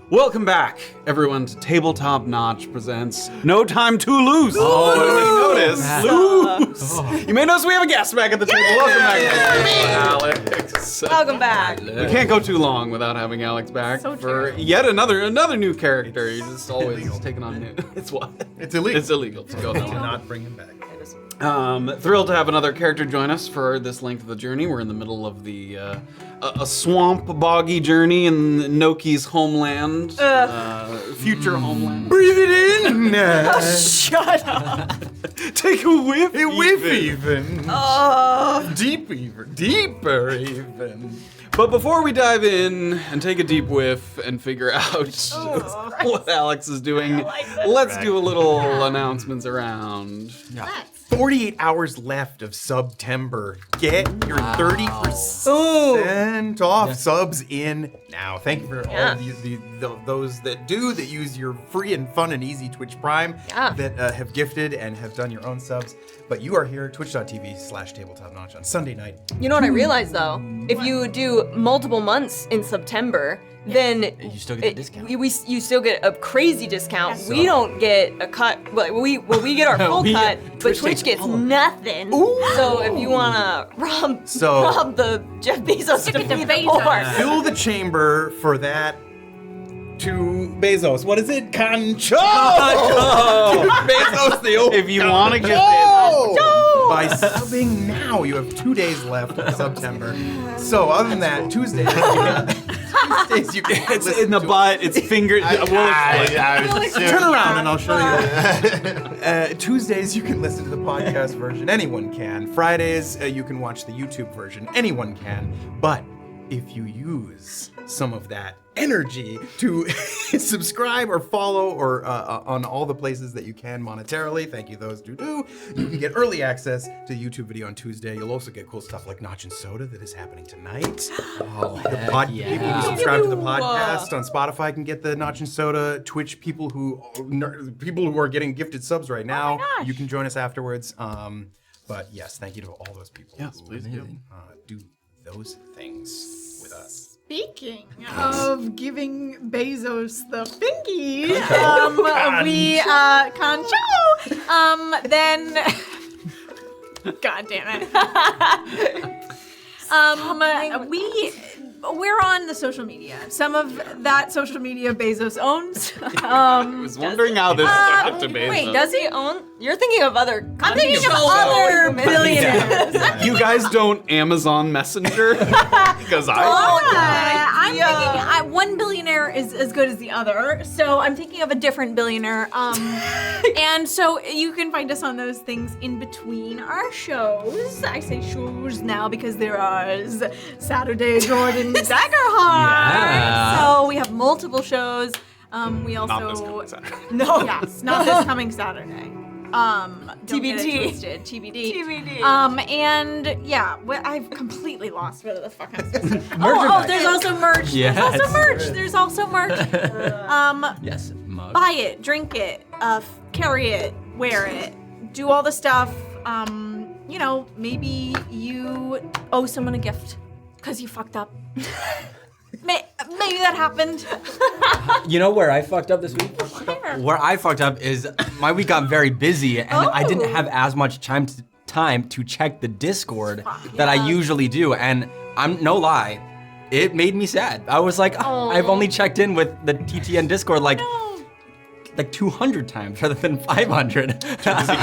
Welcome back, everyone, to Tabletop Notch presents No Time to Lose. Oh, Lose. You may notice we have a guest back at the table. Welcome back, Alex. Welcome back. We can't go too long without having Alex back for yet another new character. You're just always taking on new. It's what? It's illegal. It's illegal to go that way. Not bring him back. Thrilled to have another character join us for this length of the journey. We're in the middle of the a swamp, boggy journey in Noki's homeland, future homeland. Breathe it in. Shut up. Take a whiff. A whiff even. Oh. Deeper even. But before we dive in and take a deep whiff and figure out what Alex is doing, let's do a little announcements around. Yeah. 48 hours left of September. Get your 30% off subs in now. Thank you for all of those that use your free and fun and easy Twitch Prime that have gifted and have done your own subs. But you are here, twitch.tv/tabletopnotch on Sunday night. You know what I realized though? If you do multiple months in September, then you still get a discount. You still get a crazy discount. We don't get a cut. Well, we get our full cut, but Twitch gets nothing. Ooh. So if you wanna rob the Jeff Bezos to feed the poor, fill the chamber for that. To Bezos. What is it? Concho! Bezos the old. If you want to get Bezos. By subbing now, you have 2 days left of September. So other than that, Tuesdays you can It's in the butt, it's fingered. Turn around and I'll show you. Tuesdays you can listen to the podcast version. Anyone can. Fridays you can watch the YouTube version. Anyone can. But if you use some of that energy to subscribe or follow or on all the places that you can monetarily, thank you those who do, you can get early access to the YouTube video on Tuesday. You'll also get cool stuff like Notch and Soda that is happening tonight. People who subscribe to the podcast on Spotify can get the Notch and Soda. Twitch people who are getting gifted subs right now, you can join us afterwards. But yes, thank you to all those people. Yes, please do. Do those things with us. Speaking of giving Bezos the fingy, Concho, then, God damn it. We're on the social media. Some of that social media Bezos owns. I was wondering how this got to Bezos. Wait, does he own? You're thinking of other. I'm thinking of other billionaires. You guys don't Amazon Messenger? Because I'm thinking 1 billionaire is as good as the other, so I'm thinking of a different billionaire. And so you can find us on those things in between our shows. I say shows now because there is Saturday Jordan Daggerheart. Yeah. So we have multiple shows. We also Not this coming Saturday. No, yes, not this coming Saturday. TBD. TBD. And yeah, I've completely lost what the fuck I'm supposed to say. There's also merch. Yes. There's also merch. Yes. Mug. Buy it, drink it, carry it, wear it, do all the stuff. Maybe you owe someone a gift because you fucked up. Maybe that happened. You know where I fucked up this week? Where I fucked up is my week got very busy and I didn't have as much time to check the Discord that I usually do. And I'm no lie, it made me sad. I was like, I've only checked in with the TTN Discord like 200 times rather than 500.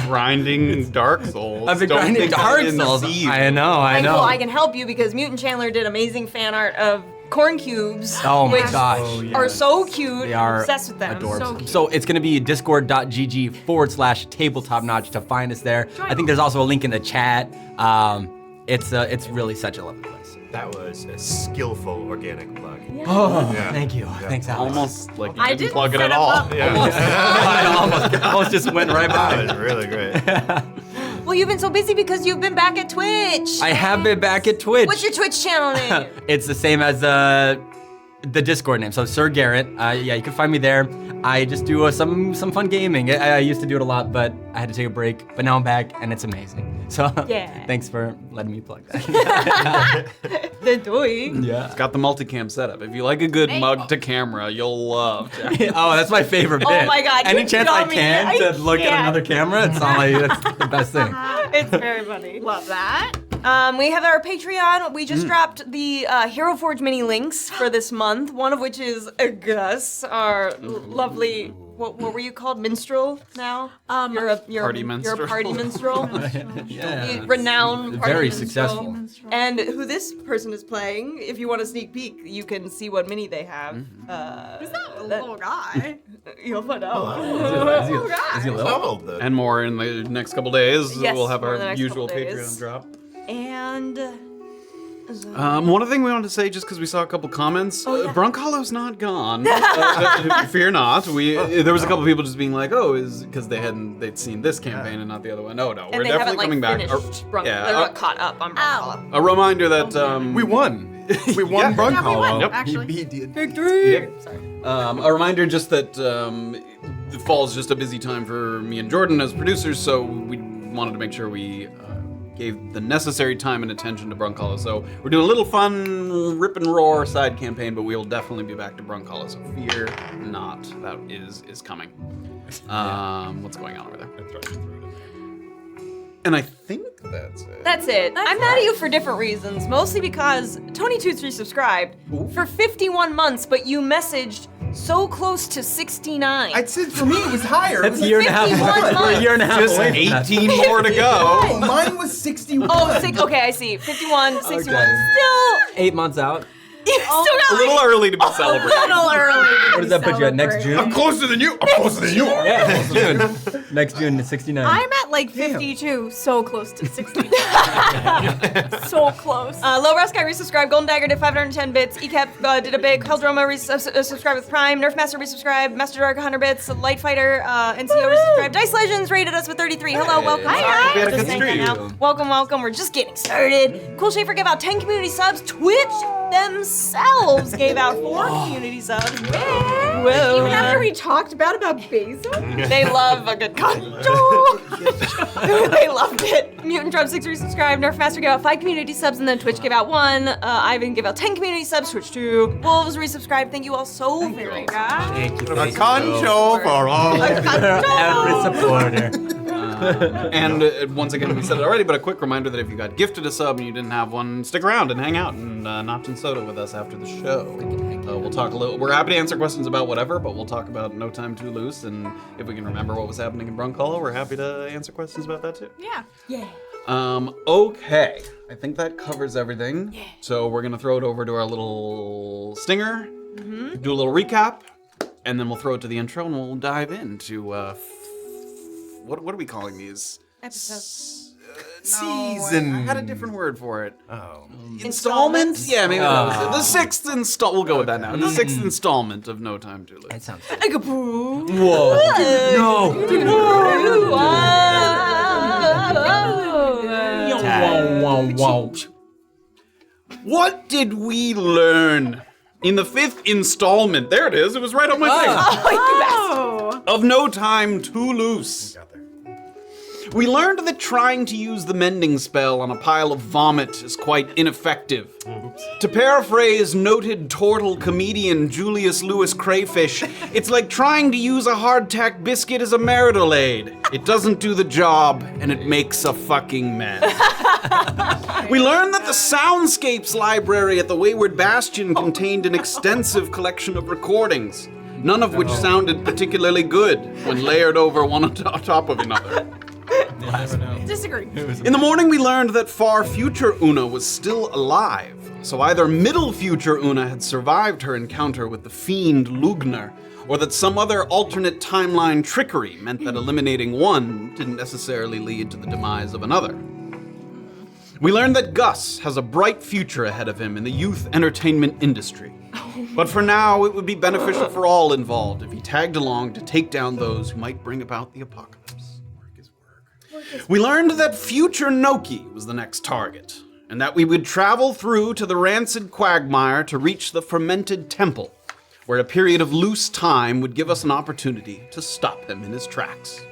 Grinding Dark Souls. I've been grinding Dark Souls. I know. Well, I can help you because Mutant Chandler did amazing fan art of corn cubes. Oh my which gosh. are so cute. They are obsessed with them. Adorable. So it's gonna be discord.gg/tabletopnotch to find us there. I think there's also a link in the chat. It's really such a lovely place. That was a skillful organic plug. Thank you. Thanks, Alex. Almost like you I didn't didn't plug it set at him all. up. I almost just went right by. That was really great. Well, you've been so busy because you've been back at Twitch. I have been back at Twitch. What's your Twitch channel name? It's the same as the Discord name. So Sir Garrett. Yeah, you can find me there. I just do some fun gaming. I used to do it a lot, but I had to take a break. But now I'm back, and it's amazing. So thanks for letting me plug that. The doy. Yeah. It's got the multicam setup. If you like a good mug to camera, you'll love Jack. Oh, that's my favorite bit. Oh my God, Any you chance I dummy. can to look at another camera, it's all that's the best thing. It's very funny. Love that. We have our Patreon. We just dropped the Hero Forge mini links for this month. One of which is Gus, our lovely. What were you called? Minstrel now? You're a Party minstrel. You're a party minstrel. Yeah. Renowned party Very minstrel. successful. And who this person is playing, if you want a sneak peek, you can see what mini they have. Who's that little guy? You'll find out. Is he little? How old though? And more in the next couple days. Yes, We'll have more in the our next usual couple days. Patreon drop. And One other thing we wanted to say, just because we saw a couple comments, Brunk Hollow's not gone. Fear not. There was a couple people just being like, "Oh, is because they'd seen this campaign and not the other one." No, and we're they definitely haven't coming back. finished Brunk. yeah, They're not caught up on Brunk Hollow. A reminder that We won. We won Brunk Yeah, we won, Hollow. actually. He did. Victory! Sorry. A reminder just that the fall's just a busy time for me and Jordan as producers, so we wanted to make sure we gave the necessary time and attention to Brunk Hollow. So we're doing a little fun rip and roar side campaign, but we will definitely be back to Brunk Hollow, so fear not. That is coming. What's going on over there? And I think that's it. That's it. I'm mad at you for different reasons. Mostly because Tony Toots resubscribed for 51 months, but you messaged so close to 69. I said for me it was higher. That's It a was year and a half 51 away. We're a months. year and a half Just away from that. 18 more to go. No, mine was 61. Okay, I see. 51, 61. Okay. Still, 8 months out. you still A got little early to be celebrating. Little early. What does that put you at next June? closer than you. I'm closer than you are. Yeah, June. Next June to 69. I'm at like 52, so close to 60. So close. Low Rest Guy resubscribed. Golden Dagger did 510 bits. ECAP did a big. Heldroma resubscribed with Prime. Nerf Master resubscribed. Master Dark 100 bits. Light Fighter NCO resubscribed. Dice Legends rated us with 33. Hello, welcome. Hi, Sorry, guys. We had a just good hanging stream. out. Welcome. We're just getting started. Cool Schaefer gave out 10 community subs. Twitch themselves gave out 4 community subs. Whoa. Even after we talked about Basil? They love a good control. They loved it. Mutant Drum 6 resubscribed. Nerf Master gave out 5 community subs, and then Twitch gave out 1. Ivan gave out 10 community subs. Twitch 2. Wolves resubscribed. Thank you all so very much. Thank you. A concho for all. Every supporter. And once again, we said it already, but a quick reminder that if you got gifted a sub and you didn't have one, stick around and hang out and notch and soda with us after the show. We'll talk a little. We're happy to answer questions about whatever, but we'll talk about No Time Too Loose, and if we can remember what was happening in Brunk Hollow, we're happy to answer questions about that too. Yeah. Okay. I think that covers everything. Yeah. So we're gonna throw it over to our little stinger, do a little recap, and then we'll throw it to the intro, and we'll dive into what are we calling these? Episodes. Season. I had a different word for it. Oh. Installment? Yeah, maybe that was it. The 6th install. We'll go with that now. The 6th installment of No Time Too Late. That sounds Whoa. Whoa. What did we learn in the 5th installment? There it is. It was right on my thing. Oh. Of No Time Too Loose. We learned that trying to use the mending spell on a pile of vomit is quite ineffective. To paraphrase noted turtle comedian Julius Lewis Crayfish, it's like trying to use a hardtack biscuit as a marital aid. It doesn't do the job, and it makes a fucking mess. We learned that the Soundscapes library at the Wayward Bastion contained an extensive collection of recordings, none of which sounded particularly good when layered over one on top of another. Disagree. In the morning, we learned that far future Una was still alive. So either middle future Una had survived her encounter with the fiend Lugner, or that some other alternate timeline trickery meant that eliminating one didn't necessarily lead to the demise of another. We learned that Gus has a bright future ahead of him in the youth entertainment industry. But for now, it would be beneficial for all involved if he tagged along to take down those who might bring about the apocalypse. We learned that future Noki was the next target, and that we would travel through to the rancid quagmire to reach the fermented temple, where a period of loose time would give us an opportunity to stop him in his tracks.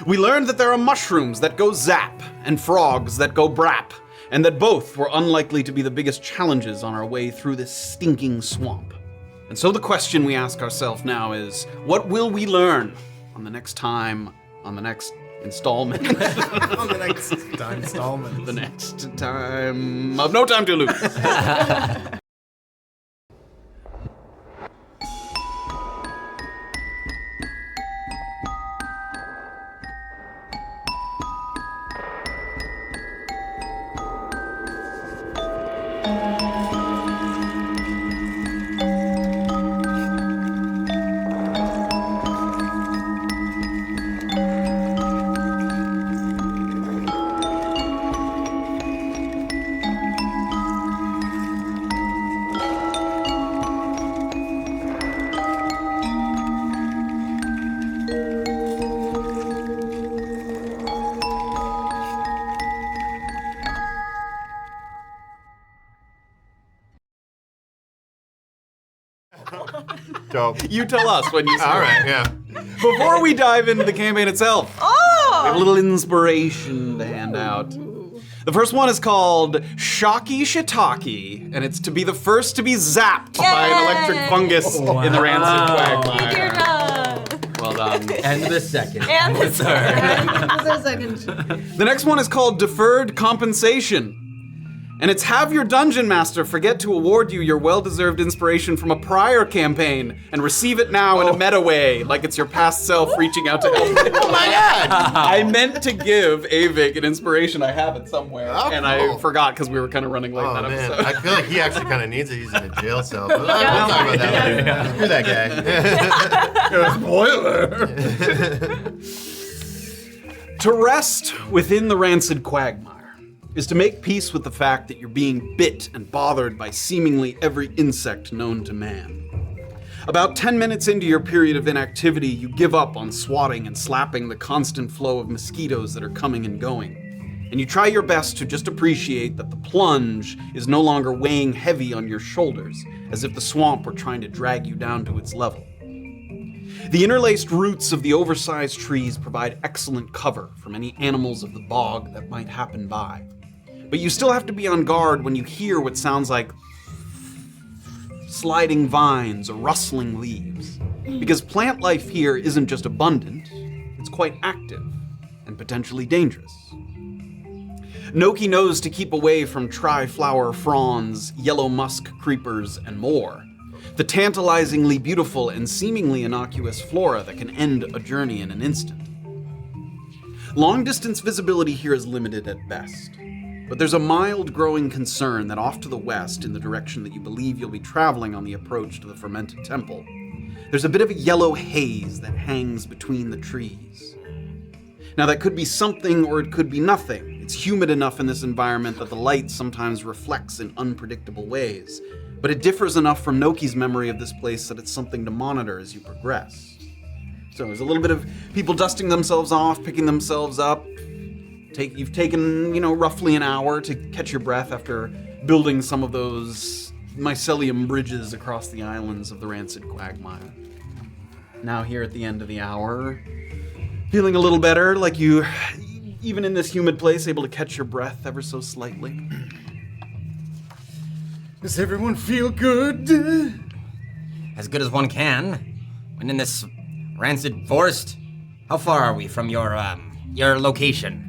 We learned that there are mushrooms that go zap and frogs that go brap, and that both were unlikely to be the biggest challenges on our way through this stinking swamp. And so the question we ask ourselves now is, what will we learn on the next installment? On the next installment. The next time of No Time to Lose. Dope. You tell us when you start. All right, yeah. Before we dive into the campaign itself, we have a little inspiration to hand out. The first one is called Shocky Shiitake, and it's to be the first to be zapped by an electric fungus in the rancid quagmire. Deirdre. Well done. And the second. And the The next one is called Deferred Compensation. And it's have your dungeon master forget to award you your well-deserved inspiration from a prior campaign and receive it now in a meta way, like it's your past self reaching out to help. Oh my god! I meant to give Avik an inspiration. I have it somewhere, and I forgot because we were kind of running late that man, episode. I feel like he actually kind of needs it. He's in a jail cell. But we'll talk about that later. Screw that guy. Spoiler! To rest within the rancid quagmire is to make peace with the fact that you're being bit and bothered by seemingly every insect known to man. About 10 minutes into your period of inactivity, you give up on swatting and slapping the constant flow of mosquitoes that are coming and going. And you try your best to just appreciate that the plunge is no longer weighing heavy on your shoulders, as if the swamp were trying to drag you down to its level. The interlaced roots of the oversized trees provide excellent cover from any animals of the bog that might happen by. But you still have to be on guard when you hear what sounds like sliding vines or rustling leaves. Because plant life here isn't just abundant, it's quite active and potentially dangerous. Noki knows to keep away from tri-flower fronds, yellow musk creepers, and more. The tantalizingly beautiful and seemingly innocuous flora that can end a journey in an instant. Long-distance visibility here is limited at best. But there's a mild growing concern that off to the west, in the direction that you believe you'll be traveling on the approach to the fermented temple, there's a bit of a yellow haze that hangs between the trees. Now that could be something or it could be nothing. It's humid enough in this environment that the light sometimes reflects in unpredictable ways, but it differs enough from Noki's memory of this place that it's something to monitor as you progress. So there's a little bit of people dusting themselves off, picking themselves up. You've taken, roughly an hour to catch your breath after building some of those mycelium bridges across the islands of the rancid quagmire. Now here at the end of the hour, feeling a little better, like you, even in this humid place, able to catch your breath ever so slightly. Does everyone feel good? As good as one can. When in this rancid forest, how far are we from your location?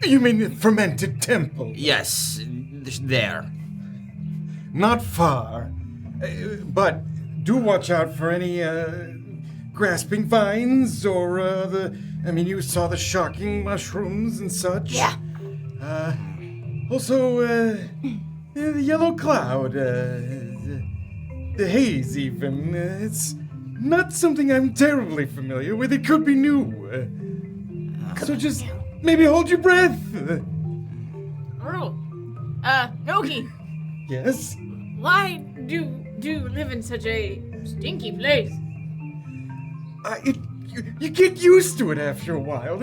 You mean the fermented temple? Yes, there. Not far. But do watch out for any grasping vines or you saw the shocking mushrooms and such. Yeah. Also, the yellow cloud, the haze even. It's not something I'm terribly familiar with. It could be new. So just maybe hold your breath. Earl, Noki, Yes? why do you live in such a stinky place? You get used to it after a while.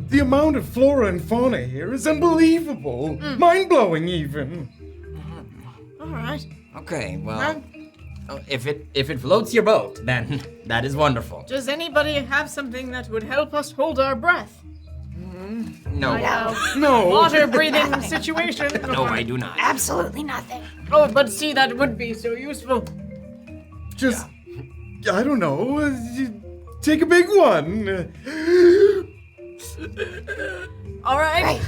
The amount of flora and fauna here is unbelievable. Mind-blowing, even. All right. Okay, well, if it floats your boat, then that is wonderful. Does anybody have something that would help us hold our breath? No. No. Water breathing situation. No, I do not. Absolutely nothing. Oh, but see, that would be so useful. Just, I don't know. Take a big one. All right. Right.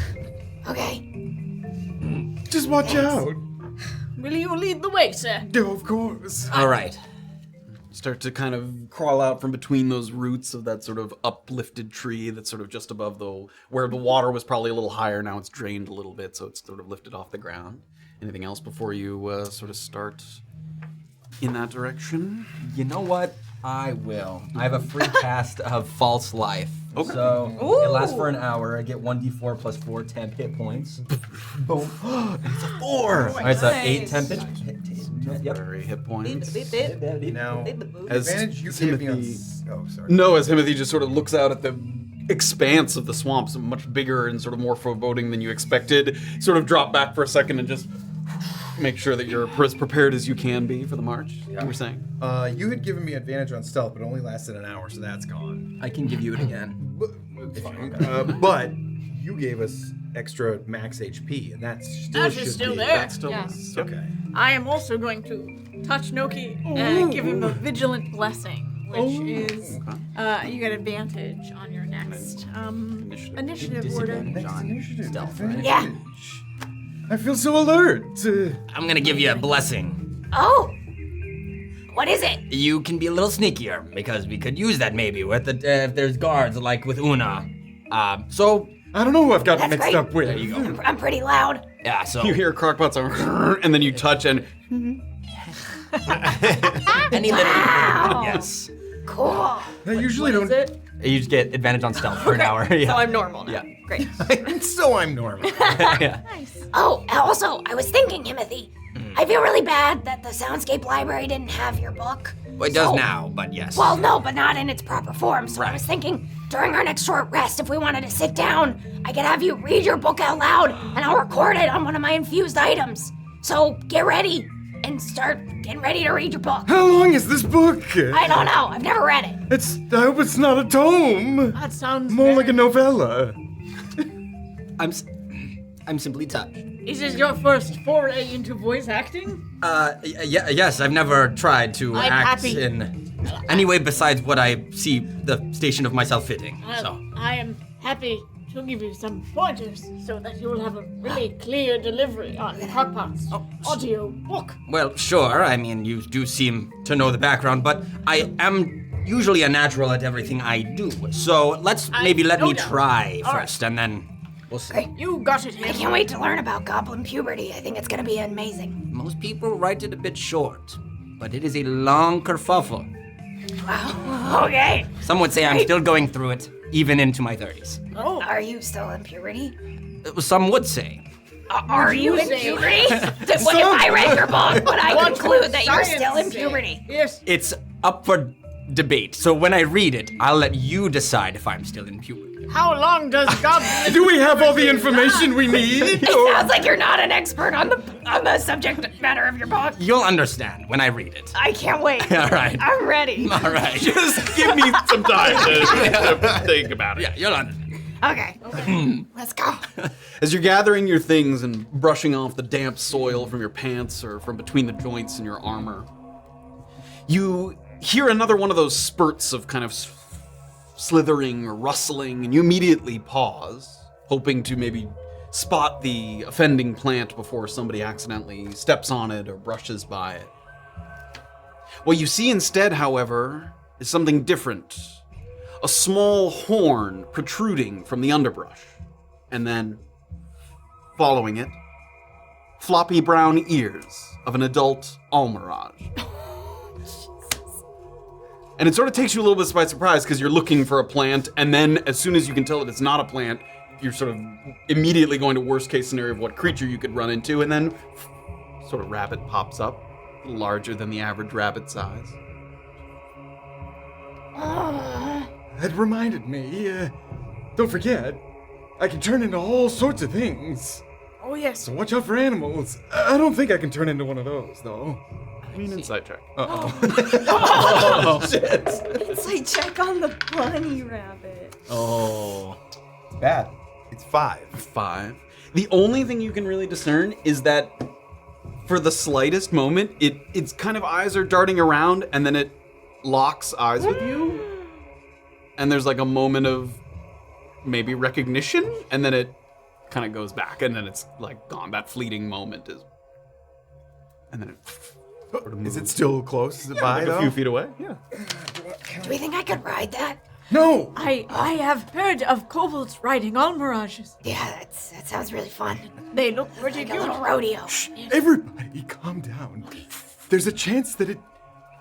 Okay. Just watch out. Will you lead the way, sir? Oh, of course. All right. Start to kind of crawl out from between those roots of that sort of uplifted tree that's sort of just above where the water was probably a little higher. Now it's drained a little bit, so it's sort of lifted off the ground. Anything else before you sort of start in that direction? You know what? I will. I have a free cast of False Life. Okay. So it lasts for an hour. I get 1d4 plus 4 temp hit points. Boom. It's a 4. All right, so 8 temp hit. Yep. Very hit points. Now, As advantage you gave me on... Himothy, Oh, sorry. no, as Himothy just sort of looks out at the expanse of the swamps, much bigger and sort of more foreboding than you expected, sort of drop back for a second and just make sure that you're as prepared as you can be for the march. You were saying? You had given me advantage on stealth, but it only lasted an hour, so that's gone. I can give you it again. It's fine. But you gave us extra max HP, and that still That should is still be... there. That's still Yeah. Okay. I am also going to touch Noki and give him a vigilant blessing, which is you get advantage on your next initiative order. Stealth, right? Yeah. I feel so alert. I'm gonna give you a blessing. Oh. What is it? You can be a little sneakier because we could use that maybe with if there's guards like with Una. So I don't know who I've got That's mixed great. up with. there you go. I'm pretty loud. Yeah. So You hear Crocpot's and then you touch and any little Wow. yes. Cool. I usually What is don't. it? You just get advantage on stealth for an hour. So Yeah. I'm normal now. Yeah. Great. So I'm normal. Yeah. Oh, and also, I was thinking, Himothy, I feel really bad that the Soundscape Library didn't have your book. Well, it does So- now, but yes. Well, no, but not in its proper form. So I Right. was thinking, during our next short rest, if we wanted to sit down, I could have you read your book out loud, and I'll record it on one of my infused items. So get ready and start getting ready to read your book. How long is this book? I don't know. I've never read it. I hope it's not a tome. That sounds More like a novella. I'm simply touched. Is this your first foray into voice acting? Yes, I've never tried to I'm act happy. in any way besides what I see the station of myself fitting. So, I am happy to give you some pointers so that you will have a really clear delivery on Crocpot's audio book. well, sure. I mean, you do seem to know the background, but I am usually a natural at everything I do. So let's maybe let me no doubt. try All right. first, and then we'll see. You got it, I Him. can't wait to learn about goblin puberty. I think it's gonna be amazing. Most people write it a bit short, but it is a long kerfuffle. Wow. Okay. Some would say I'm still going through it, even into my 30s. Oh, Are you still in puberty? Some would say. Are you in say- puberty? If I read your book, would I conclude that you're still in Science say. puberty? Yes. It's up for debate. So when I read it, I'll let you decide if I'm still in puberty. How long does goblin? Do we have all the information we need? It sounds like you're not an expert on the subject matter of your book. You'll understand when I read it. I can't wait. All right. I'm ready. All right. just give me some time to think about it. Yeah, you'll understand. Okay. Let's go. As you're gathering your things and brushing off the damp soil from your pants or from between the joints in your armor, you hear another one of those spurts of kind of slithering or rustling, and you immediately pause, hoping to maybe spot the offending plant before somebody accidentally steps on it or brushes by it. What you see instead, however, is something different. A small horn protruding from the underbrush, and then, following it, floppy brown ears of an adult almirage. And it sort of takes you a little bit by surprise because you're looking for a plant, and then as soon as you can tell that it's not a plant, you're sort of immediately going to worst case scenario of what creature you could run into, and then sort of rabbit pops up, larger than the average rabbit size. That reminded me. Don't forget, I can turn into all sorts of things. Oh, yes. So watch out for animals. I don't think I can turn into one of those, though. I mean, insight check. Oh, shit. Insight check on the bunny rabbit. Oh. Bad. It's 5. 5. The only thing you can really discern is that for the slightest moment, its kind of eyes are darting around, and then it locks eyes with you. And there's like a moment of maybe recognition, and then it kind of goes back, and then it's like gone. That fleeting moment is, and then it. Is it still close? Is it by, Like though? a few feet away? Yeah. Do we think I could ride that? No! I have heard of kobolds riding almirages. Yeah, that sounds really fun. They look pretty Like a good. little rodeo. Everybody, calm down. There's a chance that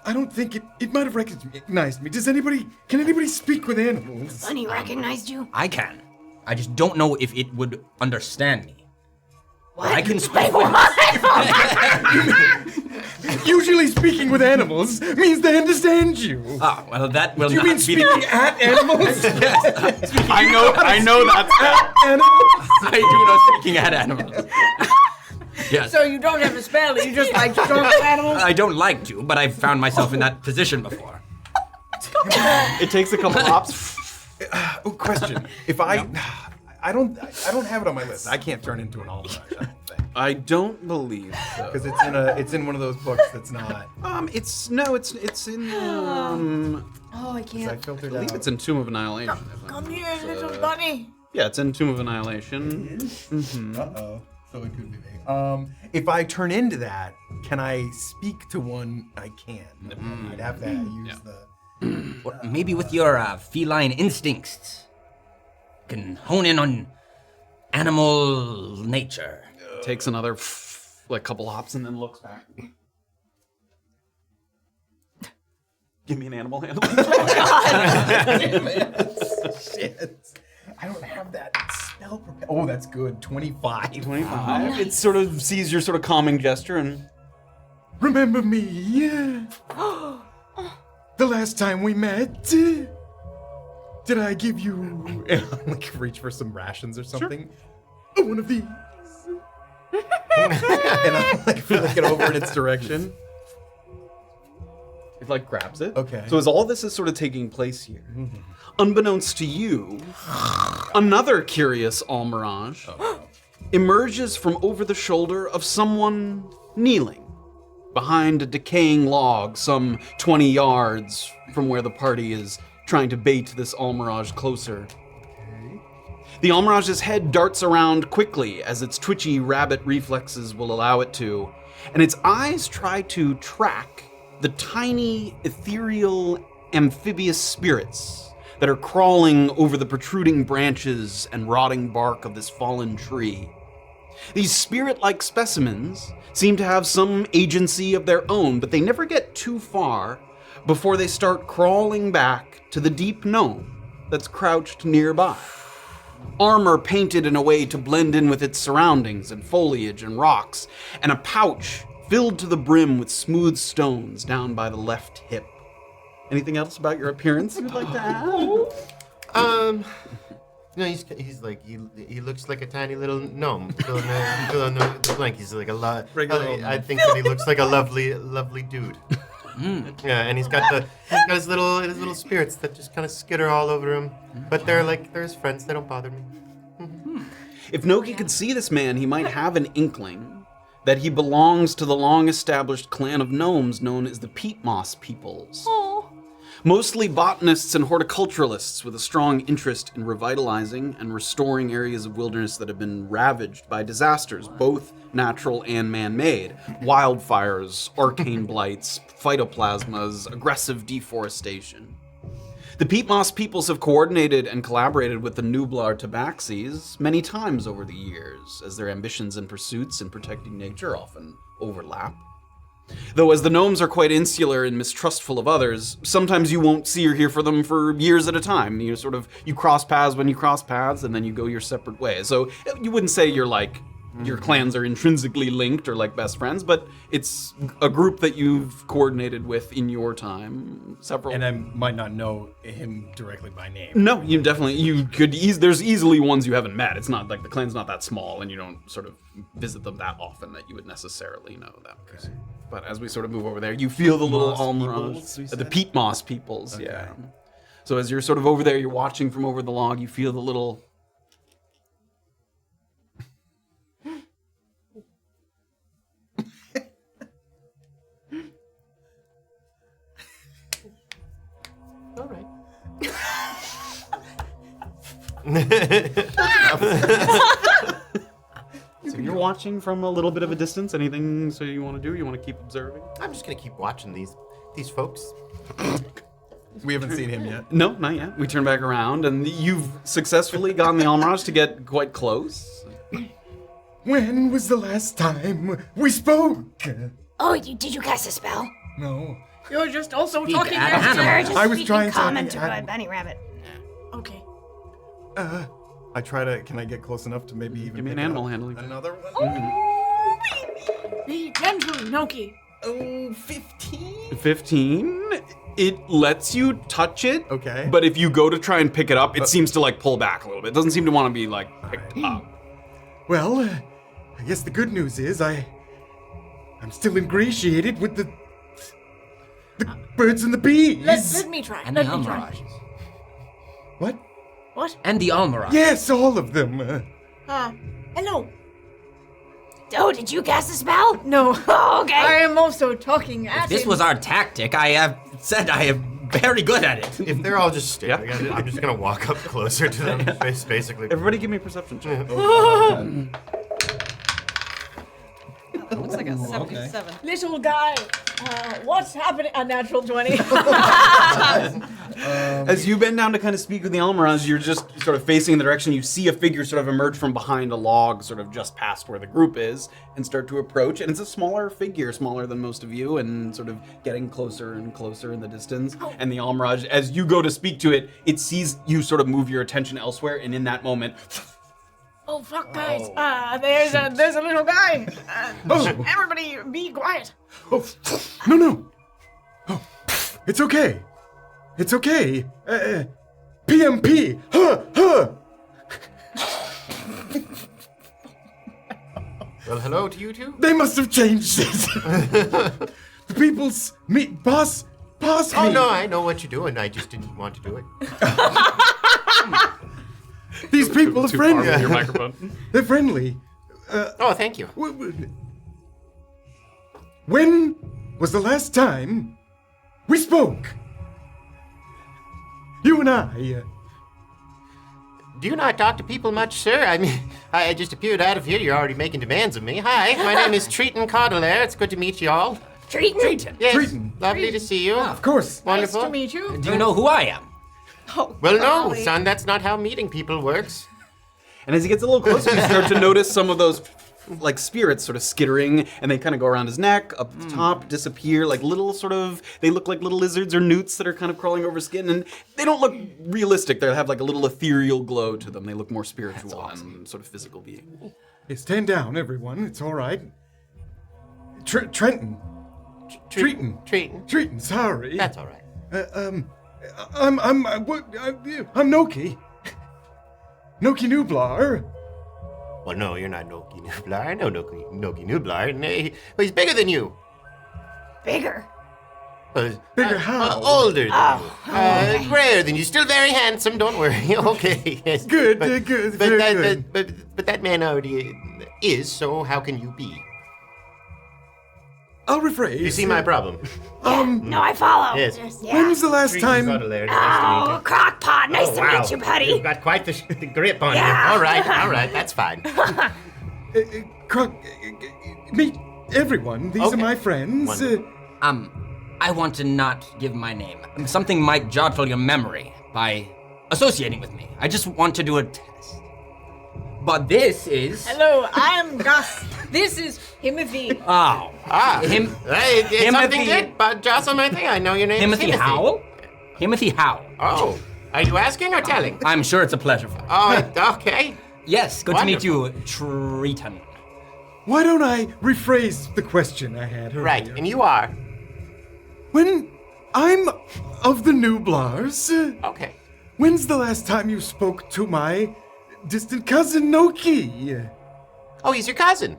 I don't think it might have recognized me. Can anybody speak with animals? Bunny recognized you? I can. I just don't know if it would understand me. What? I can speak Usually speaking with animals means they understand you. Ah, well, that will You not mean be speaking at animals? I know that's Animals? I do know speaking at animals. Yes. So you don't have a spell, you just like to talk to animals? I don't like to, but I've found myself in that position before. It takes a couple hops. Oh, question. If I don't have it on my list. I can't turn into an almirage, I don't think. I don't believe so. Because it's in one of those books that's not. It's in Oh, I I can't. filtered I believe out. it's in Tomb of Annihilation. Come here, little bunny. Yeah, it's in Tomb of Annihilation. Uh-oh. So it could be me. If I turn into that, can I speak to one? I can. I'd have to use the. Or maybe with your feline instincts, you can hone in on animal nature. Takes another like couple hops and then looks back. Give me an animal handling. Shit. I don't have that spell prepared. Oh, that's good. 25. 25. It sort of sees your sort of calming gesture and Remember me? Yeah. The last time we met. Did I give you like reach for some rations or something? Oh, one of these. And I'm like flicking over in its direction. it like grabs it. Okay. So as all this is sort of taking place here, unbeknownst to you, another curious almirage emerges from over the shoulder of someone kneeling behind a decaying log some 20 yards from where the party is trying to bait this almirage closer. The almirage's head darts around quickly as its twitchy rabbit reflexes will allow it to, and its eyes try to track the tiny, ethereal, amphibious spirits that are crawling over the protruding branches and rotting bark of this fallen tree. These spirit-like specimens seem to have some agency of their own, but they never get too far before they start crawling back to the deep gnome that's crouched nearby. Armor painted in a way to blend in with its surroundings and foliage and rocks, and a pouch filled to the brim with smooth stones down by the left hip. Anything else about your appearance you'd like to add? No, he's like he looks like a tiny little gnome. Fill in the blank. He's like a lot. I think that he looks like a lovely dude. Yeah, and he's got his little spirits that just kind of skitter all over him. But they're his friends. They don't bother me. If Noki could see this man, he might have an inkling that he belongs to the long-established clan of gnomes known as the peat moss peoples. Mostly botanists and horticulturalists with a strong interest in revitalizing and restoring areas of wilderness that have been ravaged by disasters, both natural and man-made. Wildfires, arcane blights, phytoplasmas, aggressive deforestation. The peat moss peoples have coordinated and collaborated with the Nublar tabaxis many times over the years, as their ambitions and pursuits in protecting nature often overlap. Though as the gnomes are quite insular and mistrustful of others, sometimes you won't see or hear from them for years at a time. You cross paths when you cross paths, and then you go your separate ways. So you wouldn't say you're like your clans are intrinsically linked or like best friends, but it's a group that you've coordinated with in your time. Several. And I might not know him directly by name. No, you could. There's easily ones you haven't met. It's not like the clan's not that small, and you don't sort of visit them that often that you would necessarily know them. Okay. But as we sort of move over there, you feel the little almirage, the peat moss peoples. Okay. Yeah. So as you're sort of over there, you're watching from over the log. You feel the little. All right. So you're watching from a little bit of a distance. Anything so you want to do? You want to keep observing? I'm just gonna keep watching these folks. We haven't seen him yet. No, not yet. We turn back around, and you've successfully gotten the almirage to get quite close. When was the last time we spoke? Oh, did you cast a spell? No. You're just also Speak talking at next to animal. her. Just I was speaking trying to- common to a bunny rabbit. Okay. I try to. Can I get close enough to maybe even Give me an pick animal up handling check. another one? Be gentle, Noki. Oh, 15. 15. It lets you touch it. Okay. But if you go to try and pick it up, it seems to like pull back a little bit. It doesn't seem to want to be like picked up. Well, I guess the good news is I'm still ingratiated with the birds and the bees. Let me try. And the Let me try. almirages. What? What? And the almirage. Yes, all of them. Hello. Oh, did you cast a spell? No. Oh, okay. I am also talking at If this him. was our tactic, I have said I am very good at it. If they're all just staring at it, I'm just gonna walk up closer to them, basically. Everybody give me a perception check. Looks like a 77. Little guy, what's happening? A natural 20. As you bend down to kind of speak with the almirage, you're just sort of facing in the direction you see a figure sort of emerge from behind a log, sort of just past where the group is, and start to approach. And it's a smaller figure, smaller than most of you, and sort of getting closer and closer in the distance. And the almirage, as you go to speak to it, it sees you sort of move your attention elsewhere, and in that moment, Oh fuck, guys! There's a little guy. Everybody, be quiet. Oh, no. Oh, it's okay. It's okay. PMP. Huh. Well, hello to you two. They must have changed it. The people's meat boss Oh meat. no, I know what you're doing. I just didn't want to do it. These people are too far friendly. from your microphone. They're friendly. Oh, thank you. When was the last time we spoke? You and I. Do you not talk to people much, sir? I mean, I just appeared out of here. You're already making demands of me. Hi, my name is Triton Caudelaire. It's good to meet you all. Triton. Yes, Triton. lovely to see you. Of course. Wonderful. Nice to meet you. Do you know who I am? Well, no, son, that's not how meeting people works. And as he gets a little closer, you start to notice some of those like spirits sort of skittering, and they kind of go around his neck, up the top, disappear, like little sort of, they look like little lizards or newts that are kind of crawling over skin, and they don't look realistic. They have like a little ethereal glow to them. They look more spiritual and sort of physical being. Hey, stand down, everyone. It's all right. Trenton. Triton. Triton. Sorry. That's all right. I'm Noki. Noki Nublar. Well, no, you're not Noki Nublar. I know Noki Nublar. And he's bigger than you. Bigger. Bigger how? Older than you. Grayer than you. Still very handsome. Don't worry. Okay. Yes. Good, But very that, good. But that man already is. So how can you be? I'll rephrase. You see my problem? No, I follow. Yes. Yeah. When was the last Triton time? Caudelaire. Nice to meet you. Oh, Crocpot. Nice to Wow. meet you, buddy. You've got quite the grip on Yeah. you. All right, that's fine. Meet everyone. These are Okay. my friends. Wonderful. I want to not give my name. Something might joggle your memory by associating with me. I just want to do a test. But this is... Hello, I'm Gus. This is Himothy. Oh. Hey, it's something Himothy- good, but jostle my thing. I know your name is Himothy Howell? Himothy Howell. Oh, are you asking or telling? I'm sure it's a pleasure. Oh, okay. Yes, good Wonderful. to meet you, Triton. why don't I rephrase the question I had earlier? Right, and you are. When I'm of the Nublars, Okay. when's the last time you spoke to my distant cousin Noki? Oh, he's your cousin.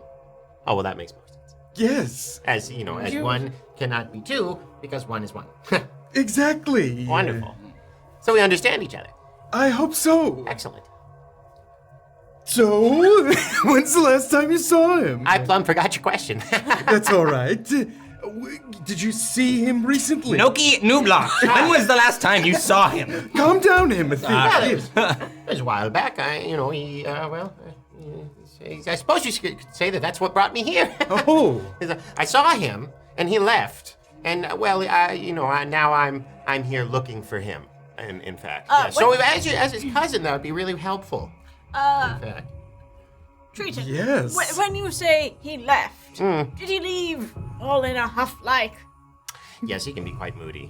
Oh, well, that makes more sense. Yes, As, as one cannot be two, because one is one. exactly. Wonderful. So we understand each other. I hope so. Excellent. So, when's the last time you saw him? I plumb forgot your question. That's all right. Did you see him recently? Noki Nublar, when was the last time you saw him? Calm down, Himothy. It was a while back. I suppose you could say that that's what brought me here. Oh. I saw him, and he left. And, now I'm here looking for him, in fact. Yeah. So as his cousin, that would be really helpful. In fact. Triton. Yes. When you say he left, did he leave all in a huff like? Yes, he can be quite moody.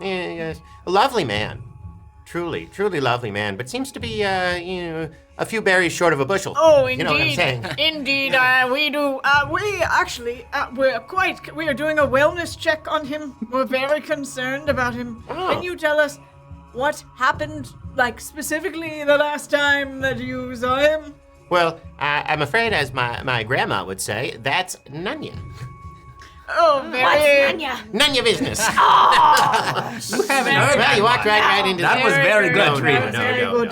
Yes. A lovely man. Truly, truly lovely man, but seems to be, a few berries short of a bushel. Oh, indeed. You know what I'm saying? Indeed, we do. We actually, we're doing a wellness check on him. We're very concerned about him. Oh. Can you tell us what happened, specifically the last time that you saw him? Well, I'm afraid, as my grandma would say, that's none ya. Oh, What's very. Nanya? None your business. You haven't heard Well, you walked right into That was very good, No, Triton. Very good.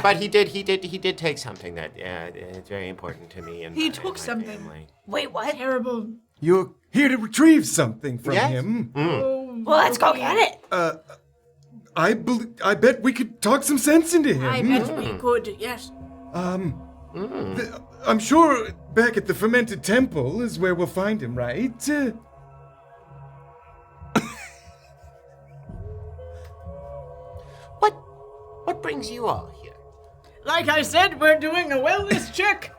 But he did take something that it's very important to me and He my- took and my something. family. Wait, what? Terrible. You're here to retrieve something from Yes. him. Oh, Well, let's go get it. I bet we could talk some sense into him. I bet we could. Yes. I'm sure back at the Fermented Temple is where we'll find him, right? What brings you all here? Like I said, we're doing a wellness check.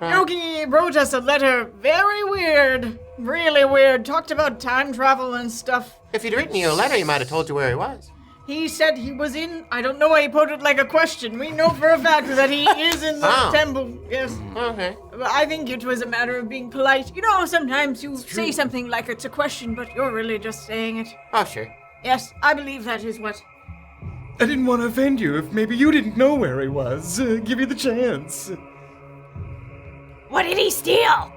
Noki wrote us a letter. Very weird. Really weird. Talked about time travel and stuff. If he'd written you a letter, he might have told you where he was. He said he was in. I don't know why he put it like a question. We know for a fact that he is in the Oh. temple. Yes. Okay. But I think it was a matter of being polite. You know, sometimes you say something like it's a question, but you're really just saying it. Oh, sure. Yes, I believe that is what. I didn't want to offend you if maybe you didn't know where he was. Give you the chance. What did he steal?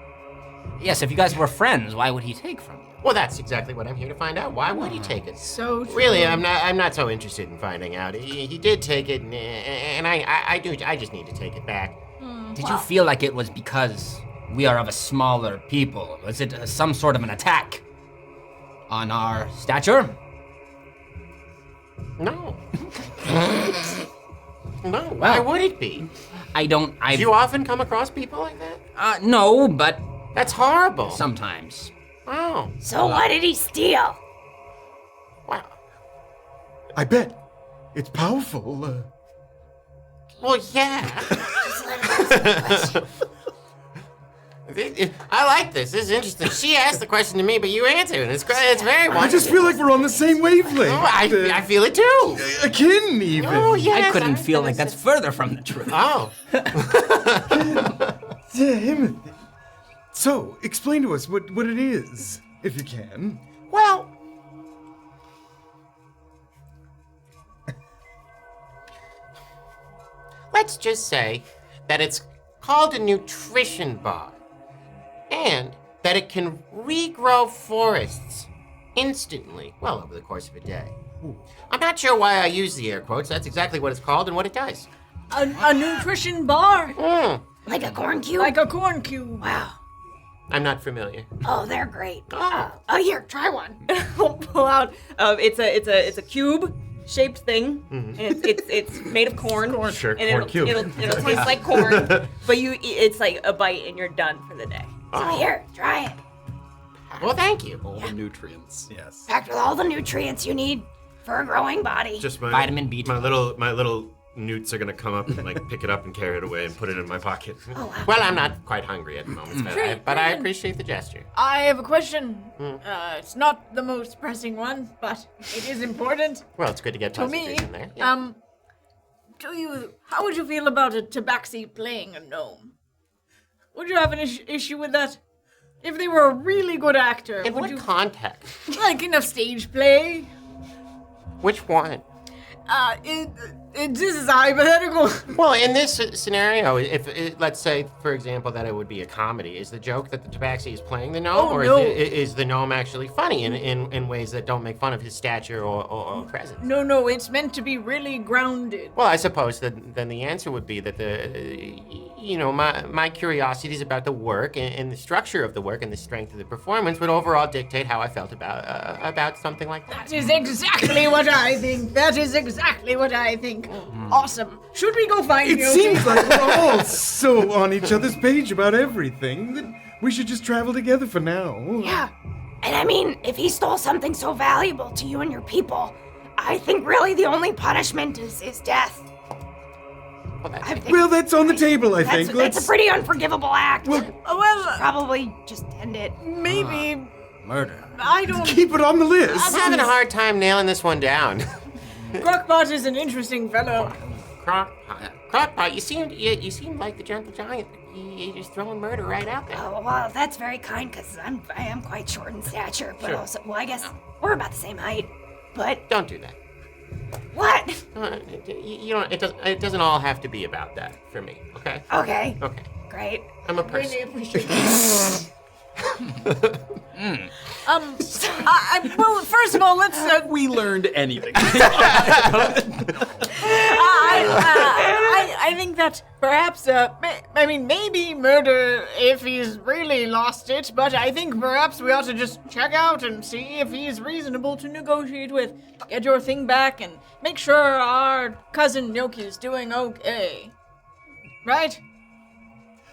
Yes, if you guys were friends, why would he take from you? Well, that's exactly what I'm here to find out. Why would he take it? So true. Really, I'm not so interested in finding out. He did take it, and I just need to take it back. Did you feel like it was because we are of a smaller people? Was it some sort of an attack on our stature? No. No. Why would it be? Do Do you often come across people like that? No, but That's horrible. sometimes. Oh. So what did he steal? Wow. I bet it's powerful. Well, yeah. Just let him answer the question. I like this. This is interesting. She asked the question to me, but you answered it. It's great. It's very wonderful. I just feel like we're on the same wavelength. Oh, I feel it too. Akin, even. Oh, yes. I couldn't feel like that's further from the truth. Oh. Yeah, Himothy. So, explain to us what it is, if you can. Well. Let's just say that it's called a nutrition bar, and that it can regrow forests instantly, well, over the course of a day. I'm not sure why I use the air quotes. That's exactly what it's called and what it does. A nutrition bar, Like a corn cube? like a corn cube. Wow. I'm not familiar. Oh, they're great. Oh. Here, try one. We'll pull out. It's a cube shaped thing, and it's made of corn. Sure, and corn cube. It'll taste like corn, but it's like a bite and you're done for the day. So here, try it. Well, thank you. All the nutrients. Yes. Packed with all the nutrients you need for a growing body. Just Vitamin B12. My little newts are gonna come up and like pick it up and carry it away and put it in my pocket. Oh, wow. Well, I'm not quite hungry at the moment, but I appreciate the gesture. I have a question. It's not the most pressing one, but it is important Well, it's good to get to me. pleasantries in there. Yeah. How would you feel about a tabaxi playing a gnome? Would you have an issue with that? If they were a really good actor, In would what you context? like in a stage play? Which one? This is hypothetical. Well, in this scenario, if let's say, for example, that it would be a comedy, is the joke that the tabaxi is playing the gnome, Oh, or no. is the gnome actually funny in ways that don't make fun of his stature or presence? No, it's meant to be really grounded. Well, I suppose that then the answer would be that my curiosities about the work and the structure of the work and the strength of the performance would overall dictate how I felt about something like that. That is exactly what I think. That is exactly what I think. Awesome. Should we go find It Yoki? seems like we're all so on each other's page about everything that we should just travel together for now. Yeah. And I mean, if he stole something so valuable to you and your people, I think really the only punishment is death. Well, that's on the table, I think. That's a pretty unforgivable act. Well, Probably just end it. maybe. Murder. I don't. Keep it on the list. I'm having a hard time nailing this one down. Crocpot is an interesting fellow. Crocpot, you seem like the gentle giant. You're just throwing murder right out there. Oh, well, that's very kind, because I am quite short in stature, but Sure. also, well, I guess we're about the same height. But Don't do that. what? It doesn't all have to be about that for me. Okay. Okay, Okay. great. I'm a person. Really appreciate it. Well, first of all, let's. We learned anything. I think that perhaps, maybe murder if he's really lost it, but I think perhaps we ought to just check out and see if he's reasonable to negotiate with. Get your thing back and make sure our cousin Noki's doing okay. Right?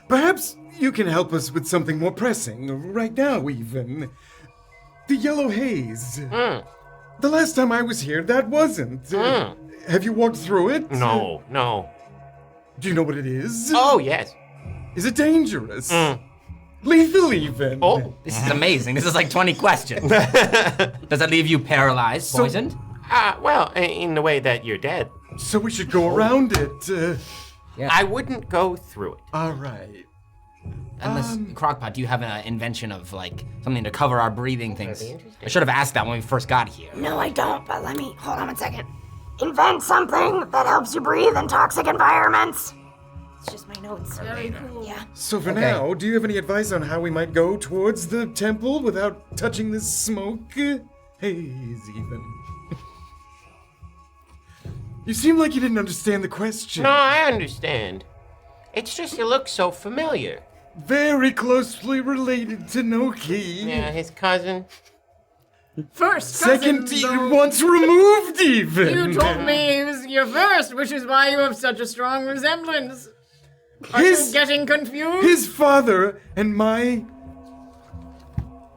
Perhaps you can help us with something more pressing, right now even. The yellow haze. The last time I was here, that wasn't. Have you walked through it? No. Do you know what it is? Oh yes. Is it dangerous? Lethal even? Oh. This is amazing. This is like 20 questions. Does that leave you paralyzed, poisoned? Well, in the way that you're dead. So we should go around it. I wouldn't go through it. All right. Unless, Crocpot, do you have an invention of like something to cover our breathing things? That'd be interesting. I should have asked that when we first got here. No, I don't, but hold on 1 second. Invent something that helps you breathe in toxic environments. It's just my notes. Very cool. Yeah. So for now, do you have any advice on how we might go towards the temple without touching this smoke? Haze even. You seem like you didn't understand the question. No, I understand. It's just you look so familiar. Very closely related to Noki. Yeah, his cousin. First, Second, cousin, once removed even. you told me he was your first, which is why you have such a strong resemblance. Are you getting confused? His father and my...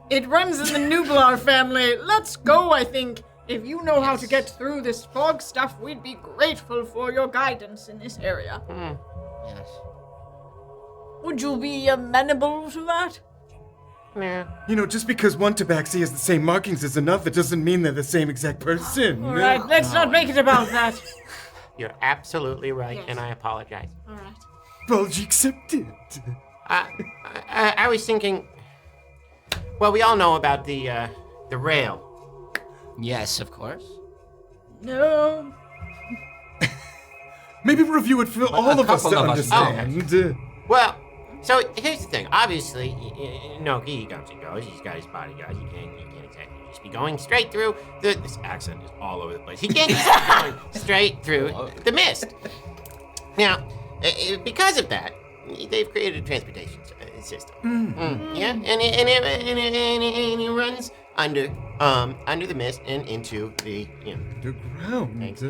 It runs in the Nublar family. Let's go, I think. If you know how to get through this fog stuff, we'd be grateful for your guidance in this area. Yes. Would you be amenable to that? Yeah. You know, just because one tabaxi has the same markings as another doesn't mean they're the same exact person. All right, let's not make it about that. You're absolutely right, Yes. and I apologize. All right. Bulge accepted. I was thinking. Well, we all know about the rail. Yes, of course. No. Maybe review it for all of us to couple of us understand. Well, so here's the thing. Obviously, Noki, he comes and goes. He's got his bodyguards. You can't exactly just be going straight through. This accent is all over the place. He can't just be going straight through the mist. Now, because of that, they've created a transportation system. Yeah, and it runs under the mist and into the Underground. Thanks.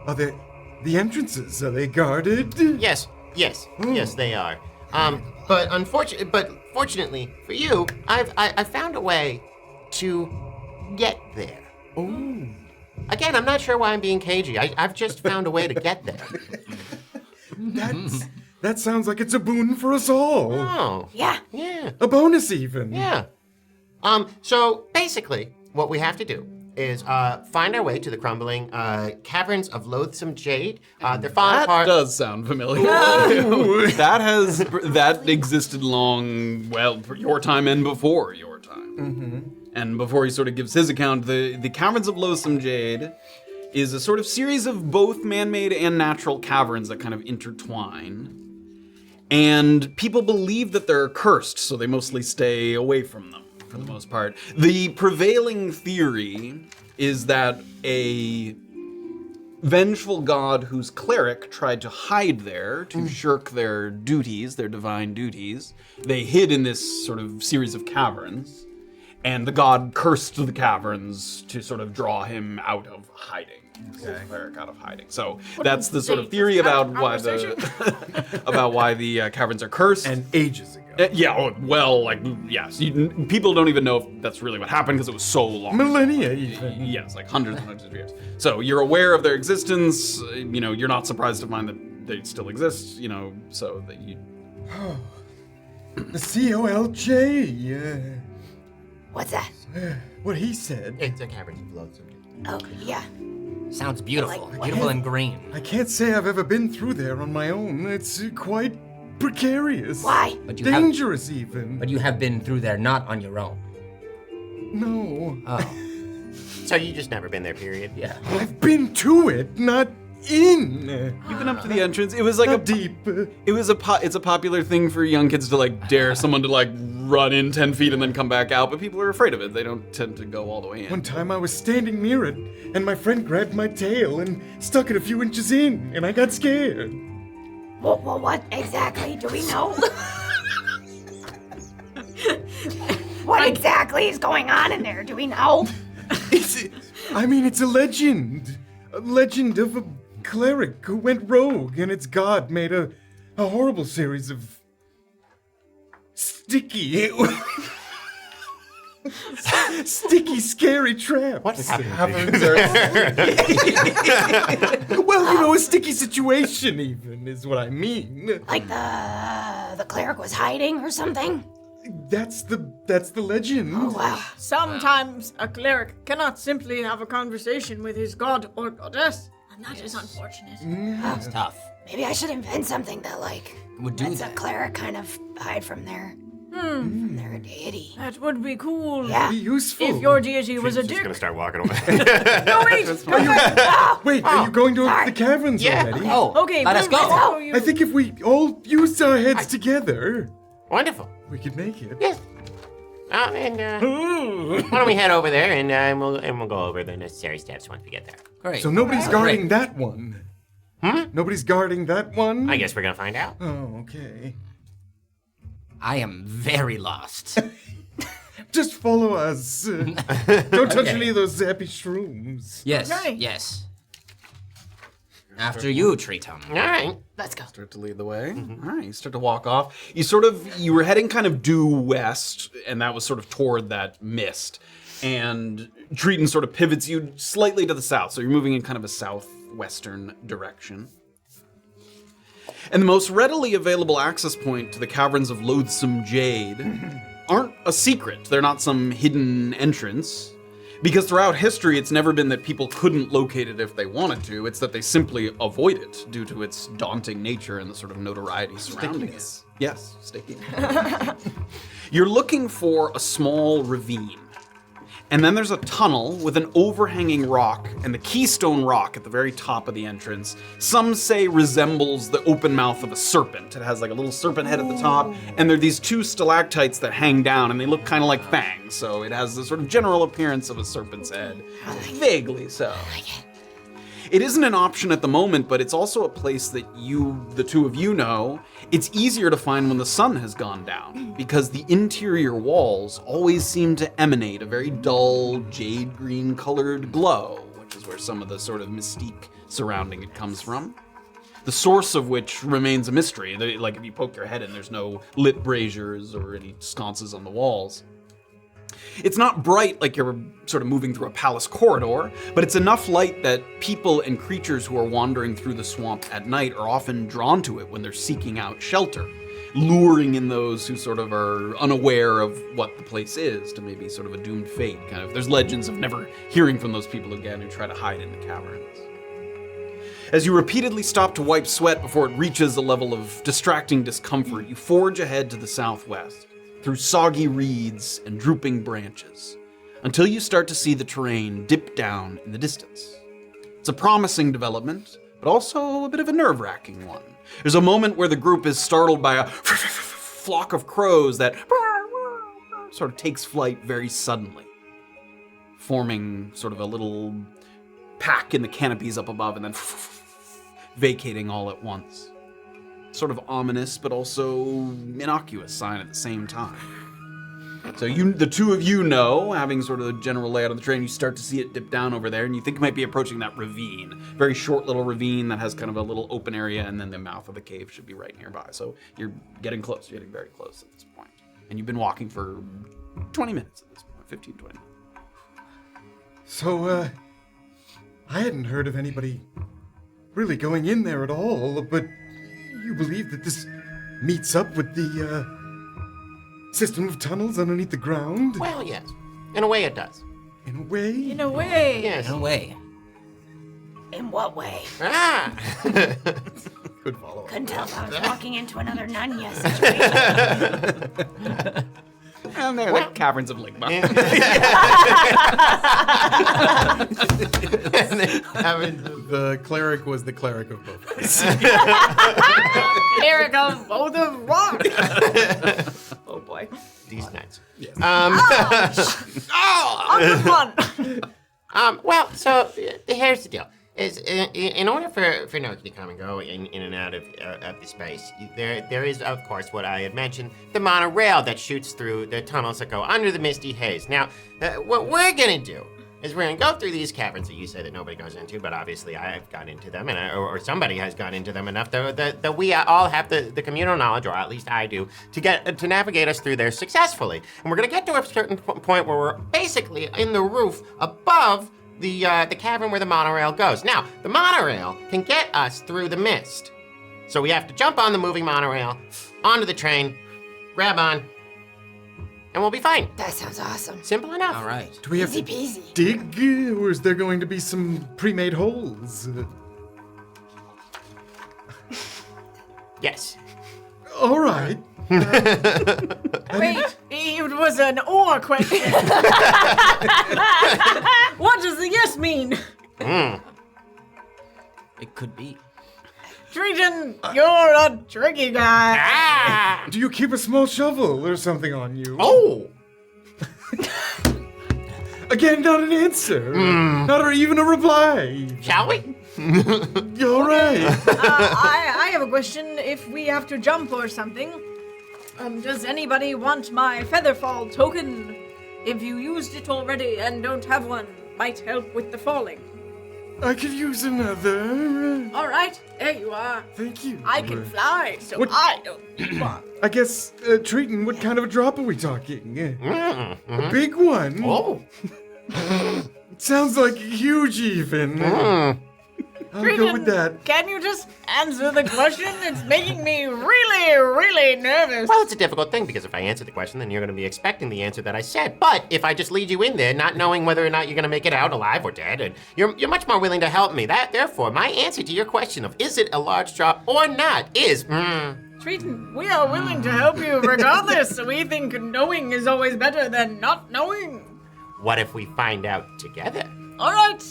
Are the entrances, are they guarded? Yes, they are. But fortunately for you, I found a way to get there. Oh. Again, I'm not sure why I'm being cagey. I've just found a way to get there. That sounds like it's a boon for us all. Oh. Yeah. Yeah. A bonus even. Yeah. So basically, what we have to do is find our way to the crumbling caverns of loathsome jade. They're falling apart. That does sound familiar. That existed long, well, for your time and before your time. Mm-hmm. And before he sort of gives his account, the caverns of loathsome jade is a sort of series of both man-made and natural caverns that kind of intertwine. And people believe that they're cursed, so they mostly stay away from them, for the most part. The prevailing theory is that a vengeful god whose cleric tried to hide there to shirk their duties, their divine duties. They hid in this sort of series of caverns, and the god cursed the caverns to sort of draw him out of hiding. The cleric out of hiding. So that's the sort of theory about why the caverns are cursed. And ages ago. Yes. People don't even know if that's really what happened because it was so long. Millennia even. Yes, like hundreds and hundreds of years. So you're aware of their existence. You're not surprised to find that they still exist. So that you. The COLJ. What's that? What he said. It's a cavern of loathsome jade. Oh, yeah. Sounds beautiful. Beautiful and green. I can't say I've ever been through there on my own. It's quite precarious. Why? Dangerous even. But you have been through there not on your own. No. Oh. So you just never been there, period? Yeah. I've been to it, not in. You've been up to the entrance. It was like Not deep. It's a popular thing for young kids to dare someone to run in 10 feet and then come back out, but people are afraid of it. They don't tend to go all the way in. One time I was standing near it, and my friend grabbed my tail and stuck it a few inches in, and I got scared. Well, what exactly do we know? What exactly is going on in there? Do we know? It's a legend. A legend of a cleric who went rogue, and its god made a horrible series of sticky, scary traps. What's Well, a sticky situation even is what I mean. Like the cleric was hiding or something? That's the legend. Oh, wow. Sometimes a cleric cannot simply have a conversation with his god or goddess, and that is unfortunate. That's tough. Maybe I should invent something that Would do lets that. a cleric kind of hide from their deity. That would be cool. Yeah. Be useful. If your deity was a She's just dick. gonna start walking away. No, wait. Wait, are you going to the caverns already? Oh, Okay, let us Brume, go. how you- I think if we all used our heads together, Wonderful. we could make it. Yes. Why don't we head over there and we'll go over the necessary steps once we get there. Great. So nobody's guarding that one. Nobody's guarding that one? I guess we're gonna find out. Oh, okay. I am very lost. Just follow us. Don't touch any of those zappy shrooms. Yes, Okay. yes. After you, Triton. All right. Let's go. Start to lead the way. All right, you start to walk off. You were heading kind of due west, and that was sort of toward that mist. And Triton sort of pivots you slightly to the south, so you're moving in kind of a southwestern direction. And the most readily available access point to the caverns of loathsome jade aren't a secret. They're not some hidden entrance. Because throughout history, it's never been that people couldn't locate it if they wanted to. It's that they simply avoid it due to its daunting nature and the sort of notoriety surrounding it. Yes, sticky. You're looking for a small ravine. And then there's a tunnel with an overhanging rock, and the keystone rock at the very top of the entrance, some say resembles the open mouth of a serpent. It has like a little serpent head at the top, and there are these two stalactites that hang down, and they look kind of like fangs, so it has the sort of general appearance of a serpent's head. Vaguely so. It isn't an option at the moment, but it's also a place that the two of you know, it's easier to find when the sun has gone down, because the interior walls always seem to emanate a very dull, jade green colored glow, which is where some of the sort of mystique surrounding it comes from. The source of which remains a mystery. Like if you poke your head in, there's no lit braziers or any sconces on the walls. It's not bright like you're sort of moving through a palace corridor, but it's enough light that people and creatures who are wandering through the swamp at night are often drawn to it when they're seeking out shelter. luring in those who sort of are unaware of what the place is to maybe sort of a doomed fate. Kind of, there's legends of never hearing from those people again who try to hide in the caverns. As you repeatedly stop to wipe sweat before it reaches a level of distracting discomfort, you forge ahead to the southwest, through soggy reeds and drooping branches, until you start to see the terrain dip down in the distance. It's a promising development, but also a bit of a nerve-wracking one. There's a moment where the group is startled by a flock of crows that sort of takes flight very suddenly, forming sort of a little pack in the canopies up above and then vacating all at once. Sort of ominous, but also innocuous sign at the same time. So the two of you know, having sort of the general layout of the terrain, you start to see it dip down over there, and you think you might be approaching that ravine. Very short little ravine that has kind of a little open area, and then the mouth of the cave should be right nearby. So you're getting close. You're getting very close at this point. And you've been walking for 20 minutes at this point, 15, 20 minutes. So, I hadn't heard of anybody really going in there at all, but you believe that this meets up with the, system of tunnels underneath the ground? Well, yes. In a way, it does. In a way? In a way. Yes. In a way. In what way? Ah! Good follow. Couldn't tell if I was walking into another Narnia situation. And they're like caverns of Ligma. The cleric was the cleric of both. Cleric of both of what? Oh boy. These nuts. Yes. Well, so here's the deal. Is in order for Noki to come and go in and out of the space, there is, of course, what I had mentioned, the monorail that shoots through the tunnels that go under the misty haze. Now, what we're gonna do is we're gonna go through these caverns that you say that nobody goes into, but obviously I've gone into them, and or somebody has gone into them enough that we all have the communal knowledge, or at least I do, to navigate us through there successfully. And we're gonna get to a certain point where we're basically in the roof above the cavern where the monorail goes. Now, the monorail can get us through the mist. So we have to jump on the moving monorail, onto the train, grab on, and we'll be fine. That sounds awesome. Simple enough. All right. Do we have Easy to peasy. dig, or is there going to be some pre-made holes? Yes. All right. Wait, it was an or question. What does the yes mean? It could be. Triton, you're a tricky guy. Ah! Do you keep a small shovel or something on you? Oh! Again, not an answer. Not even a reply. Shall we? All right. I have a question. If we have to jump or something, does anybody want my featherfall token? If you used it already and don't have one, might help with the falling. I could use another. All right, there you are. Thank you. I can fly, so What- I don't need one. I guess, Triton, what kind of a drop are we talking? A big one? Oh. It sounds like huge even. I'll go with that. Can you just answer the question? It's making me really, really nervous. Well, it's a difficult thing because if I answer the question, then you're going to be expecting the answer that I said. But if I just lead you in there, not knowing whether or not you're going to make it out alive or dead, and you're much more willing to help me. Therefore, my answer to your question of is it a large drop or not is Triton, we are willing to help you regardless. We think knowing is always better than not knowing. What if we find out together? All right.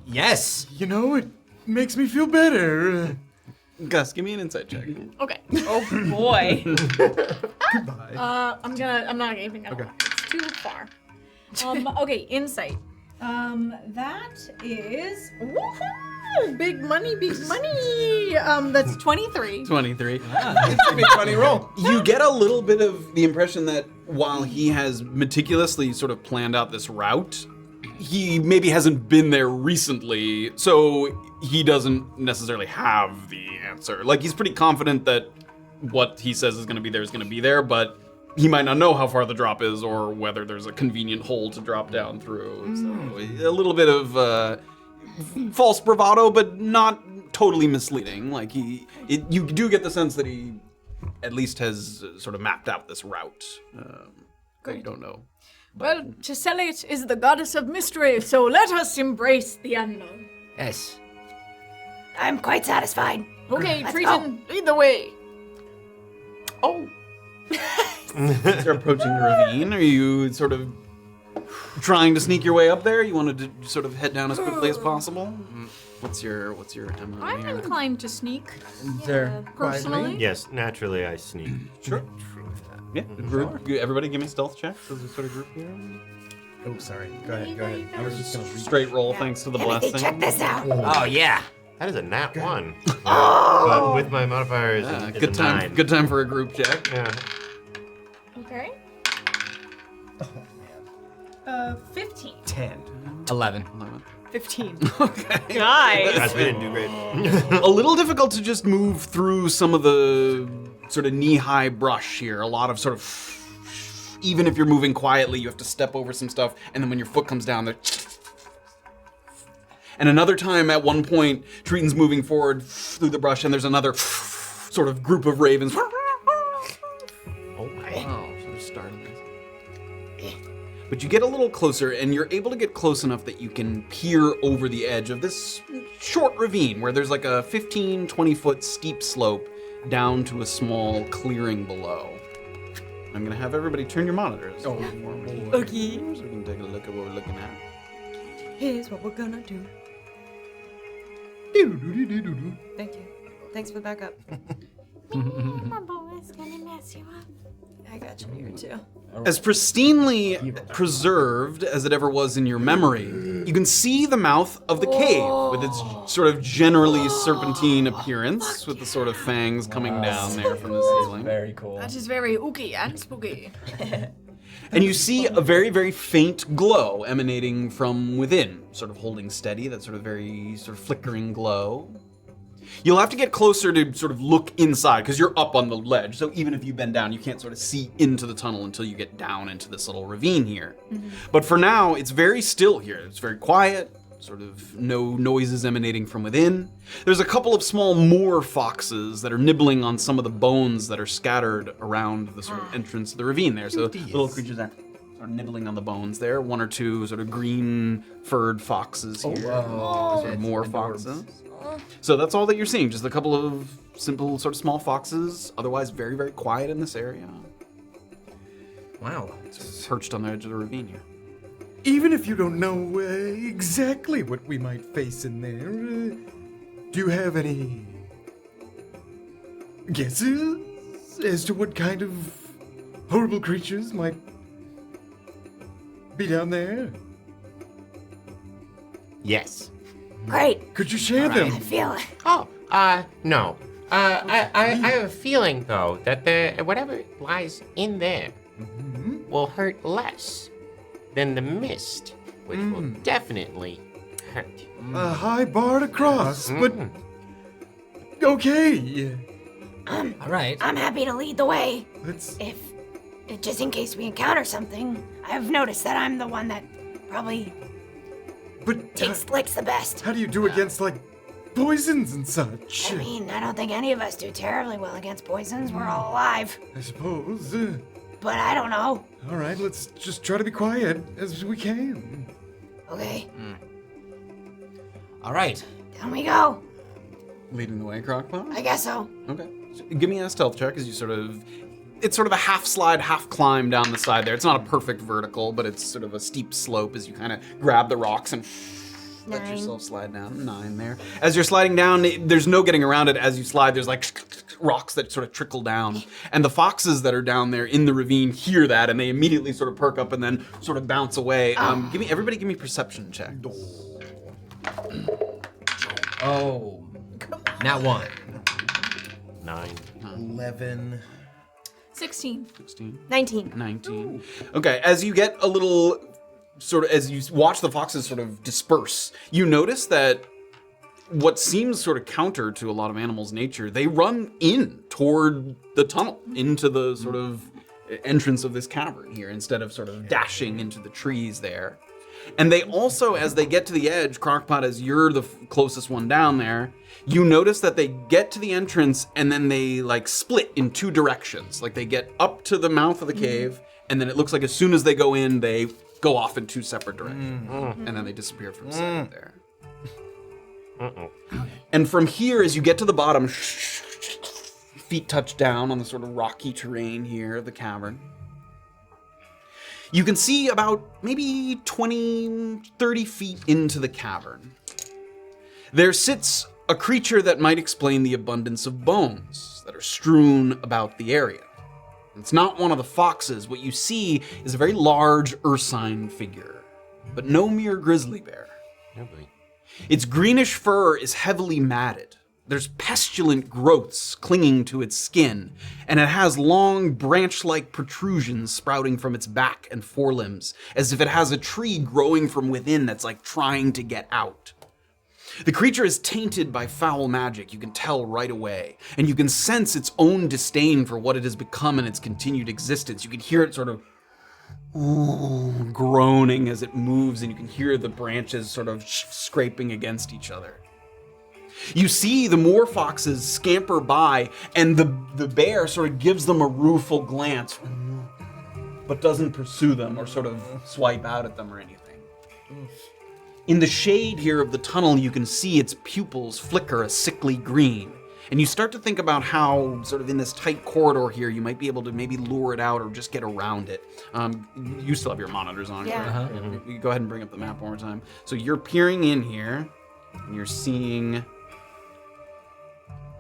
Yes. You know, it makes me feel better. Gus, give me an insight check. Okay. Oh boy. Goodbye. I'm not even gonna. Okay. It's too far. Okay, insight. That is woohoo! Big money, big money. That's 23. 23. It's a funny roll. You get a little bit of the impression that while he has meticulously sort of planned out this route, he maybe hasn't been there recently, so he doesn't necessarily have the answer. Like, he's pretty confident that what he says is going to be there, but he might not know how far the drop is or whether there's a convenient hole to drop down through. So a little bit of false bravado, but not totally misleading. Like you do get the sense that he at least has sort of mapped out this route. That you don't know. Well, Tesselate is the goddess of mystery, so let us embrace the unknown. Yes. I'm quite satisfied. Okay, Let's Triton, lead the way. Oh. You're approaching the ravine. Are you sort of trying to sneak your way up there? You wanted to sort of head down as quickly as possible? What's your MO I'm here? inclined to sneak. There. Personally. Yes, naturally I sneak. Sure. Yeah. Group. Everybody, give me stealth checks as a sort of group here. Oh, sorry. Go ahead. I was just gonna straight roll thanks to the Himothy, blessing. check this out. Oh, yeah. That is a nat 1. But with my modifiers, it's Good a time. 9. Good time for a group check. Yeah. Okay. 15. 10. 11. 15. Okay. Nice. Guys, we didn't do great. A little difficult to just move through some of the sort of knee-high brush here. A lot of sort of, even if you're moving quietly, you have to step over some stuff, and then when your foot comes down, there. And another time, at one point, Triton's moving forward through the brush, and there's another sort of group of ravens. Oh my. Wow, sort of startling. But you get a little closer, and you're able to get close enough that you can peer over the edge of this short ravine where there's like a 15, 20-foot steep slope down to a small clearing below. I'm gonna have everybody turn your monitors. Oh, Okay. So we can take a look at what we're looking at. Here's what we're gonna do. Thank you. Thanks for the backup. My boy's gonna mess you up. I got you here too. As pristinely preserved as it ever was in your memory, you can see the mouth of the cave with its sort of generally serpentine appearance, with the sort of fangs coming down there from the ceiling. Very cool. That is very ooky and spooky. And you see a very, very faint glow emanating from within, sort of holding steady, that sort of very sort of flickering glow. You'll have to get closer to sort of look inside, because you're up on the ledge, so even if you bend down, you can't sort of see into the tunnel until you get down into this little ravine here. But for now, it's very still here. It's very quiet, sort of no noises emanating from within. There's a couple of small moor foxes that are nibbling on some of the bones that are scattered around the sort of entrance of the ravine there. So little creatures that are nibbling on the bones there. One or two sort of green furred foxes here. Sort of moor foxes. So that's all that you're seeing, just a couple of simple sort of small foxes, otherwise very, very quiet in this area. Wow. Perched on the edge of the ravine here. Even if you don't know exactly what we might face in there, do you have any guesses as to what kind of horrible creatures might be down there? Yes. Great. Could you share I them? feel it. Oh, no. I have a feeling, though, that whatever lies in there will hurt less than the mist, which will definitely hurt. A high bar to cross, but okay. All right. I'm happy to lead the way. Let's. If just in case we encounter something, I've noticed that I'm the one that probably But takes licks the best. how do you do against like poisons and such? I mean, I don't think any of us do terribly well against poisons. We're all alive. I suppose. But I don't know. All right, let's just try to be quiet as we can. Okay, All right. down we go. Leading the way, Crocpot? I guess so. Okay. So give me a stealth check as you sort of... It's sort of a half slide, half climb down the side there. It's not a perfect vertical, but it's sort of a steep slope as you kind of grab the rocks and let 9. yourself slide down. 9 there. As you're sliding down, there's no getting around it. As you slide, there's like rocks that sort of trickle down. And the foxes that are down there in the ravine hear that, and they immediately sort of perk up and then sort of bounce away. Everybody give me perception check. Oh. Not one. 9. 11. 16. 16. 19. 19. Okay, as you get a little as you watch the foxes sort of disperse, you notice that what seems sort of counter to a lot of animals' nature, they run in toward the tunnel, into the sort of entrance of this cavern here, instead of sort of dashing into the trees there. And they also, as they get to the edge, Crocpot, as you're the closest one down there, you notice that they get to the entrance and then they like split in two directions. Like they get up to the mouth of the cave, and then it looks like as soon as they go in, they go off in two separate directions. And then they disappear from sight there. And from here, as you get to the bottom, feet touch down on the sort of rocky terrain here of the cavern. You can see about maybe 20, 30 feet into the cavern. There sits a creature that might explain the abundance of bones that are strewn about the area. It's not one of the foxes. What you see is a very large ursine figure, but no mere grizzly bear. Its greenish fur is heavily matted. There's pestilent growths clinging to its skin, and it has long branch-like protrusions sprouting from its back and forelimbs, as if it has a tree growing from within that's like trying to get out. The creature is tainted by foul magic, you can tell right away, and you can sense its own disdain for what it has become in its continued existence. You can hear it sort of groaning as it moves, and you can hear the branches sort of scraping against each other. You see the more foxes scamper by, and the bear sort of gives them a rueful glance, but doesn't pursue them or sort of swipe out at them or anything. In the shade here of the tunnel, you can see its pupils flicker a sickly green. And you start to think about how, sort of in this tight corridor here, you might be able to maybe lure it out or just get around it. You still have your monitors on, Yeah. correct? You go ahead and bring up the map one more time. So you're peering in here, and you're seeing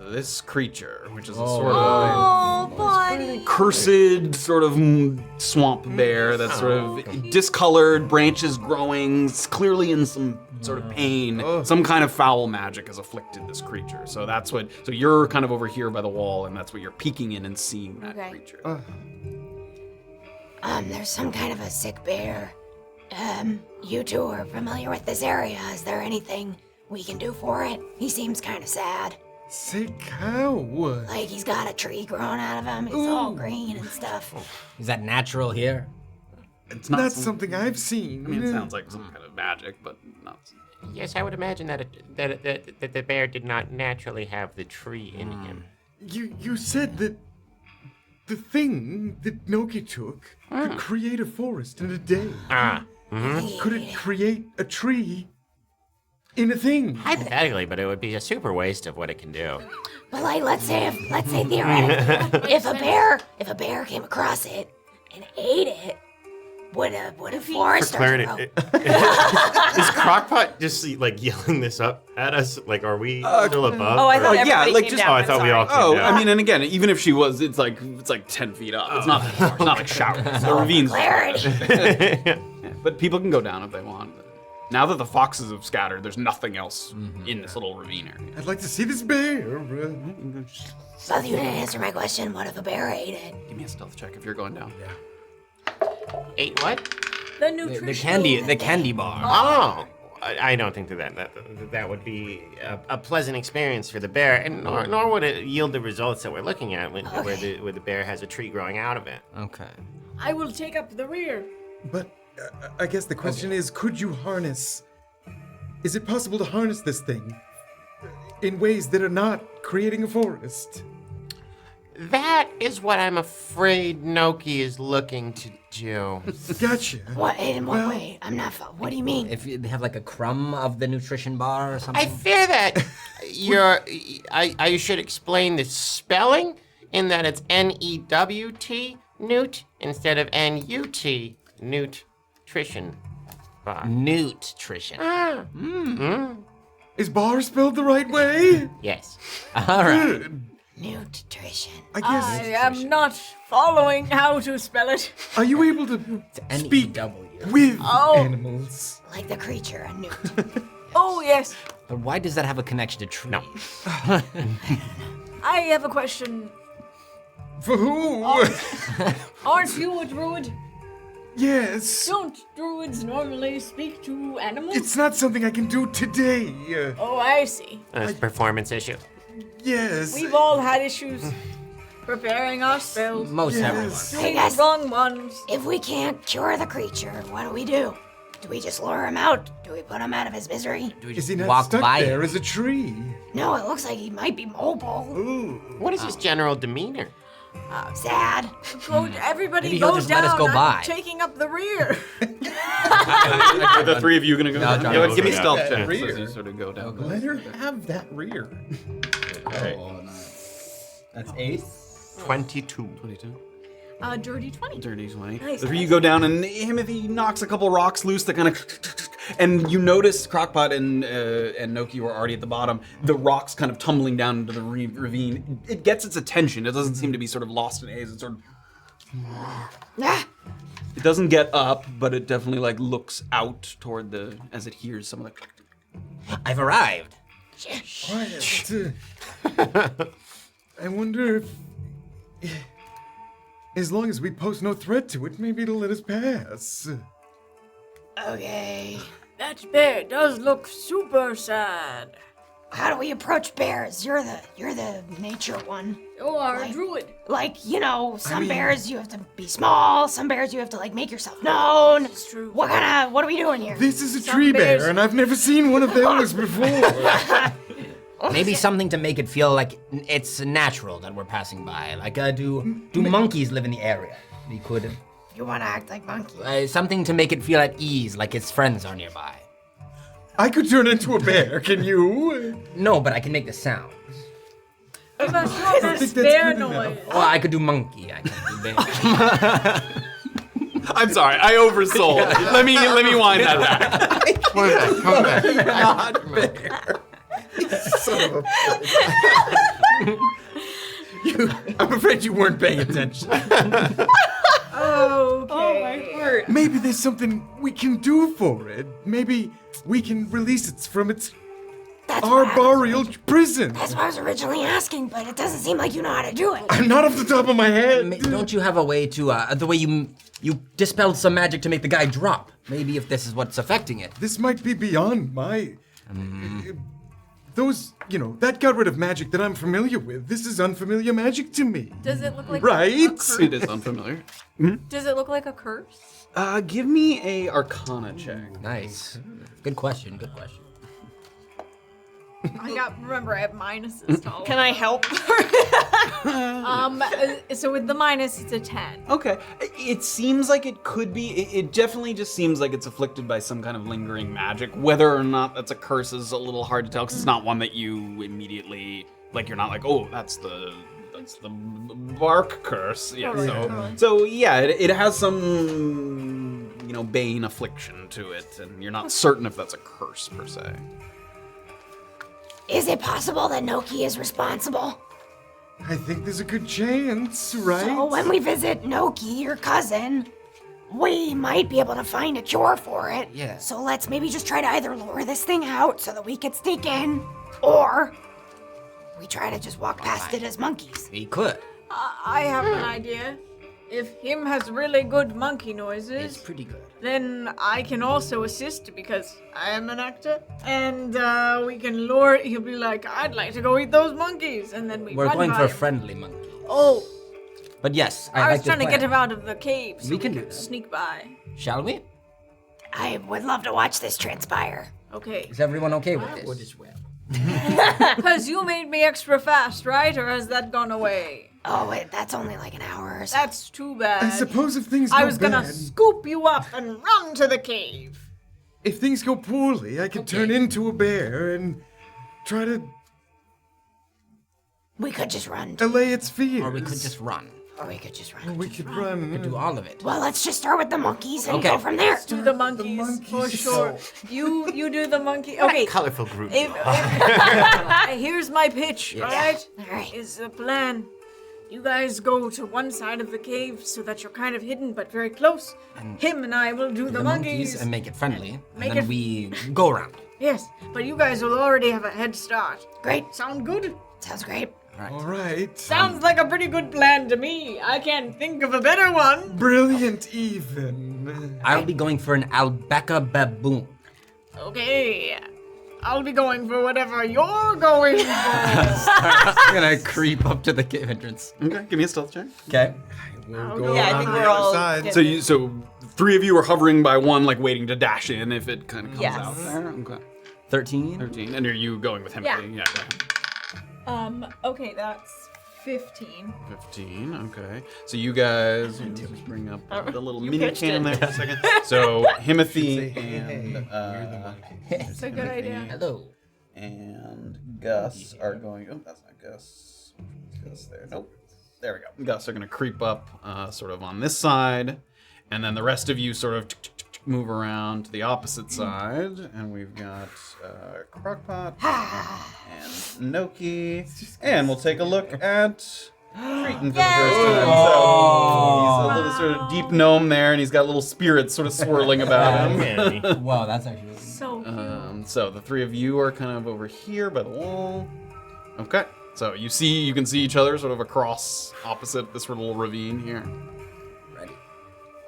this creature, which is a sort of cursed sort of swamp bear that's sort of discolored, branches growing, clearly in some sort of pain. Some kind of foul magic has afflicted this creature. So that's what, so you're kind of over here by the wall, and that's what you're peeking in and seeing that creature. There's some kind of a sick bear. You two are familiar with this area. Is there anything we can do for it? He seems kind of sad. Sick how? Like he's got a tree growing out of him. It's all green and stuff. Is that natural here? It's not That's something I've seen. I mean, it sounds like some kind of magic, but not. Yes, I would imagine that that the bear did not naturally have the tree in him. You said that the thing that Noki took could create a forest in a day. Could it create a tree in a thing? Hypothetically, but it would be a super waste of what it can do. But like, let's say theoretically, if a bear came across it and ate it, would a forest For start clarity, to grow? is Crocpot just like yelling this up at us? Like, are we still above? Oh, I thought or- everybody yeah, like came just- down. Oh, I thought we all came Oh, down. I mean, and again, even if she was, it's like 10 feet up. It's not that far. It's not like showers. The ravine's Clarity. Yeah, but people can go down if they want. Now that the foxes have scattered, there's nothing else in this little ravine area. I'd like to see this bear. So you didn't answer my question. What if a bear ate it? Give me a stealth check if you're going down. Ate what? The nutrition. The candy bar. Oh, I don't think that would be a pleasant experience for the bear, and nor would it yield the results that we're looking at, where the bear has a tree growing out of it. Okay. I will take up the rear. But I guess the question is, could you harness? Is it possible to harness this thing in ways that are not creating a forest? That is what I'm afraid Noki is looking to do. Gotcha. What? In what way? I'm not. What do you mean? If you have like a crumb of the nutrition bar or something. I fear that I should explain the spelling in that it's N-E-W-T, newt, instead of N-U-T, nutrition bar. Nutrition. Is bar spelled the right way? Yes. All right. Good. Nutrition. I guess. I am not following how to spell it. Are you able to speak N-E-W. with Oh. animals? Like the creature, a newt. Oh, yes. But why does that have a connection to trees? No. I have a question. For who? Aren't you a druid? Yes. Don't druids normally speak to animals? It's not something I can do today. Oh, I see. That's a performance issue. Yes. We've all had issues preparing our spells. Most Yes. everyone. Doing guess- the wrong ones. If we can't cure the creature, what do we do? Do we just lure him out? Do we put him out of his misery? Do we Is just he not walk stuck by there him? as a tree? No, it looks like he might be mobile. What is his general demeanor? Sad. Everybody Maybe he'll go just down. let us go I'm by. taking up the rear. Are the three of you gonna go No, down? John, Yeah, go give me down. stealth Yeah. checks Rear. as you sort of go down. Let her have that rear. Oh, nice. That's ace. 22. 22. Dirty 20. Dirty 20. Nice, The three you go down, and Himothy knocks a couple rocks loose that kind of, and you notice Crocpot and Noki were already at the bottom. The rocks kind of tumbling down into the ravine. It gets its attention. It doesn't seem to be sort of lost in haze. It's sort of. Ah, It doesn't get up, but it definitely like looks out toward as it hears some of the. I've arrived. Quiet. I wonder if, as long as we pose no threat to it, maybe it'll let us pass. okay. That bear does look super sad. How do we approach bears? You're the nature one. You are a Like- druid. Like, you know, some bears you have to be small, some bears you have to like make yourself known. It's true. What are we doing here? This is a Some tree bears- bear, and I've never seen one of those before. Maybe something to make it feel like it's natural that we're passing by. Like, do monkeys live in the area? We could. You want to act like monkey? Something to make it feel at ease, like its friends are nearby. I could turn into a bear, can you? No, but I can make the sound. Give us your think best that's bear good enough. noise. Well, I could do monkey. I can't do bear. I'm sorry, I oversold. let me wind that back. Come back. Son of a bitch. I'm afraid you weren't paying attention. Okay. Oh my word. Maybe there's something we can do for it. Maybe we can release it from its arboreal prison. That's what I was originally asking, but it doesn't seem like you know how to do it. I'm not off the top of my head. Don't you have a way to, the way you dispelled some magic to make the guy drop? Maybe if this is what's affecting it. This might be beyond my... Those, that got rid of magic that I'm familiar with. This is unfamiliar magic to me. Does it look like Right? a curse? It is unfamiliar. Does it look like a curse? Give me a Arcana check. Nice. Good question. Good question. Remember, I have minuses to all. Can I help? So with the minus, it's a 10. Okay. It seems like it could be. It definitely just seems like it's afflicted by some kind of lingering magic. Whether or not that's a curse is a little hard to tell because it's not one that you immediately like. You're not like, oh, that's the bark curse. Yeah. Totally. So yeah, it has some bane affliction to it, and you're not certain if that's a curse per se. Is it possible that Noki is responsible? I think there's a good chance, right? So when we visit Noki, your cousin, we might be able to find a cure for it. Yeah. So let's maybe just try to either lure this thing out so that we could sneak in, or we try to just walk past it as monkeys. We could. I have an idea. If him has really good monkey noises, It's pretty good. then I can also assist because I am an actor, and we can lure. He'll be like, "I'd like to go eat those monkeys," and then We're run going by for him. friendly monkeys. Oh, But yes, I like was this trying to plan. get him out of the cave. So We can do that. Sneak by. Shall we? I would love to watch this transpire. Okay. Is everyone okay with this? Because you made me extra fast, right? Or has that gone away? Oh, wait, that's only like an hour or so. That's too bad. I suppose if things go I was gonna bad, scoop you up and run to the cave. if things go poorly, I could turn into a bear and try to We could just run. allay its fears. Or we could just run. We could run. Do all of it. Well, let's just start with the monkeys and Okay. go from there. Do the monkeys, for sure. You do the monkey. Okay. Colorful group. Here's my pitch, alright? Alright. Is the plan. You guys go to one side of the cave so that you're kind of hidden but very close. Him and I will do the monkeys. and make it friendly. Make and then it- we go around. Yes, but you guys will already have a head start. Great. Sound good? Sounds great. All right. Sounds like a pretty good plan to me. I can't think of a better one. Brilliant, even. I'll be going for an alpaca baboon. Okay. I'll be going for whatever you're going for. I'm gonna creep up to the cave entrance. Okay, give me a stealth check. Okay. We'll go Yeah, I around think the we're other all side. getting- So 3 of you are hovering by one, like waiting to dash in if it kind of comes Yes. out there. Okay. 13. 13. And are you going with Himothy? Yeah. Okay, that's 15. 15. Okay. So you guys, let's just bring up the little mini pitched can it. there for a second. So Himothy and That's a good idea. Hello. and Gus are going. Oh, that's not Gus. Gus there. Nope. There we go. Gus are going to creep up, sort of on this side, and then the rest of you sort of move around to the opposite side, and we've got Crocpot and Noki, and we'll take a look at Triton for the first time. So he's a little sort of deep gnome there, and he's got little spirits sort of swirling about him. Wow, that's actually really So cute. So the 3 of you are kind of over here by the wall. Okay. So you can see each other sort of across opposite this little ravine here. Ready?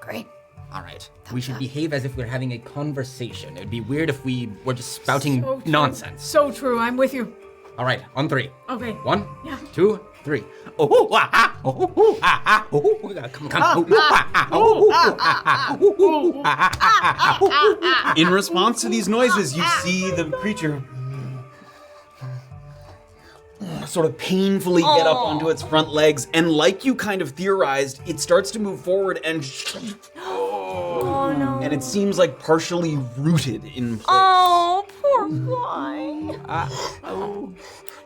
Great. All right. We should behave as if we're having a conversation. It would be weird if we were just spouting So true. nonsense. So true. I'm with you. All right, on 3. Okay. 1, Yeah. 2, 3. Oh, ah, ah, oh, oh, ah, ah, oh, oh, come, come. Oh, ah, ah, oh, ah, ah, oh, ah, ah, ah. In response to these noises, you see the creature sort of painfully get up onto its front legs, and like you kind of theorized, it starts to move forward and and it seems like partially rooted in place. Oh, poor guy.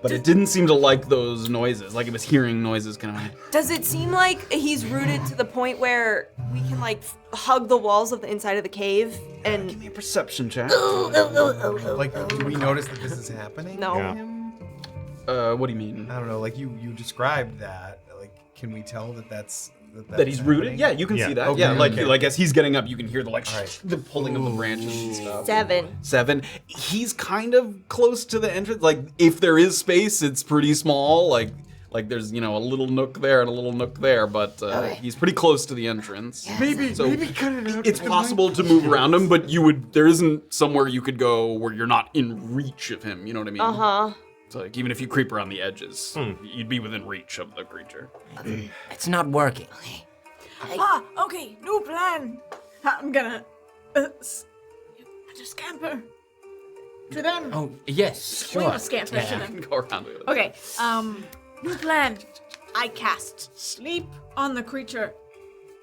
But it didn't seem to like those noises, like it was hearing noises kind of. Does it seem like he's rooted to the point where we can like hug the walls of the inside of the cave and Give me a perception check. Like, do we notice that this is happening? No. to him? What do you mean? I don't know. Like you described that. Like, can we tell that that's That he's rooted? Yeah, you can see that. Okay, Yeah, like okay. like as he's getting up, you can hear the like Alright. the pulling of the branches and stuff. 7. 7. He's kind of close to the entrance. Like if there is space, it's pretty small. Like there's a little nook there and a little nook there, but he's pretty close to the entrance. maybe So cut it out. it's possible to move around him, but there isn't somewhere you could go where you're not in reach of him. You know what I mean? Uh-huh. So like even if you creep around the edges, you'd be within reach of the creature. It's not working. Okay, new plan. I'm gonna just scamper to them. Oh, yes, Wait, sure. scamper to them. Go around with it. Okay, new plan. I cast sleep on the creature,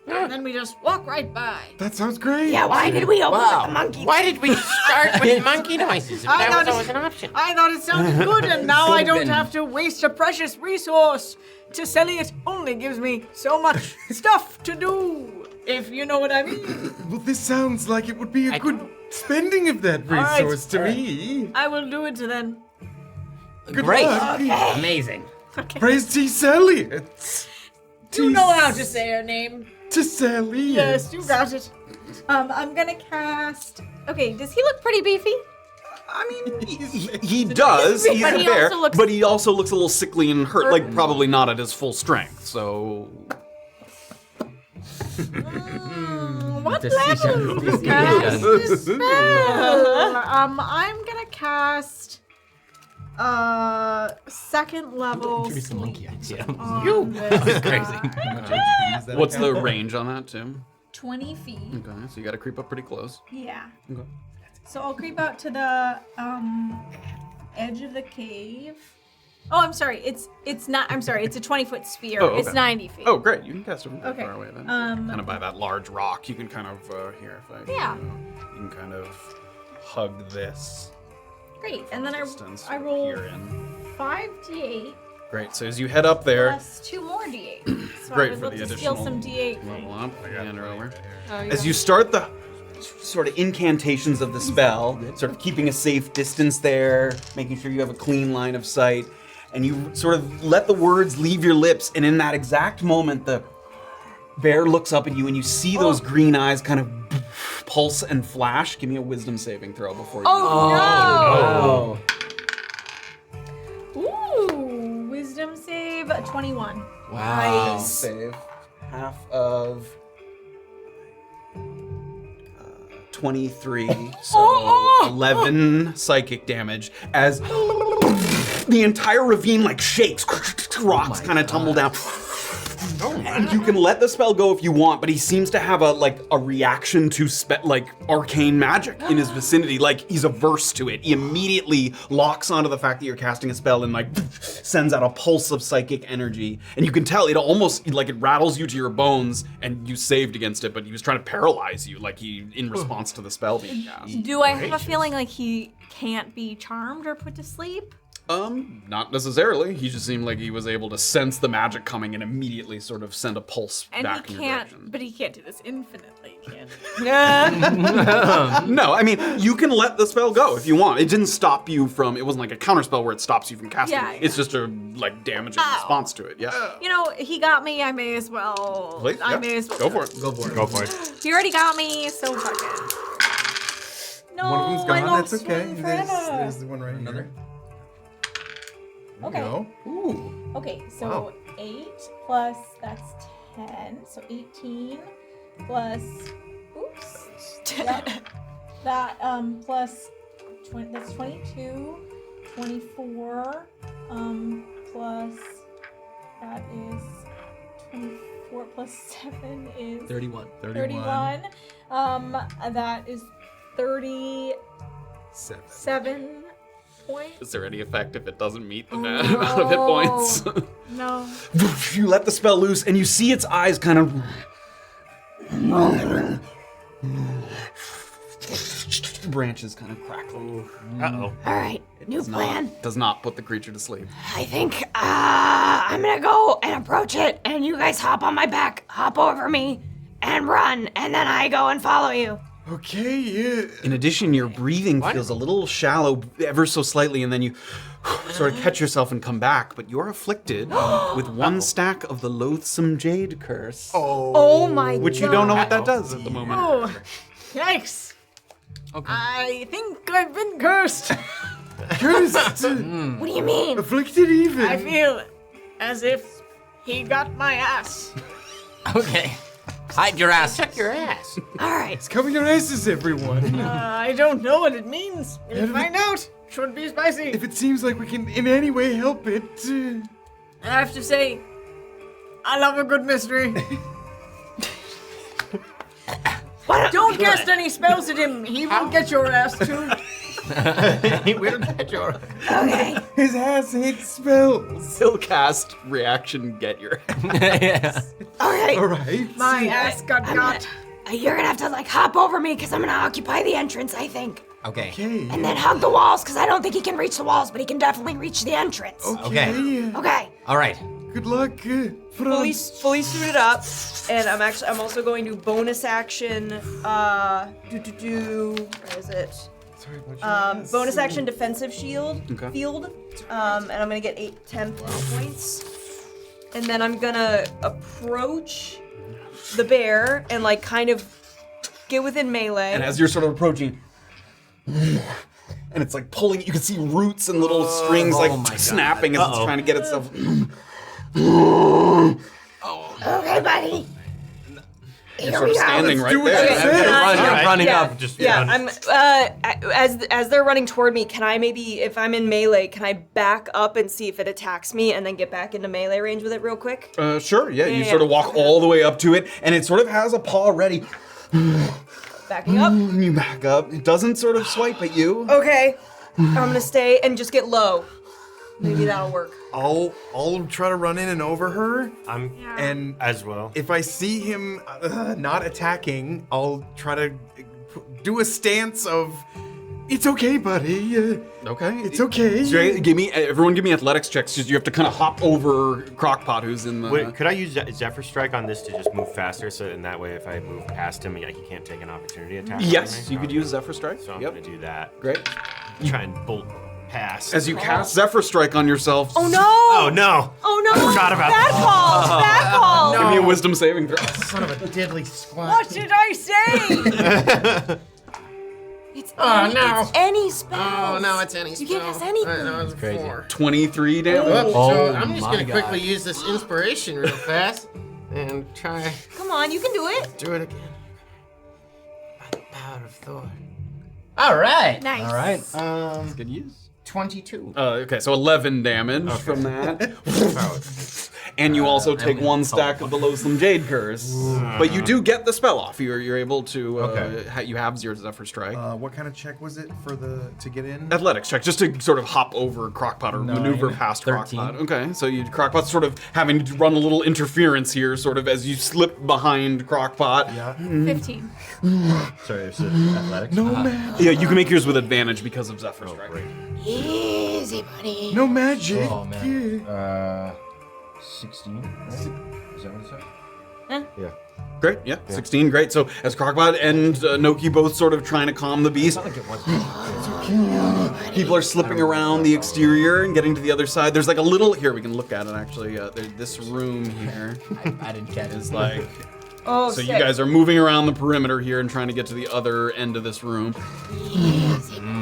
and then we just walk right by. That sounds great. Yeah, why did we open with the monkey? Why did we start with monkey noises if I that thought was it- always an option? I thought it sounded good, and now I don't Proven. have to waste a precious resource. To sell it only gives me so much stuff to do, if you know what I mean. Well, this sounds like it would be a good spending of that right. resource to me. I will do it then. Great. luck. Amazing. Praise T. Sally. It's You know how to say her name. T. Sally. Yes, you got it. I'm gonna cast. Okay, does he look pretty beefy? I mean, he does. He's But a he bear, also looks- but he also looks a little sickly and hurt. Like probably not at his full strength. So What Decision. level? Decision. Cast this spell. I'm gonna cast. Second level. Introduce the monkey idea. You. Crazy. what's the range on that too? 20 feet. Okay, so you got to creep up pretty close. Yeah. Okay. So I'll creep out to the edge of the cave. Oh, I'm sorry. It's not. I'm sorry. It's a 20-foot sphere. Oh, okay. It's 90 feet. Oh, great! You can cast it from Okay. far away then. Kind of by that large rock, you can kind of here. If I, Yeah. you can kind of hug this Great. And then distance. I roll here in. 5d8 Great. So as you head up there, plus 2 more d8. So Great I would for love the to steal additional some d8. level up. Hand her over. Oh, As you start the sort of incantations of the spell, sort of keeping a safe distance there, making sure you have a clean line of sight, and you sort of let the words leave your lips, and in that exact moment, the bear looks up at you, and you see those green eyes kind of pulse and flash. Give me a wisdom saving throw before you. Oh, Ooh, wisdom save 21. Wow. Save half of 23, so 11 psychic damage as the entire ravine like shakes, rocks kind of tumble down. You can let the spell go if you want, but he seems to have a reaction to arcane magic in his vicinity. Like he's averse to it. He immediately locks onto the fact that you're casting a spell and sends out a pulse of psychic energy. And you can tell it almost it rattles you to your bones, and you saved against it, but he was trying to paralyze you in response to the spell being cast. Do I have a feeling like he can't be charmed or put to sleep? Not necessarily. He just seemed like he was able to sense the magic coming and immediately sort of send a pulse And back he in your direction. can't, but he can't do this infinitely, can he? No, I mean, you can let the spell go if you want. It didn't stop you from, it wasn't like a counter spell where it stops you from casting. Yeah, It's just a damaging response to it, yeah. You know, he got me, I may as well. Please, I yeah. may as well. Go for it. Go for it. He already got me, so fuck it. No, One of them's I gone. won't That's okay. swing There's forever. the one right here. Okay. Go. Ooh. Okay, so Wow. 8 plus, that's 10, so 18 plus, plus 20, that's 22, 24, plus, that is 24 plus 7 is 31. 31. That is 37 points. Is there any effect if it doesn't meet the amount of hit points? No. You let the spell loose, and you see its eyes kind of. Branches kind of crackling. Uh-oh. All right, new plan. Does not put the creature to sleep. I think I'm gonna go and approach it, and you guys hop on my back, hop over me, and run, and then I go and follow you. Okay, yeah. In addition, your breathing feels a little shallow, ever so slightly, and then you sort of catch yourself and come back. But you're afflicted with one stack of the loathsome jade curse, Oh my god. which you don't know what that does at the moment. Oh, yikes. Okay. I think I've been cursed. Cursed. What do you mean? Afflicted even. I feel as if he got my ass. Okay. Hide your ass. Check your ass. All right. It's cover your asses, everyone. I don't know what it means. We'll find out. Should be spicy. If it seems like we can in any way help it, I have to say, I love a good mystery. Don't cast any spells at him. He will get your ass too. He will get your. Okay. his ass hates spells. Still cast reaction, get your. All right. All right. My ass got got. You're gonna have to hop over me because I'm gonna occupy the entrance, I think. Okay. Okay. And then hug the walls because I don't think he can reach the walls, but he can definitely reach the entrance. Okay. Okay. All right. Good luck. Put on. fully suited up, and I'm also going to bonus action. Where is it? Sorry about your ass. Bonus action defensive shield Okay. field, and I'm gonna get 10 points, and then I'm gonna approach the bear and kind of get within melee. And as you're sort of approaching, and it's pulling, you can see roots and little strings my God. snapping as it's trying to get itself. Okay, buddy. You're sort of standing right there. I'm running yeah, up. Just yeah, run. I'm as they're running toward me, can I maybe, if I'm in melee, can I back up and see if it attacks me and then get back into melee range with it real quick? Sure, yeah. You Yeah. sort of walk all the way up to it, and it sort of has a paw ready. Backing up. And you back up. It doesn't sort of swipe at you. Okay. I'm gonna stay and just get low. Maybe that'll work. I'll try to run in and over her, I'm and as well. if I see him not attacking, I'll try to do a stance of, it's okay, buddy. Okay. It's okay. Everyone give me athletics checks. You have to kind of hop over Crocpot, who's in the. Wait, could I use Zephyr Strike on this to just move faster, so in that way, if I move past him, he can't take an opportunity attack? Yes, on me? you could use Zephyr Strike. So I'm Yep. gonna do that. Great. Try and bolt past. As you cast Zephyr Strike on yourself. Oh no! Oh no! Oh no! I forgot about Bad call! Bad call! Give me a wisdom saving throw. Son of a diddly squat. What did I say? It's no. any spell. Oh, no, it's any You spell. can't cast anything. No, it's Crazy. 4. 23 damage. So Oh I'm just my gonna God. quickly use this inspiration real fast and try Come on, you can do it. do it again. By the power of Thor. All right. Nice. All right. Good use. 22. Okay, so 11 damage from that. and you also take 1 stack of the Loathsome Jade Curse. But you do get the spell off. You're able to. You have Zero Zephyr Strike. What kind of check was it to get in? Athletics check, just to sort of hop over Crocpot or maneuver past 13. Crocpot. Okay, so Crocpot's sort of having to run a little interference here, sort of as you slip behind Crocpot. Yeah. 15. Sorry, is it athletics? No magic. Yeah, you can make yours with advantage because of Zephyr Strike. Easy, buddy. No magic. Oh, man. Yeah. 16, right? Is that what it said? Yeah. Great, yeah, 16, great. So as Crocpot and Noki both sort of trying to calm the beast, people are slipping around the exterior and getting to the other side. There's like a little, here we can look at it actually, this room here I didn't catch it. is like, Oh, so sick. you guys are moving around the perimeter here and trying to get to the other end of this room.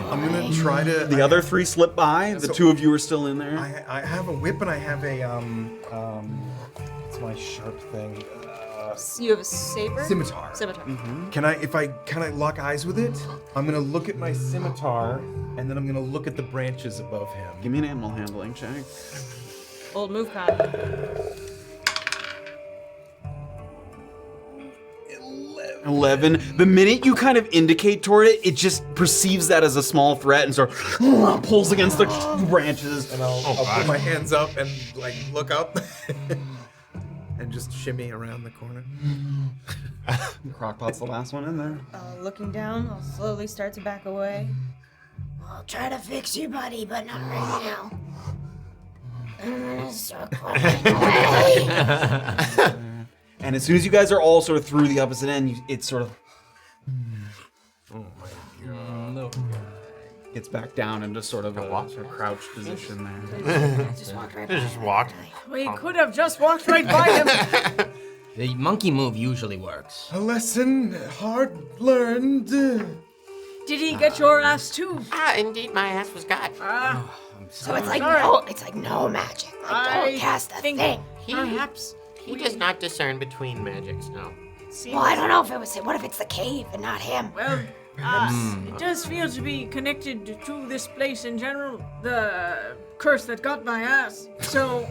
I'm gonna try to. The other 3 slip by, the 2 of you are still in there. I have a whip and I have a what's my sharp thing? You have a saber? Scimitar. Can I lock eyes with it? I'm gonna look at my scimitar and then I'm gonna look at the branches above him. Give me an animal handling check. Old move con. 11. The minute you kind of indicate toward it, it just perceives that as a small threat and sort of pulls against the branches. And I'll put my hands up and like look up and just shimmy around the corner. Crocpot's the last one in there. Looking down, I'll slowly start to back away. I'll try to fix you, buddy, but not right now. I'm gonna start crawling away. And as soon as you guys are all sort of through the opposite end, it's sort of gets back down into sort of a crouched position there. Just walked right Just walked. We could have just walked right by him. The monkey move usually works. A lesson hard learned. Did he get your ass too? Indeed, my ass was got. So it's like no magic. Like I don't cast a think thing. perhaps. He does not discern between magics, no. Well, I don't know if it was him. What if it's the cave and not him? Well, it does feel to be connected to this place in general. The curse that got my ass. So.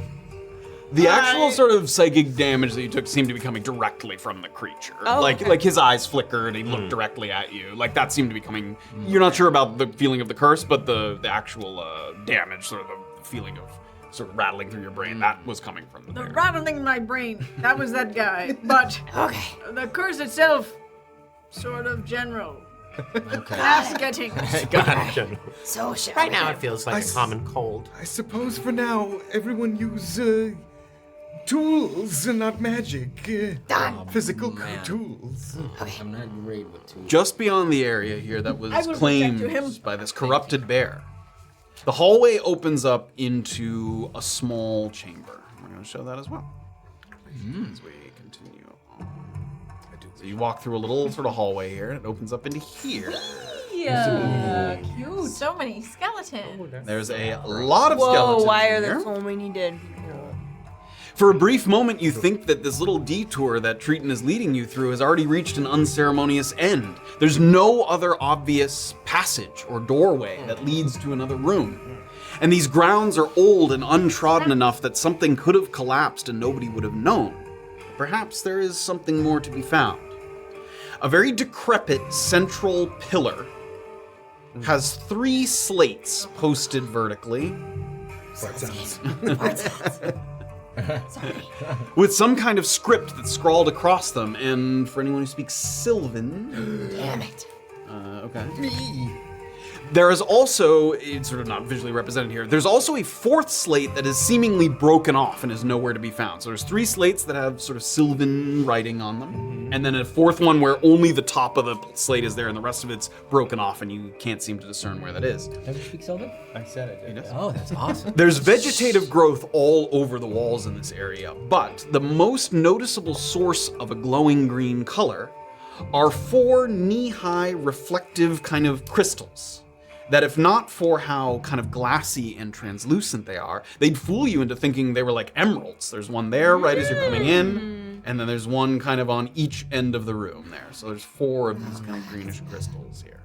The actual sort of psychic damage that you took seemed to be coming directly from the creature. Like his eyes flickered, he looked directly at you. Like that seemed to be coming. You're not sure about the feeling of the curse, but the actual damage, sort of the feeling of sort of rattling through your brain, that was coming from the bear. Rattling in my brain. That was that guy. But the curse itself, sort of general. Ass getting. So Right now it feels like a common cold. I suppose for now everyone use tools and not magic. Physical tools. I'm not great with tools. Just beyond the area here that was will claimed protect him. by this corrupted bear, the hallway opens up into a small chamber. We're going to show that as well as we continue on. So you walk through a little sort of hallway here, and it opens up into here. Yeah, cute. So many skeletons. There's a lot of Whoa, skeletons why in are there here. so many dead people? For a brief moment, you think that this little detour that Triton is leading you through has already reached an unceremonious end. There's no other obvious passage or doorway that leads to another room. And these grounds are old and untrodden enough that something could have collapsed and nobody would have known. Perhaps there is something more to be found. A very decrepit central pillar has 3 slates posted vertically. With some kind of script that's scrawled across them, and for anyone who speaks Sylvan... Damn it. Okay. There is also, it's sort of not visually represented here, there's also a 4th slate that is seemingly broken off and is nowhere to be found. So there's 3 slates that have sort of Sylvan writing on them, and then a 4th one where only the top of the slate is there and the rest of it's broken off and you can't seem to discern where that is. Don't you speak Sylvan? I said it. Did. Oh, that's awesome. There's vegetative growth all over the walls in this area, but the most noticeable source of a glowing green color are 4 knee-high reflective kind of crystals that, if not for how kind of glassy and translucent they are, they'd fool you into thinking they were like emeralds. There's one there right as you're coming in, and then there's one kind of on each end of the room there. So there's 4 of these kind of greenish crystals here.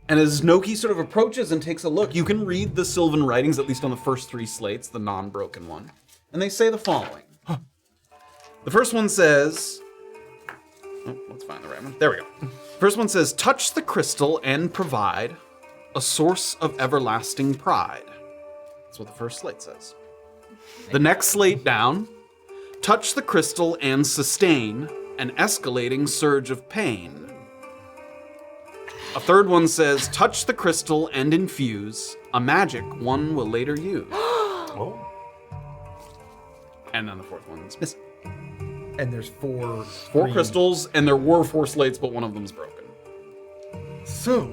And as Noki sort of approaches and takes a look, you can read the Sylvan writings, at least on the first 3 slates, the non-broken one. And they say the following. The first one says... Oh, let's find the right one. There we go. First one says, touch the crystal and provide a source of everlasting pride. That's what the first slate says. The next slate down, touch the crystal and sustain an escalating surge of pain. A third one says, touch the crystal and infuse a magic one will later use. Oh. And then the fourth one's missing. And there's 4 4 crystals, and there were 4 slates, but one of them's broken. So,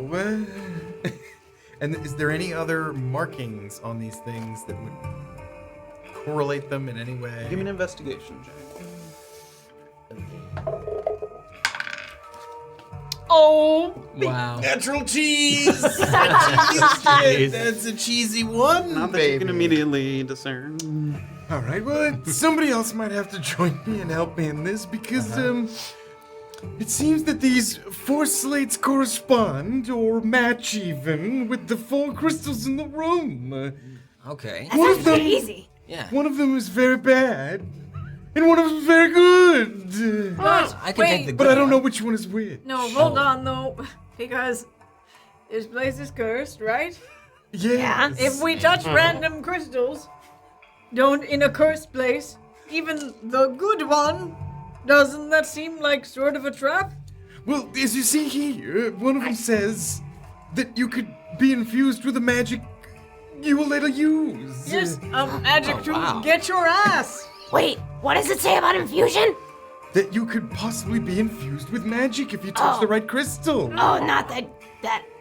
and is there any other markings on these things that would correlate them in any way? Give me an investigation check. Oh, Wow. Natural cheese! That's a cheesy one, Not that you can immediately discern. All right, well, somebody else might have to join me and help me in this because, it seems that these 4 slates correspond, or match even, with the 4 crystals in the room. Okay. That sounds pretty easy. Yeah. One of them is very bad, and one of them is very good. I can take the good But I don't know one. which one is which. no, hold on though, because this place is cursed, right? Yes. If we touch random crystals, don't in a cursed place, even the good one, doesn't that seem like sort of a trap? Well, as you see here, one of them says that you could be infused with a magic you will later use. Yes, a magic to wow. get your ass. Wait, what does it say about infusion? That you could possibly be infused with magic if you touch the right crystal. Oh, not that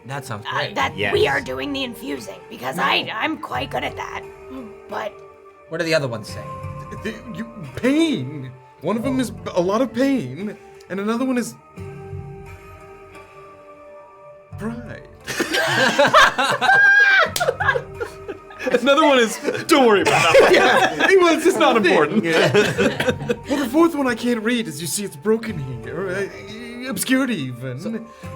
That sounds great. that Yes. we are doing the infusing because I'm quite good at that. But What do the other ones say? Pain. One of them is a lot of pain, and another one is pride. Another one is, don't worry about that. Well, it's just Not important. Well, the fourth one I can't read. As you see, it's broken here. Obscured even.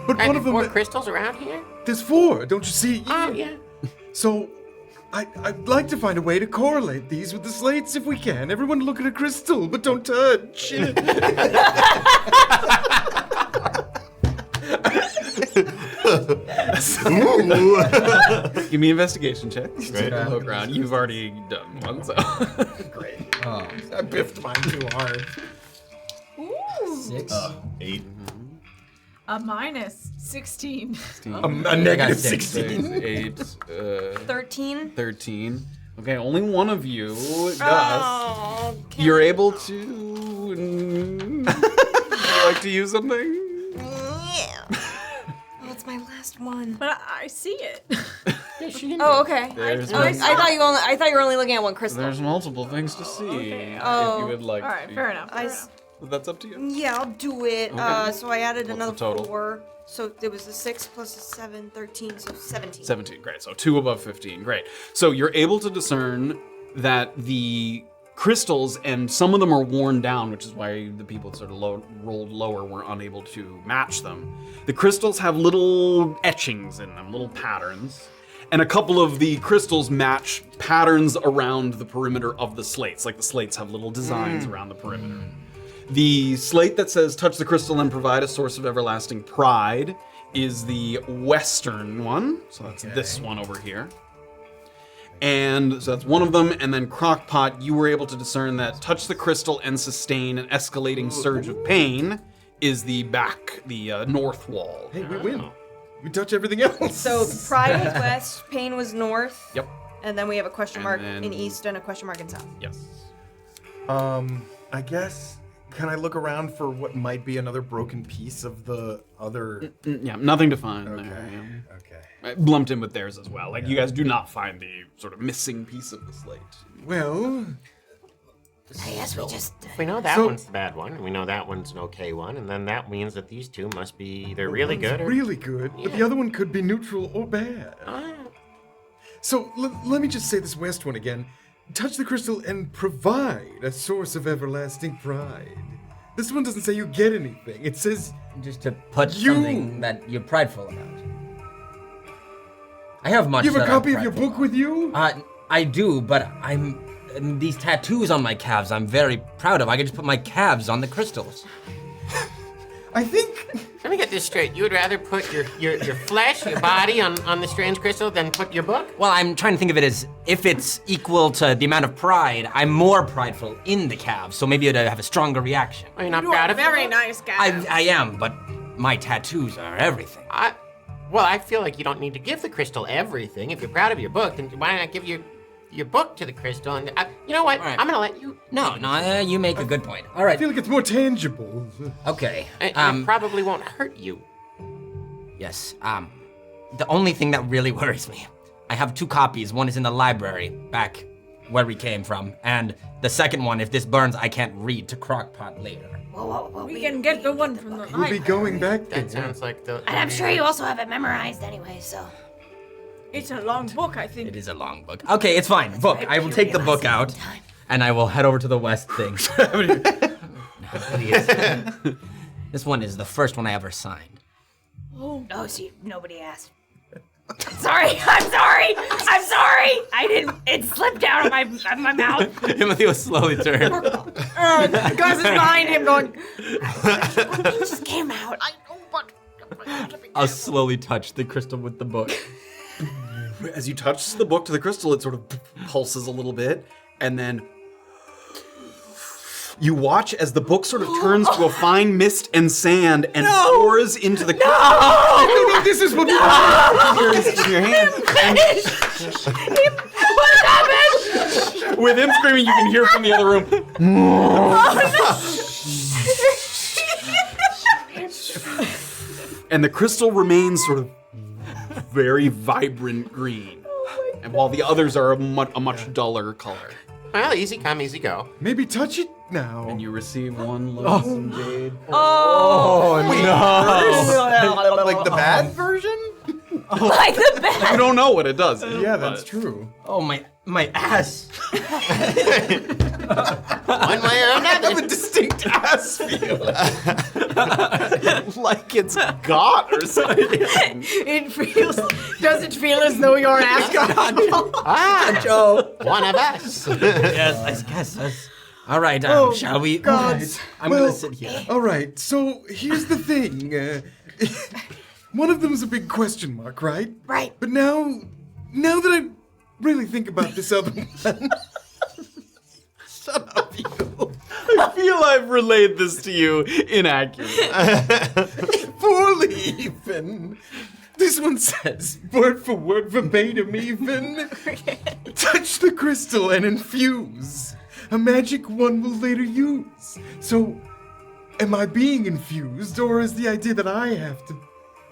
But one of them... 4 crystals around here? There's 4, don't you see? Oh, yeah. So, I'd like to find a way to correlate these with the slates if we can. Everyone look at a crystal, but don't touch. Give me investigation check. Right. Low ground. You've already done one, so. Great. Oh, I biffed mine too hard. 6. 8. A minus 16. A negative six. 16. 8, 13. 13. Okay, only one of you, Gus. Oh, You're able to. Would you like to use something? yeah. Oh, it's my last one. But I see it. Oh, okay. There's I thought you were only looking at one crystal. There's multiple things to see. Okay. If Oh. you would like All right, to. fair enough. That's up to you. Yeah, I'll do it. Okay. So I added What's another the total? 4. So there was a 6 plus a 7, 13, so 17. 17, great. So 2 above 15, great. So you're able to discern that the crystals, and some of them are worn down, which is why the people that sort of rolled lower were unable to match them. The crystals have little etchings in them, little patterns. And a couple of the crystals match patterns around the perimeter of the slates. Like the slates have little designs around the perimeter. The slate that says touch the crystal and provide a source of everlasting pride is the western one. So that's this one over here. And so that's one of them. And then Crocpot, you were able to discern that touch the crystal and sustain an escalating surge of pain is the back, the north wall. Hey, we win. We touch everything else. So pride was west, pain was north. Yep. And then we have a question And mark then- in east and a question mark in south. Yes. I guess, can I look around for what might be another broken piece of the other... Yeah, nothing to find there. Yeah. Okay. I lumped in with theirs as well. Like, you guys do not find the sort of missing piece of the slate. Well, I guess we just. We know that So- one's the bad one, and we know that one's an okay one, and then that means that these 2 must be either really one's good or... really good, but the other one could be neutral or bad. So let me just say this west one again. Touch the crystal and provide a source of everlasting pride. This one doesn't say you get anything. It says Just to put You- something that you're prideful about. I have much. You have a that I'm copy of your proud book with you? I do, but these tattoos on my calves I'm very proud of. I could just put my calves on the crystals. I think. Let me get this straight. You would rather put your flesh, your body on the strange crystal than put your book? Well, I'm trying to think of it as if it's equal to the amount of pride, I'm more prideful in the calves, so maybe it'd have a stronger reaction. Are you not You proud are of very it? nice guy. I am, but my tattoos are everything. Well, I feel like you don't need to give the crystal everything. If you're proud of your book, then why not give your book to the crystal? And you know what? All right. I'm gonna let you. No, you make a good point. All I right. feel like it's more tangible. Okay. It probably won't hurt you. Yes. The only thing that really worries me, I have 2 copies. One is in the library, back where we came from, and the second one, if this burns, I can't read to Crocpot later. We can get the one from the We'll be library. going back there. That sounds like the. And I'm sure you also have it memorized anyway, so. It's a long book, I think. It is a long book. Okay, it's fine. Book. I will take the book out, and I will head over to the west thing. This one is the first one I ever signed. Oh, see, nobody asked. Sorry, I'm sorry. I didn't. It slipped out of my mouth. Himothy will slowly turn. Gus is behind him going, It just came out. I know, but... I'll slowly touch the crystal with the book. As you touch the book to the crystal, it sort of pulses a little bit, and then you watch as the book sort of turns to a fine mist and sand and pours into the crystal. No, this is what In your hand. What happened? With him screaming, you can hear from the other room. And the crystal remains sort of very vibrant green. And while the others are a much duller color. Well, easy come, easy go. Maybe touch it now. And you receive one loathsome jade. Like the bad version? Like the bad. You don't know what it does. Yeah, that's true. Oh, my ass. One way or I another. have a distinct ass feeling. Like it's got or something. Does it feel as though your ass got Joe. One of us. Yes, I guess that's... All right, shall we? Gods. I'm Well, gonna sit here. All right, so here's the thing. One of them is a big question mark, right? Right. But now that I really think about this other one, shut up, you. I feel I've relayed this to you inaccurately. Poorly even. This one says, word for word, verbatim even. Touch the crystal and infuse. A magic one will later use. So, am I being infused, or is the idea that I have to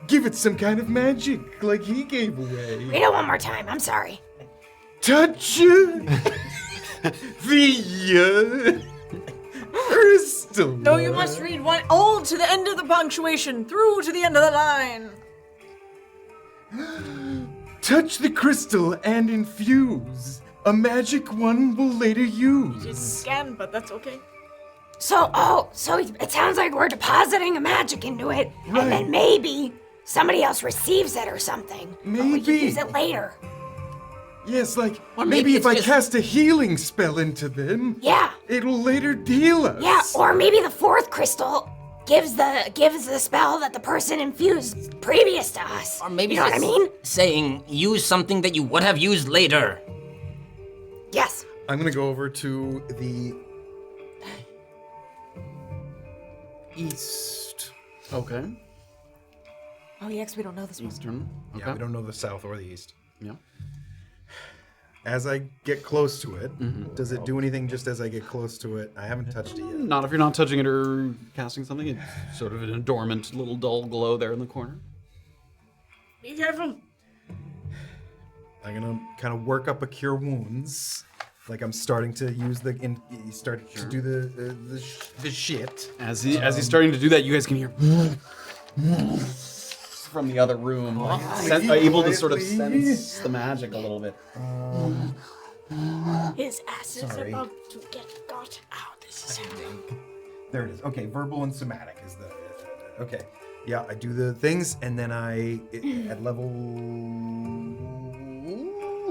give it some kind of magic, like he gave away? Read it one more time. I'm sorry. Touch the crystal. No, you must read one all to the end of the punctuation, through to the end of the line. Touch the crystal and infuse. A magic one will later use. Didn't scan, but that's okay. So it sounds like we're depositing a magic into it, Right. and then maybe somebody else receives it or something. But we can Maybe. use it later. Yes, like Or maybe maybe if it's I just- cast a healing spell into them, Yeah. it'll later heal us. Yeah, or maybe the 4th crystal gives the spell that the person infused previous to us. Or maybe you know what I it's mean? saying use something that you would have used later. Yes. I'm gonna go over to the east. Okay. Oh, yeah, 'cause we don't know this one. Eastern. Okay. Yeah, we don't know the south or the east. Yeah. As I get close to it, does it do anything just as I get close to it? I haven't touched it yet. Not if you're not touching it or casting something. It's sort of in a dormant little dull glow there in the corner. Be careful. I'm gonna kind of work up a cure wounds, like I'm starting to use the to do the shit. As he's starting to do that, you guys can hear from the other room, able to sort of sense the magic a little bit. His ass is Sorry. about to get got out. This is happening. There it is. Okay, verbal and somatic is the. Okay, yeah, I do the things, and then at level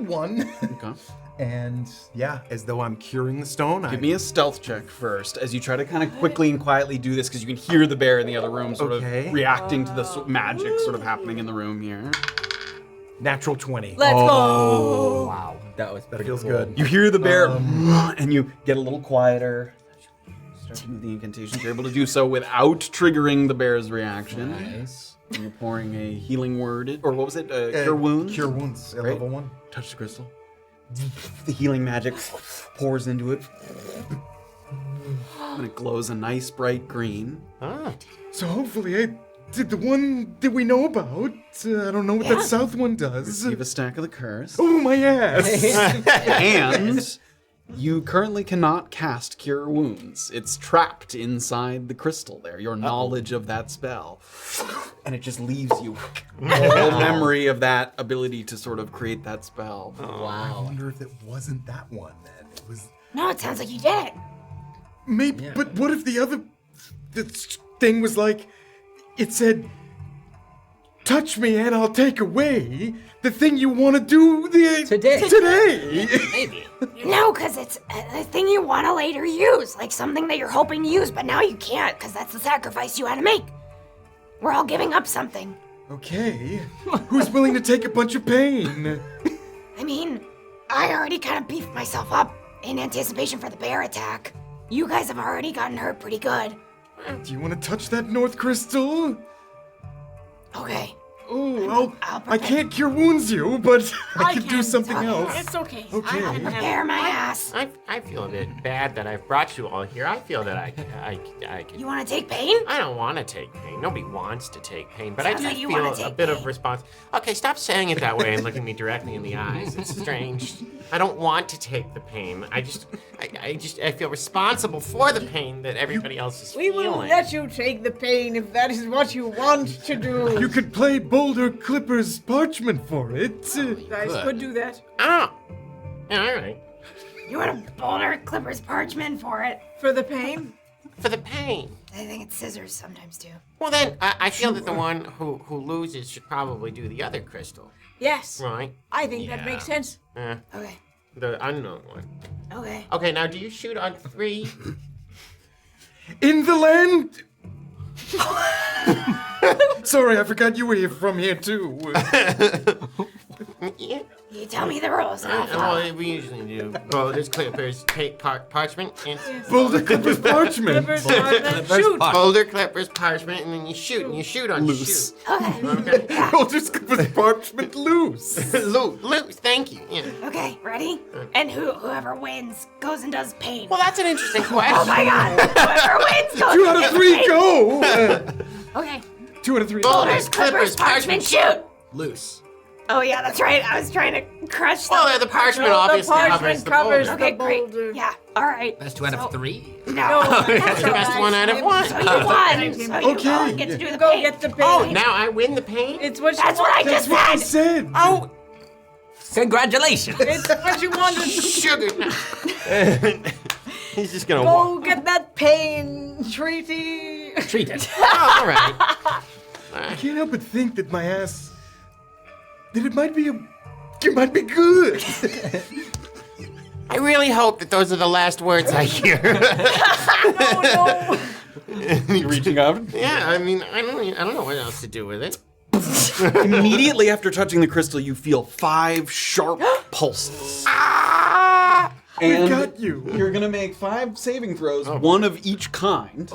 1. Okay. And yeah, as though I'm curing the stone. Give me a stealth check first as you try to kind of quickly and quietly do this because you can hear the bear in the other room sort of reacting to the magic sort of happening in the room here. Natural 20. Let's go. Wow, that feels good. You hear the bear and you get a little quieter. Start to do the incantations. You're able to do so without triggering the bear's reaction. Nice. And you're pouring a healing word, or what was it? Cure wounds? Cure wounds, Right. level 1. Touch the crystal. The healing magic pours into it. And it glows a nice bright green. So hopefully I did the one that we know about. I don't know what that south one does. Receive a stack of the curse. Oh, my ass. And you currently cannot cast Cure Wounds. It's trapped inside the crystal there, your knowledge of that spell. And it just leaves you all memory of that ability to sort of create that spell. I wonder if it wasn't that one then. It was No, it sounds like you did it. maybe, but what if the other thing was like, it said, touch me and I'll take away the thing you want to do today. Maybe. No, because it's a thing you want to later use, like something that you're hoping to use, but now you can't, because that's the sacrifice you had to make. We're all giving up something. Okay, who's willing to take a bunch of pain? I mean, I already kind of beefed myself up in anticipation for the bear attack. You guys have already gotten hurt pretty good. Do you want to touch that north crystal? Okay. Oh, I can't cure wounds you, but I can do something else. It's okay. Okay. I'll prepare my ass. I feel a bit bad that I've brought you all here. I feel that I can. You want to take pain? I don't want to take pain. Nobody wants to take pain, but Sounds I do like you feel wanna a take bit of pain. response. Okay, stop saying it that way and looking me directly in the eyes. It's strange. I don't want to take the pain. I feel responsible for the pain that everybody else is We feeling. will let you take the pain if that is what you want to do. You could play Boulder Clipper's parchment for it. You guys could do that. Oh, yeah, all right. You want a Boulder Clipper's parchment for it? For the pain? For the pain. I think it's scissors sometimes too. Well, then I feel that the one who loses should probably do the other crystal, Yes. right? I think that makes sense. Okay. The unknown one. Okay. Okay, now do you shoot on 3? In the land. Sorry, I forgot you were from here too. Yeah. You tell me the rules. And I'll follow. Well, we usually do. Boulder Clippers take parchment and Boulder Clipper's parchment. Clippers, parchment, shoot. Boulder Clippers parchment, and then you shoot on Loose. shoot. Okay. Boulder Clipper's parchment loose. Loose. Thank you. Yeah. Okay. Ready? And whoever wins goes and does pain. Well, that's an interesting question. Oh my God! Whoever wins goes 2 and out of does 3, pain. go. Okay. 2 out of 3. Boulder's Clippers parchment shoot. Loose. Oh yeah, that's right. I was trying to crush Well, the the parchment No, the obviously parchment covers boulder. Okay, the great. boulder. Yeah. All right. Best 2 out of 3. No. That's the best one out of 1. So you won. So you go Okay. and get to do the Go pain. get the pain. Oh, now I win the pain? It's what That's you what I want. just That's what I said. said. Oh, Congratulations. It's what you wanted. sugar. He's just gonna Go get that pain treaty. Treat it. Oh, all right. I can't help but think that my ass. That it might be good. I really hope that those are the last words I hear. No. You reaching out? Yeah, I mean, I don't know what else to do with it. Immediately after touching the crystal, you feel 5 sharp pulses. And got you. You're gonna make 5 saving throws, one of each kind.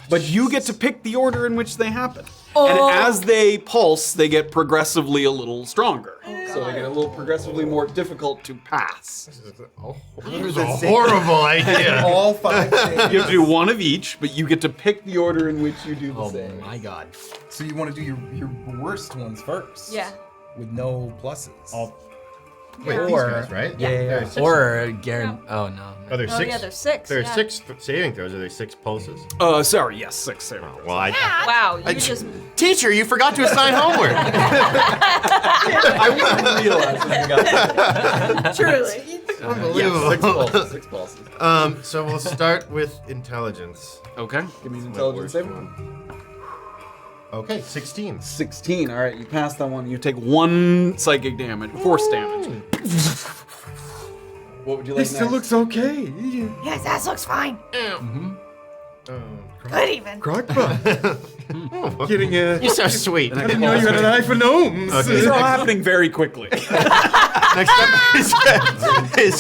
But you get to pick the order in which they happen. And as they pulse, they get progressively a little stronger. So they get a little progressively more difficult to pass. It's a horrible idea. All 5 You saves. have to do one of each, but you get to pick the order in which you do the Oh save. my God. So you want to do your worst ones first? Yeah. With no pluses. Wait, these guys, right? Yeah. Or Garen. Oh no. Are there Oh, 6? yeah, there's 6. There are yeah. 6 saving throws. Are there 6 pulses? Sorry, yes, 6 saving throws. Well, Wow, you just. Teacher, you forgot to assign homework. I wouldn't realize when you got there. Truly. unbelievable. 6 pulses. So we'll start with intelligence. Okay, give me an intelligence saving. Okay, 16. 16. All right, you pass that one. You take 1 psychic damage, force damage. What would you like He still looks okay. Yes, that looks fine. Good even. Crockpot. Getting a... You're so sweet. I didn't know you had an eye for gnomes. These are all happening very quickly. Next up is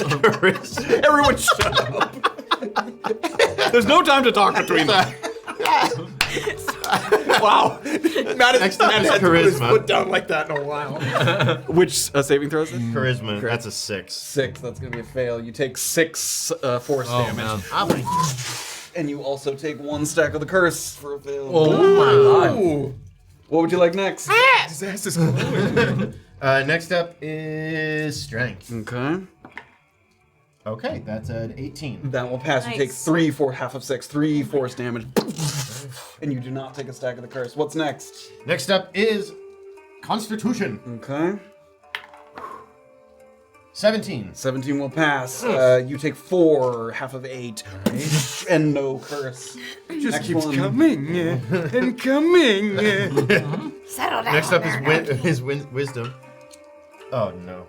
charisma. Everyone shut up. There's no time to talk between them. Wow. Next up is charisma. Put down like that in a while. Which saving throw is this? Charisma. That's a 6. 6. That's going to be a fail. You take 6 force damage. And you also take 1 stack of the curse for a fail. Oh my god. What would you like next? His ass is glowing. Next up is strength. Okay. Okay, that's an 18. That will pass. You take 3 for half of 6. 3 force damage. And you do not take a stack of the curse. What's next? Next up is Constitution. Okay. 17. 17 will pass. You take 4, half of 8. And no curse. Just Next keeps one. coming and coming. Settle down. Next up there, is wisdom. Oh no.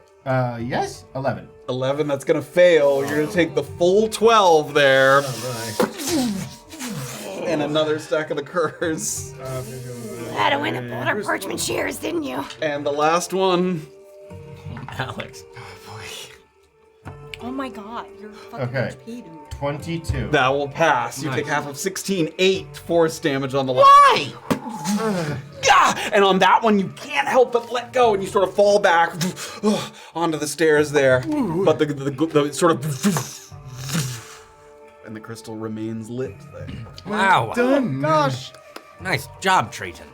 Yes, 11. 11, that's gonna fail. You're gonna take the full 12 there. And another stack of the curse. You had to win a Boulder Parchment Shears, didn't you? And the last one. Alex. Oh my god, you're fucking Okay. HP, dude. 22. That will pass. You take half of 16, 8 force damage on the last. Why? And on that one, you can't help but let go, and you sort of fall back onto the stairs there. But the sort of. And the crystal remains lit there. Wow. Done. Gosh. Nice job, Triton.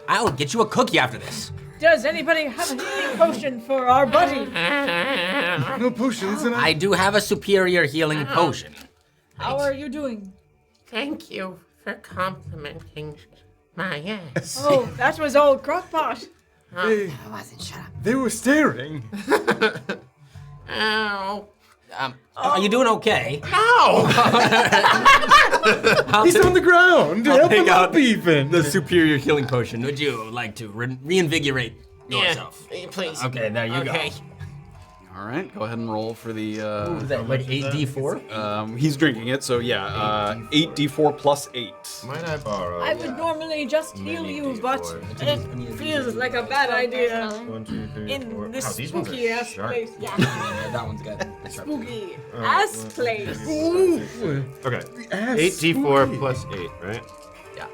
I'll get you a cookie after this. Does anybody have a healing potion for our buddy? No potions, and I do have a superior healing potion. How are you doing? Thank you for complimenting my ass. Oh, that was old Crocpot. they, I wasn't. Shut up. they were staring. Ow. Are you doing okay? No! He's on the ground. Help take him out up even. The superior healing potion. Would you like to reinvigorate yourself? Yeah, please. Okay, there you Okay. go. All right, go ahead and roll for the. Is that like 8d4? He's drinking it, so yeah, 8d4 plus 8. Might I borrow? I would normally just heal Many you, but D4. it feels like a bad idea 1, 2, 3, 4. in this Wow, these ones are spooky ass sharp. place. Yeah, that one's good. Spooky ass place. Okay. Ass 8d4 plus 8, right? Yeah.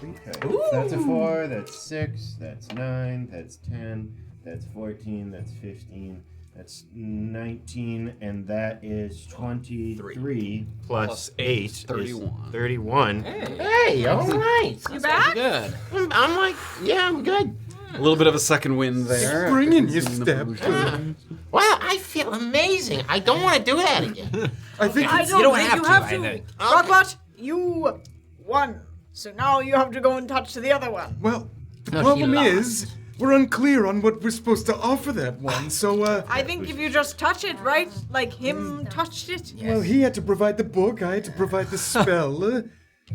Okay. That's a 4, that's 6, that's 9, that's 10, that's 14, that's 15, that's 19, and that is 23 plus 8 is 31. 31. Hey, all right. You back? Good. I'm like, yeah, I'm good. A little bit of a second wind there. Spring in your Seeing the step. pollution. Wow, I feel amazing. I don't want to do that again. I think I it's, don't don't think have you to, have I to. think. Crocpot, you won. So now you have to go and touch the other one. well, the No, she problem lies. is we're unclear on what we're supposed to offer that one. So, I think if you just touch it, right? Like him touched it. well, he had to provide the book. I had to provide the spell.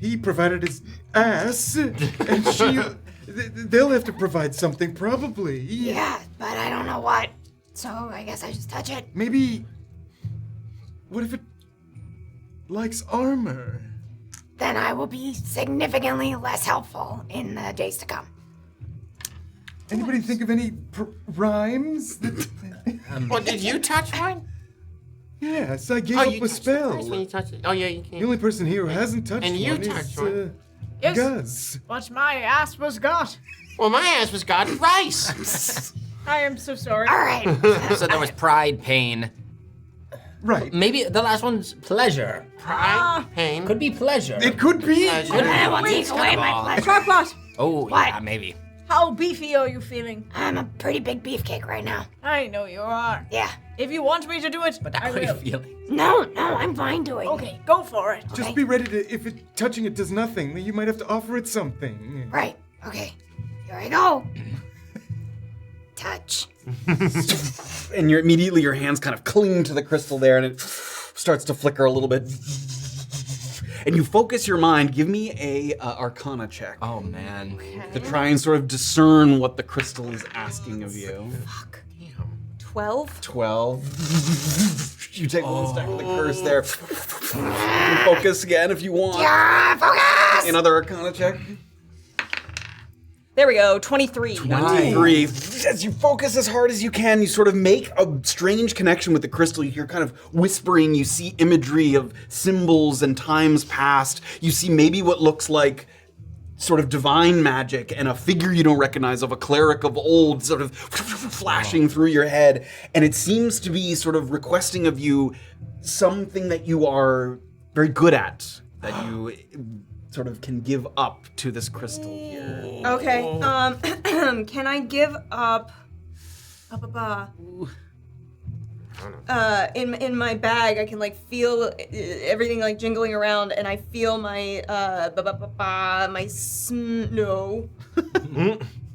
He provided his ass, and she. They'll have to provide something, probably. Yeah, but I don't know what. So I guess I just touch it. Maybe. What if it likes armor? Then I will be significantly less helpful in the days to come. Anybody think of any rhymes? Well, did you touch mine? Yes, I gave Oh, up you a touched it spell. first when you touched it. Oh, yeah, you The can. only person here who hasn't touched And you one touched is one. Yes. Guz. But my ass was got. Well, my ass was God rice. I am so sorry. All right. So there was pride, pain. Right. Maybe the last one's pleasure. Pride, pain. Could be pleasure. It could be. I will take away my pleasure. Crocpot, Oh, What? yeah, maybe. how beefy are you feeling? I'm a pretty big beefcake right now. I know you are. Yeah. If you want me to do it, But I how are you will. feeling? No, I'm fine doing it. Okay, go for it. Just be ready to. If touching it does nothing, then you might have to offer it something. Right. Okay. Here I go. Touch. And immediately your hands kind of cling to the crystal there, and it starts to flicker a little bit. and you focus your mind. Give me a Arcana check. Oh man. To try and sort of discern what the crystal is asking of you. Fuck. 12? 12. You take one stack of the curse there. You focus again if you want. Yeah, focus! Another Arcana check. There we go, 23. 23. As you focus as hard as you can, you sort of make a strange connection with the crystal. You hear kind of whispering. You see imagery of symbols and times past. You see maybe what looks like sort of divine magic and a figure you don't recognize of a cleric of old sort of flashing through your head. And it seems to be sort of requesting of you something that you are very good at, that you sort of can give up to this crystal here. Okay, can I give up in my bag? I can like feel everything like jingling around, and I feel my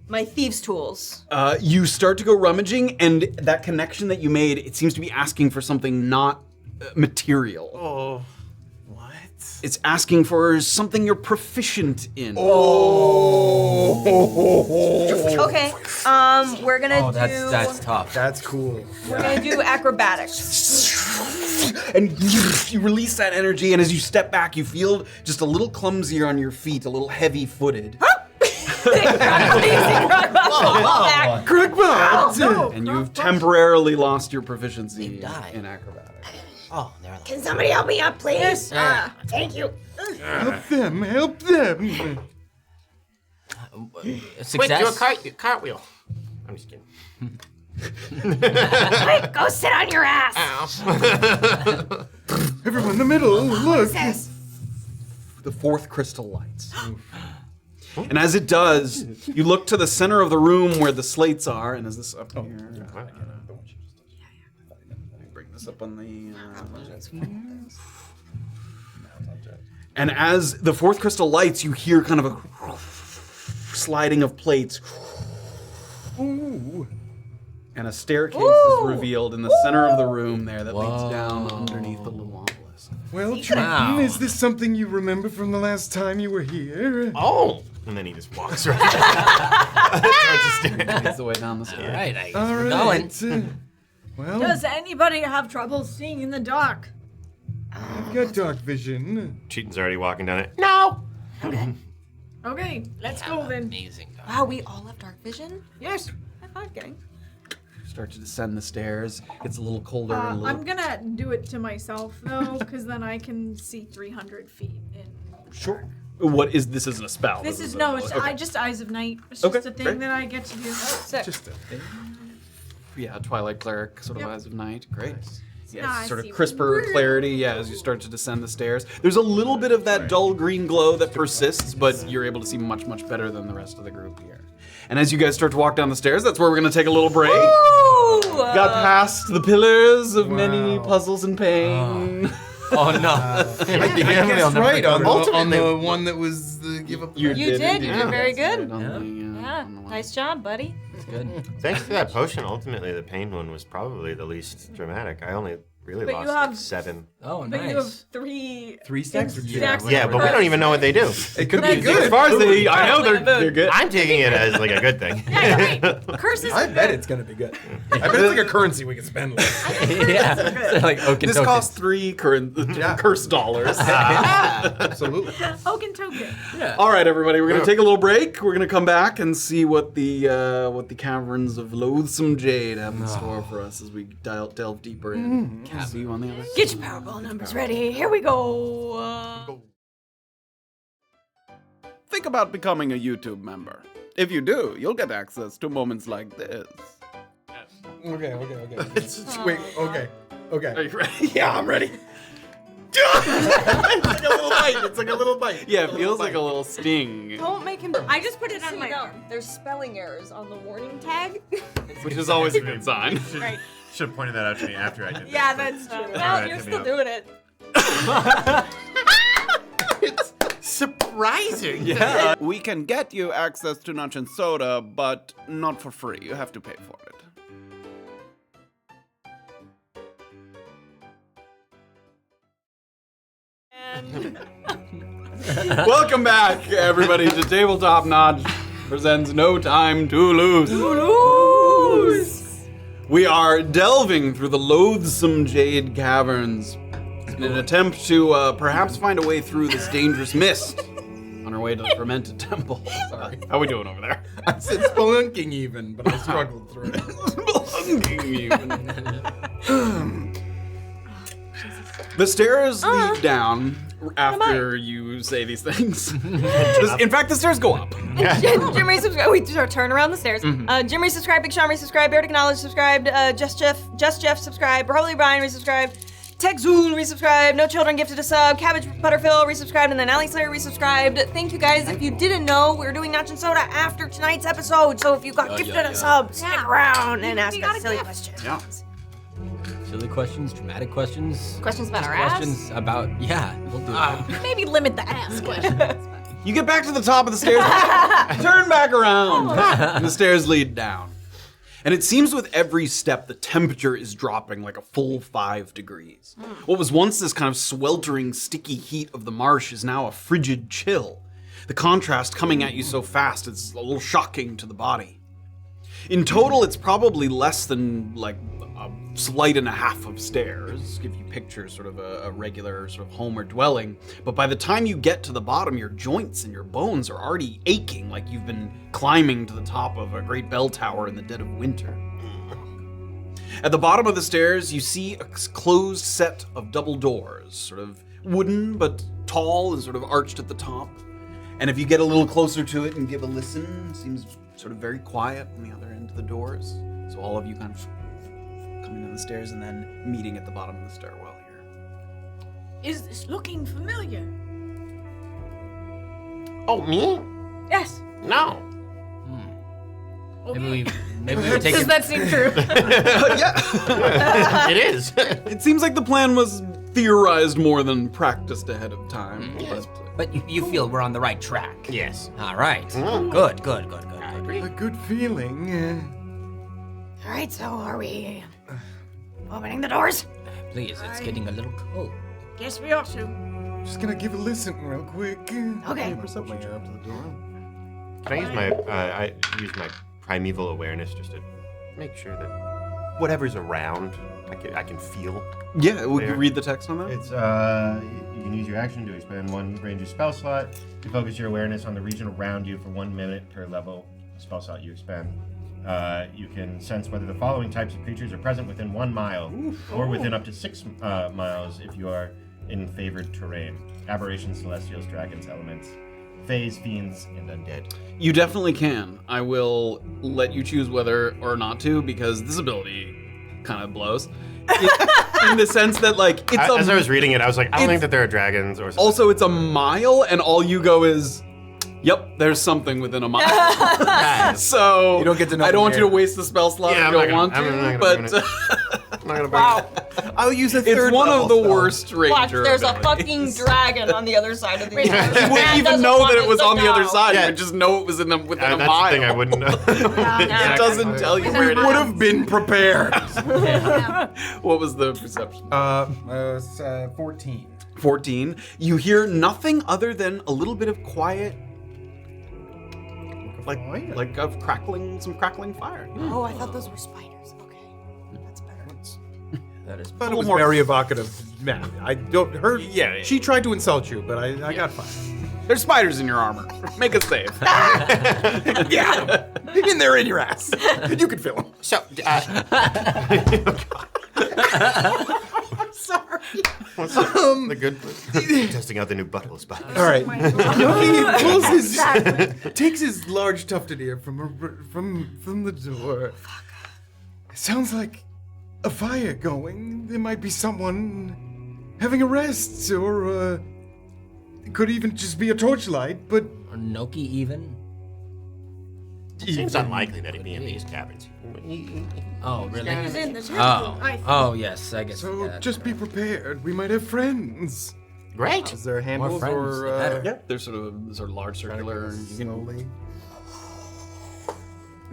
my thieves' tools. You start to go rummaging, and that connection that you made, it seems to be asking for something not material. Oh, what? It's asking for something you're proficient in. Okay, we're gonna do. That's tough. That's cool. We're gonna do acrobatics. And you release that energy, and as you step back, you feel just a little clumsier on your feet, a little heavy-footed. Crocpot! And you've temporarily lost your proficiency in acrobatics. Oh, they're alive. Can somebody help me up, please? Thank you. Help them, help them! Quick, do a Success. cartwheel. I'm just kidding. Quick, go sit on your ass. Everyone in the middle, look! The fourth crystal lights. And as it does, you look to the center of the room where the slates are, and is this up here? Let me bring this up on the... And as the fourth crystal lights, you hear kind of a sliding of plates. And a staircase is revealed in the center of the room there that leads down underneath the little obelisk. Well, Triton, is this something you remember from the last time you were here? Oh! And then he just walks right. Starts to stare. Leads the way down the stairs. All right, I guess All we're right. going. Well, Does anybody have trouble seeing in the dark? I've got dark vision. Triton's already walking down it. No. Okay, let's go then. Amazing. Wow, we all have dark vision? Yes. High five, gang. Start to descend the stairs. It's a little colder and a little... I'm gonna do it to myself though, because then I can see 300 feet in. Sure. What is this? Isn't a spell. This is a- no, it's okay. just Eyes of Night. It's Okay, just a thing great. that I get to do. Sick. Just a thing. Yeah, Twilight Cleric, sort of Yep. Eyes of Night. Great. Yeah, Now I sort of see crisper real- clarity, yeah, as you start to descend the stairs. There's a little bit of that dull green glow that persists, but you're able to see much, much better than the rest of the group here. And as you guys start to walk down the stairs, that's where we're gonna take a little break. Got past the pillars of many puzzles and pain. Oh no. I guessed right on the one that was the give up. You did indeed. very good. On the, Yeah, on the one. nice job, buddy. Good. Thanks to that potion, ultimately the pain one was probably the least dramatic. I only really But lost you have- like 7. Oh, But you have nice. 3 3 stacks or stacks Yeah, of but we don't even know what they do. It could be As good. far as they, I know they're good. I'm taking it as like a good thing. curses. I bet it's gonna be good. I bet it's like a currency we can spend. Yeah. So, like Oaken This tokens. costs 3 curse dollars. Absolutely. Oaken token. All right, everybody, we're gonna take a little break. We're gonna come back and see what the caverns of loathsome jade have in store for us as we delve deeper in. See you on the other side. Get your Powerball numbers ready. Here we go. Think about becoming a YouTube member. If you do, you'll get access to moments like this. Okay. Wait. Okay. Are you ready? Yeah, I'm ready. It's like a little bite. Yeah, it feels like a little sting, Don't make him. I just put it on my arm. There's spelling errors on the warning tag. which is always a good sign. Right. Should have pointed that out to me after I did Yeah, that's true. Well, Alright, you're hit me still up. doing it. Surprising. Yeah. We can get you access to Notch and Soda, but not for free. You have to pay for it. Welcome back, everybody, to Tabletop Notch presents No Time to Lose. We are delving through the loathsome Jade Caverns in an attempt to perhaps find a way through this dangerous mist on our way to the Fermented Temple. Sorry. How we doing over there? I said spelunking even, but I struggled through it. Spelunking even. The stairs lead down after you say these things. In fact, the stairs go up. Jim resubscribe. We turn around the stairs. Jim resubscribe. Big Sean resubscribe. Bear Acknowledge subscribed. Just Jeff subscribed. Probably Brian resubscribed. TechZool resubscribed. No Children gifted a sub. Cabbage Butterfill resubscribed. And then Ally Slayer resubscribed. Thank you guys. If you didn't know, we're doing Notch and Soda after tonight's episode. So if you got gifted a sub, stick around and ask us silly questions. Yeah. Silly questions, dramatic questions. Questions about our ass? Questions about, we'll do it. Maybe limit the ass questions. You get back to the top of the stairs, turn back around, and the stairs lead down. And it seems with every step, the temperature is dropping like a full 5 degrees. What was once this kind of sweltering, sticky heat of the marsh is now a frigid chill. The contrast coming at you so fast, it's a little shocking to the body. In total, it's probably less than like a flight and a half of stairs, if you picture sort of a regular sort of home or dwelling. But by the time you get to the bottom, your joints and your bones are already aching like you've been climbing to the top of a great bell tower in the dead of winter. At the bottom of the stairs, you see a closed set of double doors, sort of wooden but tall and sort of arched at the top. And if you get a little closer to it and give a listen, it seems sort of very quiet on the other end of the doors. So all of you kind of coming down the stairs and then meeting at the bottom of the stairwell here. Is this looking familiar? Oh, me? Yes. No. Maybe we take Does it. that seem true? It is. It seems like the plan was theorized more than practiced ahead of time. Yes. But you feel we're on the right track. Yes. All right. Mm. Good. I agree. A good feeling. All right, so are we opening the doors? Please, it's getting a little cold. Guess we ought to. Just gonna give a listen real quick. Okay. Perception check up to the door. Can I use my primeval awareness just to make sure that whatever's around, I can feel. Yeah, would you There. read the text on that? It's you can use your action to expand one range of spell slot. You focus your awareness on the region around you for 1 minute per level spell slot you expend. You can sense whether the following types of creatures are present within 1 mile or within up to 6 miles if you are in favored terrain. Aberrations, celestials, dragons, elements, fays, fiends, and undead. You definitely can. I will let you choose whether or not to, because this ability kind of blows. In the sense that, like, it's As I was reading it, I was like, I don't think that there are dragons or something. also it's a mile, and all you go is, yep, there's something within a mile. So You don't get to know I don't want where. you to waste the spell slot Yeah, if you I'm don't want not to, gonna but bring it. I'm not gonna bring Wow. I'll use a third it's one of the level spell. worst ranger Watch, there's a abilities. fucking dragon on the other side of the You wouldn't even know that it was on the other side. Yeah. You would just know it was within a That's mile. the thing I wouldn't know. It doesn't tell you where We it would is. have been prepared. What was the perception? 14. 14. You hear nothing other than a little bit of quiet, like of some crackling fire. Oh, I thought those were spiders. Okay, that's better. That is. But it was more- very evocative. Man, I don't. Her. Yeah. She tried to insult you, but I got fine. There's spiders in your armor. Make a save. Yeah. In there in your ass. You can feel them. So, Sorry. What's the good testing out the new butthole spot. All right. Noki pulls takes his large tufted ear from the door. It sounds like a fire going. There might be someone having a rest, or it could even just be a torchlight. But Or Noki even? it seems unlikely that he'd be in these caverns. Oh, really? He was in the temple. Oh, yes, I guess. so yeah, that's just be prepared. We might have friends. Great. Is there handles friends, or the better. Yeah, they're sort of large circular. And you can, slowly?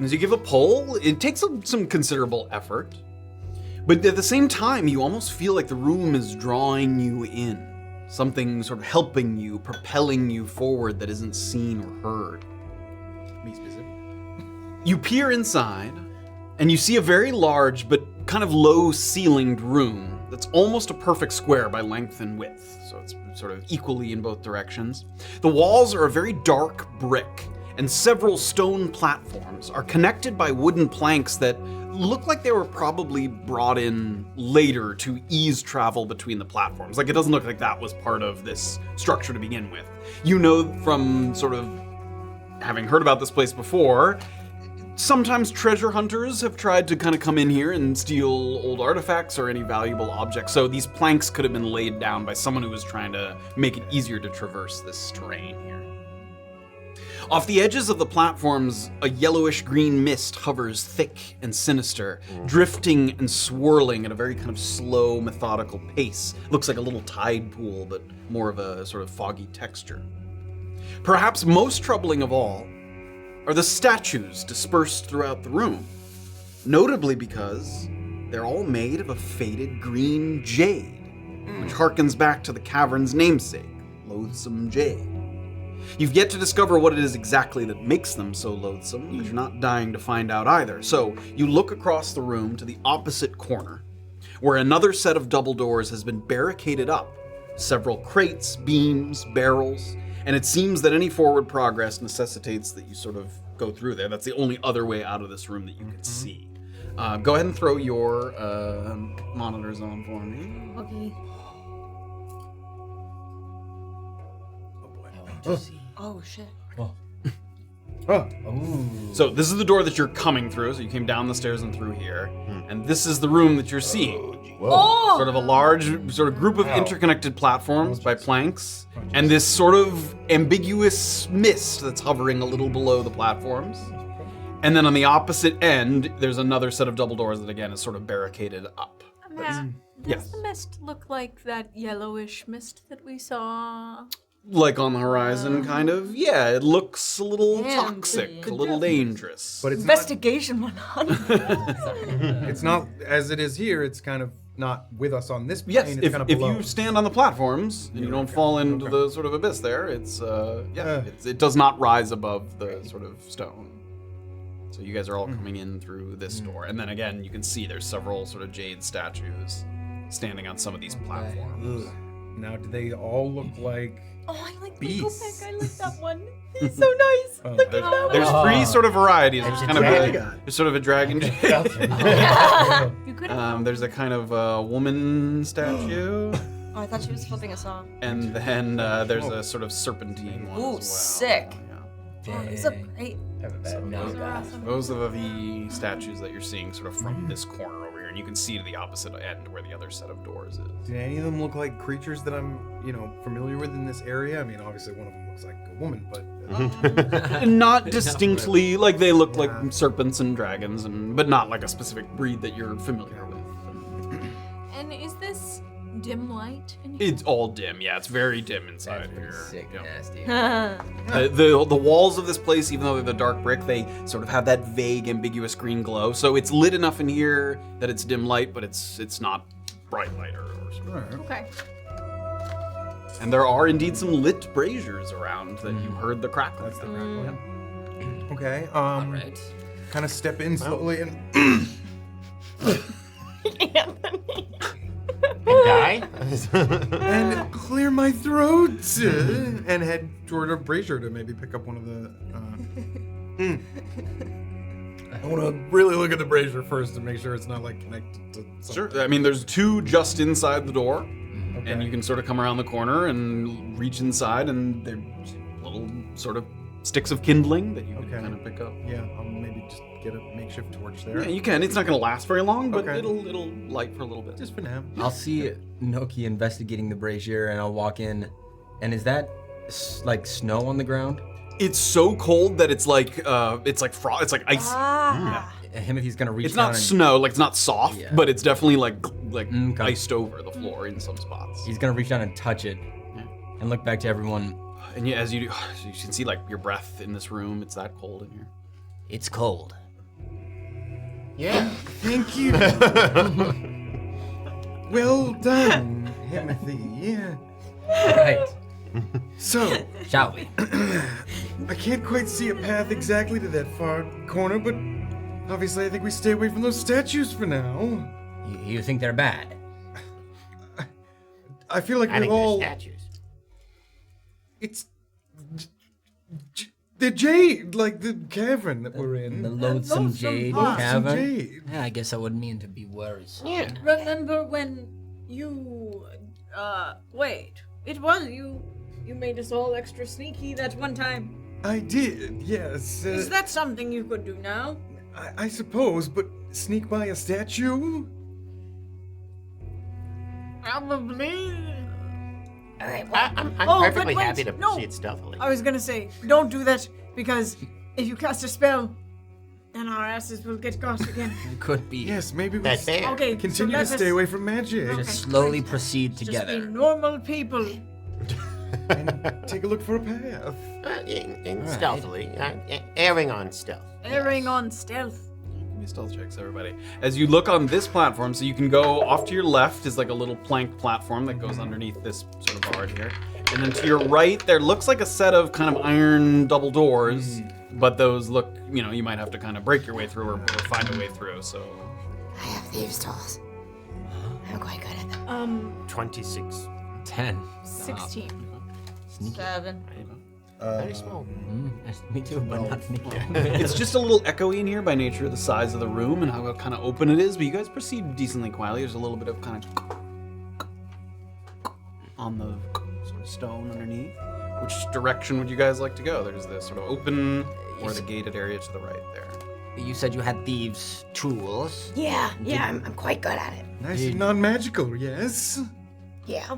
as you give a pull, it takes some considerable effort, but at the same time, you almost feel like the room is drawing you in. Something sort of helping you, propelling you forward that isn't seen or heard. Me specific. You peer inside, and you see a very large but kind of low-ceilinged room that's almost a perfect square by length and width, so it's sort of equally in both directions. The walls are a very dark brick, and several stone platforms are connected by wooden planks that look like they were probably brought in later to ease travel between the platforms. Like, it doesn't look like that was part of this structure to begin with. You know from sort of having heard about this place before, sometimes treasure hunters have tried to kind of come in here and steal old artifacts or any valuable objects, so these planks could have been laid down by someone who was trying to make it easier to traverse this terrain here. Off the edges of the platforms, a yellowish-green mist hovers thick and sinister, drifting and swirling at a very kind of slow, methodical pace. Looks like a little tide pool, but more of a sort of foggy texture. Perhaps most troubling of all are the statues dispersed throughout the room, notably because they're all made of a faded green jade, which harkens back to the cavern's namesake, loathsome jade. You've yet to discover what it is exactly that makes them so loathsome, but you're not dying to find out either. So you look across the room to the opposite corner, where another set of double doors has been barricaded up, several crates, beams, barrels, and it seems that any forward progress necessitates that you sort of go through there. That's the only other way out of this room that you can see. Go ahead and throw your monitors on for me. Okay. Oh shit. So this is the door that you're coming through. So you came down the stairs and through here. And this is the room that you're seeing. Oh! Sort of a large sort of group of interconnected platforms by planks. And this sort of ambiguous mist that's hovering a little below the platforms. And then on the opposite end, there's another set of double doors that again is sort of barricaded up. Does Yes. the mist look like that yellowish mist that we saw? Like on the horizon, kind of. Yeah, it looks a little toxic, a little dangerous. But it's Investigation 100. it's not as it is here. It's kind of not with us on this plane. Yes, it's if kind of if below. you stand on the platforms and you don't fall into the sort of abyss there, it does not rise above the sort of stone. So you guys are all coming in through this door. And then again, you can see there's several sort of jade statues standing on some of these platforms. Now, do they all look like? Oh, I like Beasts. I like that one. He's so nice. Look at that one. There's three sort of varieties. There's kind of dragon. there's sort of a dragon jade. You could have. There's a kind of woman statue. Oh, I thought she was flipping a song. And then there's a sort of serpentine one as Ooh, well. sick. Yeah. Oh, these are great. Those are awesome. Those are the statues that you're seeing sort of from this corner over here, and you can see to the opposite end where the other set of doors is. Do any of them look like creatures that I'm, familiar with in this area? I mean, obviously one of them looks like a woman, but Not distinctly, like they look like serpents and dragons, but not like a specific breed that you're familiar with. And is this dim light in here? It's all dim, yeah. It's very dim inside here. Sick, Yeah. nasty. The walls of this place, even though they're the dark brick, they sort of have that vague, ambiguous green glow. So it's lit enough in here that it's dim light, but it's not bright light or sort of. Okay. And there are indeed some lit braziers around that you heard the crackle. that's the crackle. Yeah. Okay. Right. Kind of step in slowly and Die? and clear my throat and head toward a brazier to maybe pick up one of the. I want to really look at the brazier first to make sure it's not like connected to. Something. Sure. I mean, there's two just inside the door, Okay. and you can sort of come around the corner and reach inside, and they're little sort of sticks of kindling that you can Okay. kind of pick up. Yeah, I'll maybe just get a makeshift torch there. Yeah, you can. It's not going to last very long, but Okay. it'll light for a little bit. Just for now. I'll see Noki investigating the brazier, and I'll walk in. And is that like snow on the ground? It's so cold that it's like it's like ice. Ah. Himothy's gonna reach It's down not and snow, like it's not soft, Yeah. but it's definitely like Okay. iced over the floor in some spots. he's gonna reach down and touch it, Yeah. and look back to everyone. And as you do, you can see like your breath in this room. It's that cold in here. It's cold. Yeah. Thank you. Well done, Himothy. Yeah. Right. So, Shall we? I can't quite see a path exactly to that far corner, but obviously I think we stay away from those statues for now. You think they're bad? I feel like I think we're they're all... statues. It's... The jade, like the cavern that we're in. The loathsome jade Loathsome cavern? jade. Yeah, I guess I wouldn't mean to be worrisome. Yeah. Remember when you, wait, it was you made us all extra sneaky that one time. I did, yes. Is that something you could do now? I suppose, but sneak by a statue? Probably. All right, well, I'm Oh, but perfectly wait, happy to no. proceed stealthily. I was gonna say, don't do that, because if you cast a spell, then our asses will get got again. Could be. Yes, maybe we That's fair. Okay, continue so to let stay us away from magic. Okay. Just slowly proceed Just be together. normal people. And take a look for a path. Stealthily. Erring on stealth. Erring on stealth. Give me stealth checks, everybody. As you look on this platform, so you can go off to your left is like a little plank platform that goes underneath this sort of art here. And then to your right, there looks like a set of kind of iron double doors, but those look, you might have to kind of break your way through or find a way through, so. I have thieves' tools. I'm quite good at them. 26. 10. 16. 7. Very small. Me too, but not sneaky. It's just a little echoey in here by nature of the size of the room and how kind of open it is, but you guys proceed decently quietly. There's a little bit of kind of on the sort of stone underneath. Which direction would you guys like to go? There's the sort of open or the gated area to the right there. You said you had thieves' tools. Yeah, I'm quite good at it. Nice and non-magical, yes? Yeah.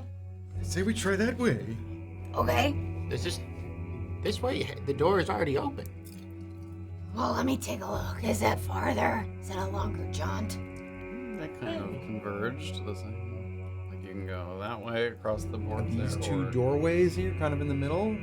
I say we try that way. Okay. This way, the door is already open. Well, let me take a look. Is that farther? Is that a longer jaunt? They kind of converge to the same. Like you can go that way across the board These there. two or doorways here, kind of in the middle.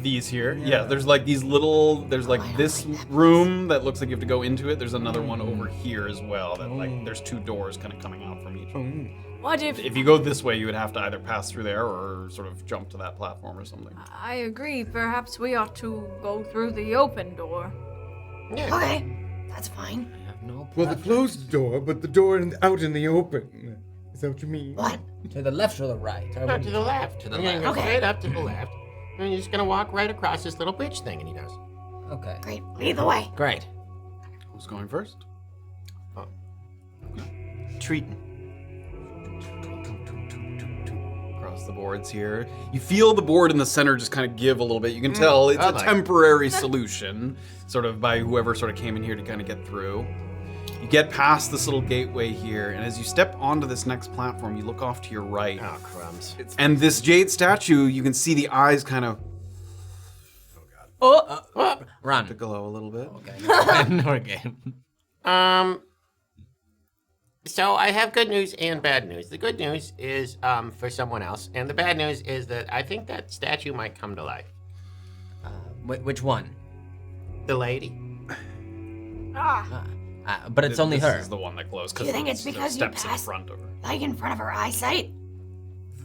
These here. Yeah, there's like these little, there's like this room that looks like you have to go into it. There's another one over here as well that like there's two doors kind of coming out from each one. What if If you go this way, you would have to either pass through there or sort of jump to that platform or something. I agree, perhaps we ought to go through the open door. Yeah. Okay. That's fine. I have no Well, the closed door, but the door out in the open. Is that what you mean? What? To the left or the right? No, to the left. To the You're gonna go left. straight up to the left. And you're just gonna walk right across this little bridge thing, and he does. Okay. Great. Lead the way. Great. Who's going first? Triton. Across the boards here. You feel the board in the center just kind of give a little bit. You can tell it's I a like it. temporary solution, sort of by whoever sort of came in here to kind of get through. You get past this little gateway here, and as you step onto this next platform, you look off to your right. Oh, crumbs. And this jade statue, you can see the eyes kind of Run. to glow a little bit. No game. So I have good news and bad news. The good news is for someone else, and the bad news is that I think that statue might come to life. Which one? The lady. But it's only This her. is the one that glows Do you think it's there's because you steps in passed- front of her. Like in front of her eyesight?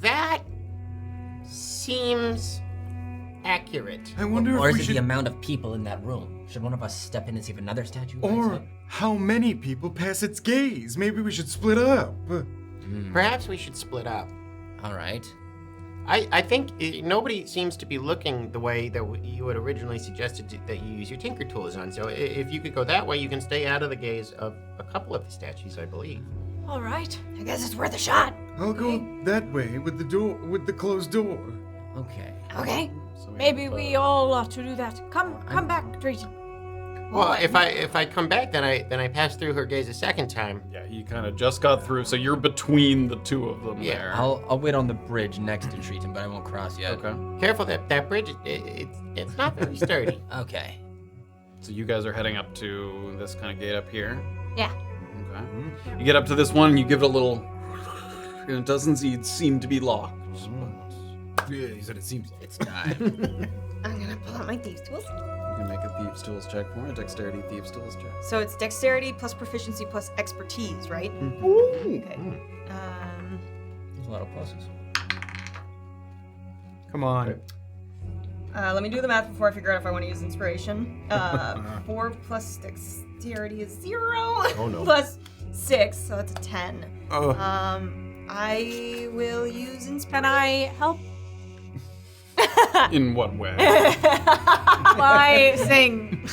That seems accurate. I wonder Or if is we it should... the amount of people in that room? Should one of us step in and see if another statue lights Or up? how many people pass its gaze? Maybe we should split up. Perhaps we should split up. All right. I think nobody seems to be looking the way that you had originally suggested that you use your tinker tools on. So if you could go that way, you can stay out of the gaze of a couple of the statues, I believe. All right. I guess it's worth a shot. I'll go that way with the closed door. Okay. Okay. So Maybe have, we all ought to do that. Come back, Triton. Well, if I come back, then I pass through her gaze a second time. Yeah, he kind of just got through, so you're between the two of them Yeah, there. I'll wait on the bridge next to Triton, but I won't cross yet. Okay. Careful, that bridge, it's not very sturdy. Okay. So you guys are heading up to this kind of gate up here. Yeah. Okay. You get up to this one, and you give it a little. And it doesn't seem to be locked. Yeah, he said it seems like. It's time. I'm gonna pull out my thieves tools. You can make a thieves tools check for me. A dexterity thieves tools check. So it's dexterity plus proficiency plus expertise, right? Mm-hmm. Okay. There's a lot of pluses. Come on. Let me do the math before I figure out if I want to use inspiration. 4 plus dexterity is 0. Oh, no. Plus 6, so that's a 10. Oh. I will use inspiration. Can I help? In what way? By saying,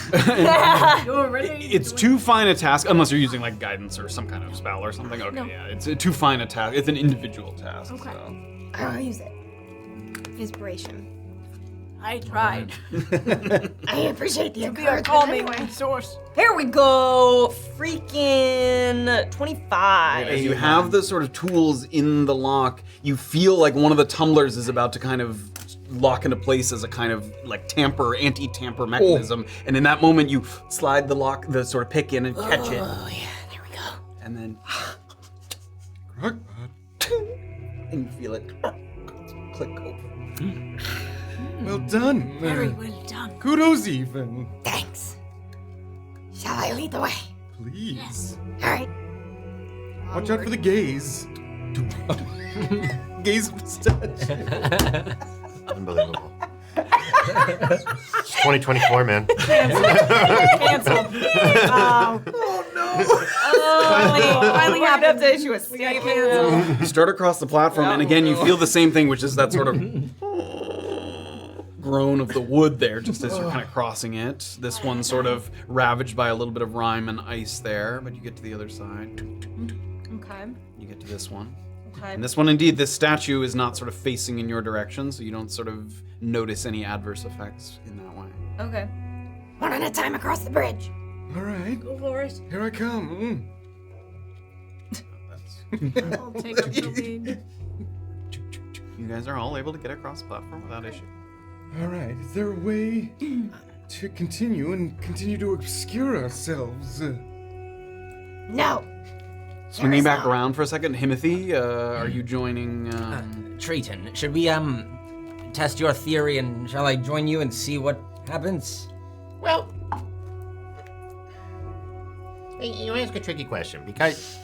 You're ready. It's too fine a task, unless you're using like guidance or some kind of spell or something. Okay, No. yeah, it's too fine a task. It's an individual task. Okay. So. I'll use it. Inspiration. I tried. I appreciate the Be a encouragement. calming Anyway. source. Here we go. Freaking 25. As you have the sort of tools in the lock, you feel like one of the tumblers is about to kind of lock into place as a kind of like anti-tamper mechanism. And in that moment, you slide the lock, the sort of pick in and catch it. Oh yeah, there we go. And then, Crocpot. and you feel it click open. Well done. Very well done. Kudos even. Thanks. Shall I lead the way? Please. All right. Watch out for the gaze. Gaze of the statue. Unbelievable. It's 2024, man. Cancel. Finally happened to issue a statement. You start across the platform, and again, you feel the same thing, which is that sort of groan of the wood there, just as you're kind of crossing it. This one's sort of ravaged by a little bit of rime and ice there, but you get to the other side. Okay. You get to this one. Okay. And this one, indeed, this statue is not sort of facing in your direction, so you don't sort of notice any adverse effects in that way. Okay. One at a time across the bridge. All right. Go for it. Here I come. I'll take up the lead. You guys are all able to get across the platform without issue. All right. Is there a way to continue to obscure ourselves? No. Swinging back around for a second, Himothy, are you joining? Triton, should we test your theory and shall I join you and see what happens? Well, you ask a tricky question because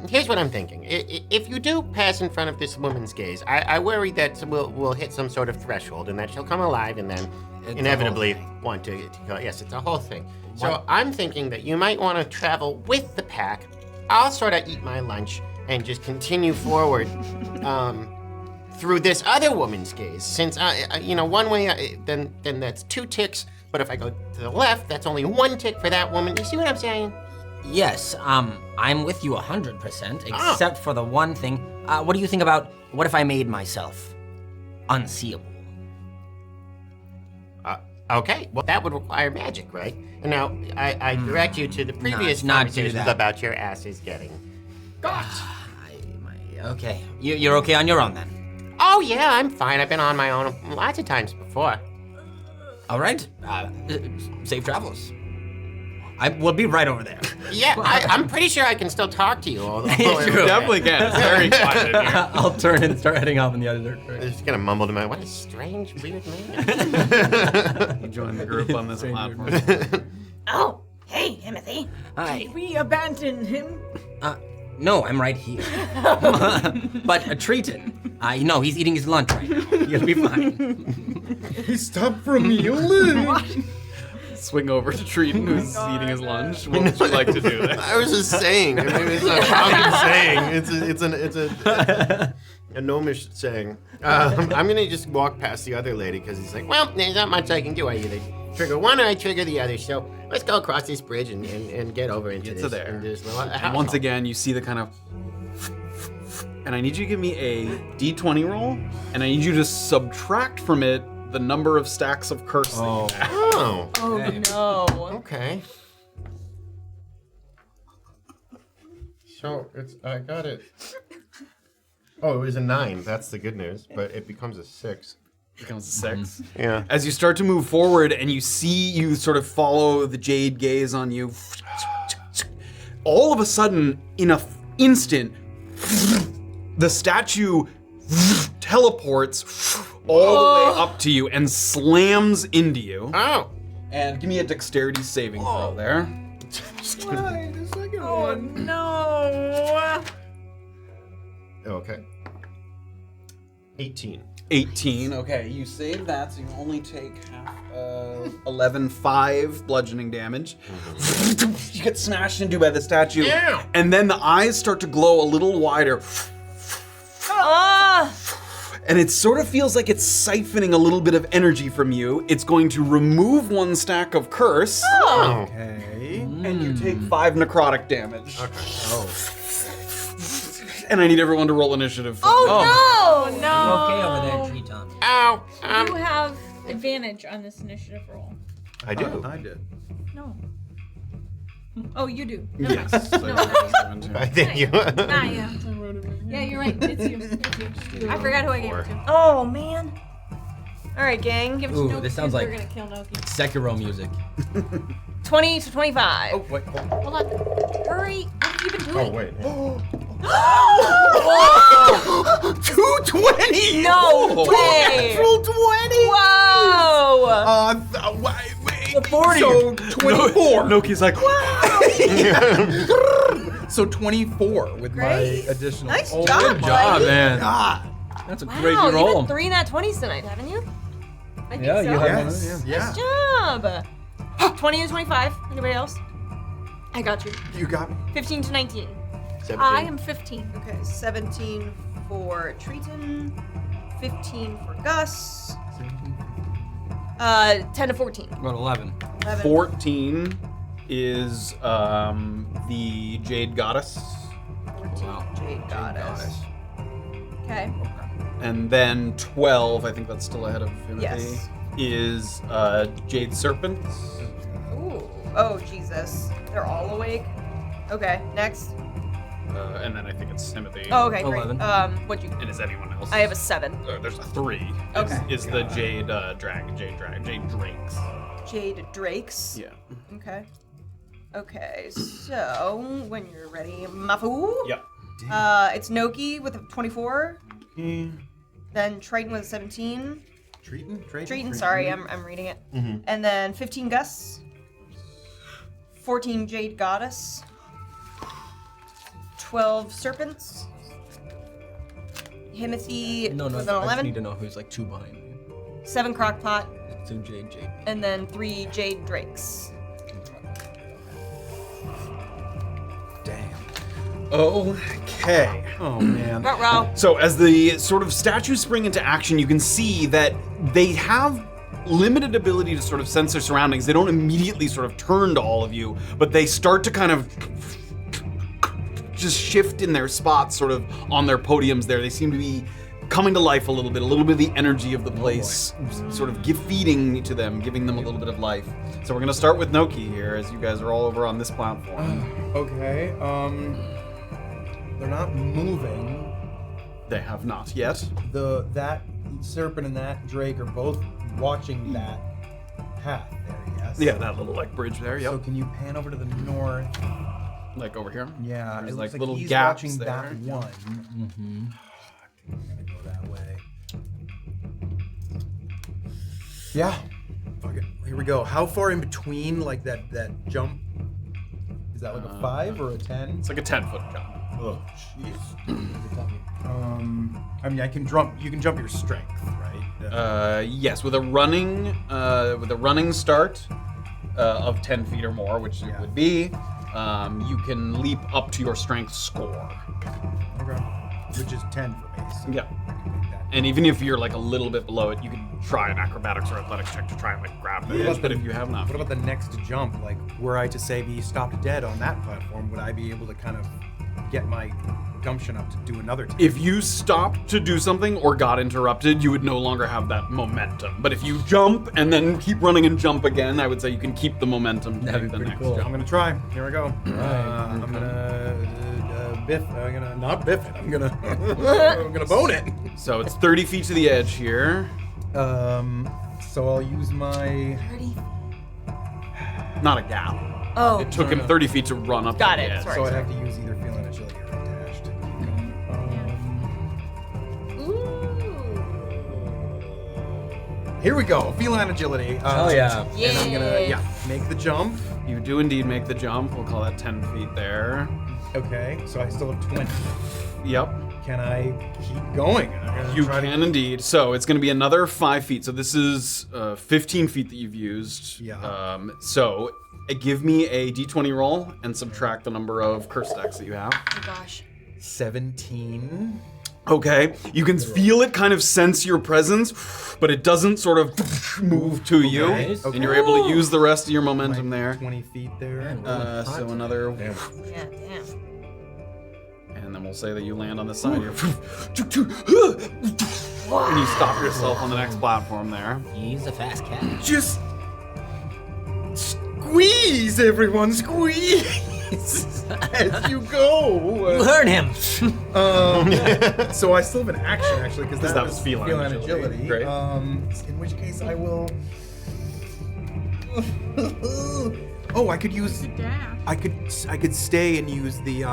here's what I'm thinking. If you do pass in front of this woman's gaze, I worry that we'll hit some sort of threshold and that she'll come alive and then It's inevitably a whole thing. want to go. Yes, it's a whole thing. So I'm thinking that you might want to travel with the pack. I'll sort of eat my lunch and just continue forward through this other woman's gaze. Since one way, then that's 2 ticks. But if I go to the left, that's only 1 tick for that woman. You see what I'm saying? Yes, I'm with you 100%, except for the one thing. What do you think about, what if I made myself unseeable? Okay, well that would require magic, right? And now I direct you to the previous not do conversations that. about your asses getting got. Okay, you're okay on your own then? Oh yeah, I'm fine. I've been on my own lots of times before. All right, safe travels. We'll be right over there. Yeah, I'm pretty sure I can still talk to you. True. Definitely can. It's very quiet in here. I'll turn and start heading off in the other I'm direction. just gonna mumble to myself, what a strange, weird man. You join the group on this platform. Oh, hey, Himothy. Hi. We abandoned him. No, I'm right here. But Triton, no, he's eating his lunch right now. You'll be fine. He stopped for a meal. Swing over to Triton, who's eating his lunch. What would you like to do there? I was just saying. I mean, it's a common saying. It's a gnomish saying. I'm gonna just walk past the other lady because he's like, Well, there's not much I can do. I either trigger one or I trigger the other. So let's go across this bridge and get over into Get this. to there. into this little And house. once again, you see the kind of. And I need you to give me a d20 roll, and I need you to subtract from it the number of stacks of curse. Oh. oh, Oh no. okay. So I got it. Oh, it was a 9. That's the good news, but it becomes a 6. Becomes a 6. Yeah. As you start to move forward and you sort of follow the jade gaze on you, all of a sudden, in an instant, the statue teleports all the way up to you and slams into you. Oh. And give me a dexterity saving throw there. Oh no. Okay. 18. 18. Okay, you save that, so you only take half 11, 5 bludgeoning damage. You get smashed into by the statue, and then the eyes start to glow a little wider. And it sort of feels like it's siphoning a little bit of energy from you. It's going to remove 1 stack of curse. Okay. And you take 5 necrotic damage. And I need everyone to roll initiative. Oh no! Okay over there, Triton. Ow. You have advantage on this initiative roll. I do. I did. No. Oh, you do. Yes. I think you. Not you. Yeah, you're right. It's you. I forgot who I gave it to. Oh man. All right, gang. Give it to Ooh, Noki this sounds because like- we're gonna kill Noki. Sekiro music. 20 to 25. Oh, wait. Hold on. Hurry. What have you been doing? Oh, wait. 220! No way. Natural 20! Whoa. Wait. 40. So 24. Noki's like, So 24 with Great. my additional. Nice Oh, job, good job, buddy. man. God. That's a Wow, crazy you've roll. had 3 nat 20s tonight, haven't you? I think Yeah, so. you have Yes. one. Yeah. Nice job. 20 to 25. Anybody else? I got you. You got me. 15 to 19. 17. I am 15. Okay, 17 for Triton, 15 for Gus. 10 to 14. About 11. 11. 14 is the Jade Goddess. 14 Jade Goddess. Okay. And then 12, I think that's still ahead of Himothy, Yes. is Jade Serpent. Ooh. Oh, Jesus. They're all awake? Okay, next. And then I think it's Himothy. Oh, okay, great. 11. What'd you... And is anyone else? I have a 7. There's a 3. Okay. Is the Jade Jade Drakes. Jade Drakes. Yeah. Okay. Okay, so when you're ready, Mafu. Yep. It's Noki with a 24. Then Triton with a 17. Triton, sorry, I'm reading it. And then 15 Gus. 14 Jade Goddess. 12 Serpents. Himothy No, with I an just 11. need to know who's like 2 behind me. 7 Crocpot. So Jade. And then 3 Jade Drakes. Damn. Okay. Oh man. Ruh-roh. So as the sort of statues spring into action, you can see that they have limited ability to sort of sense their surroundings. They don't immediately sort of turn to all of you, but they start to kind of just shift in their spots sort of on their podiums there. They seem to be coming to life a little bit of the energy of the place, sort of feeding to them, giving them a little bit of life. So we're gonna start with Noki here, as you guys are all over on this platform. Okay. They're not moving. They have not yet. That serpent and that drake are both watching that path there. Yes. Yeah, that little like bridge there. Yep. So can you pan over to the north? Like over here. Yeah. There's it like looks little he's gaps watching there. that one. Mm-hmm. I'm gonna go that way. Yeah. Fuck it. Here we go. How far in between, like that jump? Is that like a 5 or a 10? It's like a 10-foot jump. Oh, jeez. I mean, you can jump your strength, right? Yes, with a running start of 10 feet or more, which it would be, you can leap up to your strength score. Okay. Which is 10 for me. So Yeah. I can make that. And even if you're like a little bit below it, you can try an acrobatics or athletics check to try and like grab the edge. But if you have not, What about the next jump? Like, were I to say be stopped dead on that platform, would I be able to kind of get my gumption up to do another time? if you stopped to do something or got interrupted, you would no longer have that momentum. But if you jump and then keep running and jump again, I would say you can keep the momentum to That'd make be the pretty next cool. jump. I'm gonna try. Here we go. I'm gonna biff. I'm gonna not biff it. I'm gonna I'm gonna bone it. So it's 30 feet to the edge here. So I'll use my. 30. Not a gap. Oh. It took him 30 feet to run up Got to the it, edge. sorry. So I'd have to use either feeling agility or attached. Here we go. Feline agility. Oh yeah. And I'm gonna make the jump. You do indeed make the jump. We'll call that 10 feet there. Okay. So I still have 20. Yep. can I keep going? You can indeed. So it's going to be another 5 feet. So this is 15 feet that you've used. Yeah. So give me a d20 roll and subtract the number of curse stacks that you have. Oh gosh. 17. Okay. You can feel it kind of sense your presence, but it doesn't sort of move to you. Okay. And you're able to use the rest of your momentum there. 20 feet there. So another... Yeah, damn. And then we'll say that you land on the side here. And you stop yourself on the next platform there. He's a fast cat. Just squeeze, everyone, squeeze as you go. Learn him. So I still have an action actually because that was feline agility. Great. In which case I will. Oh, I could use. I could stay and use the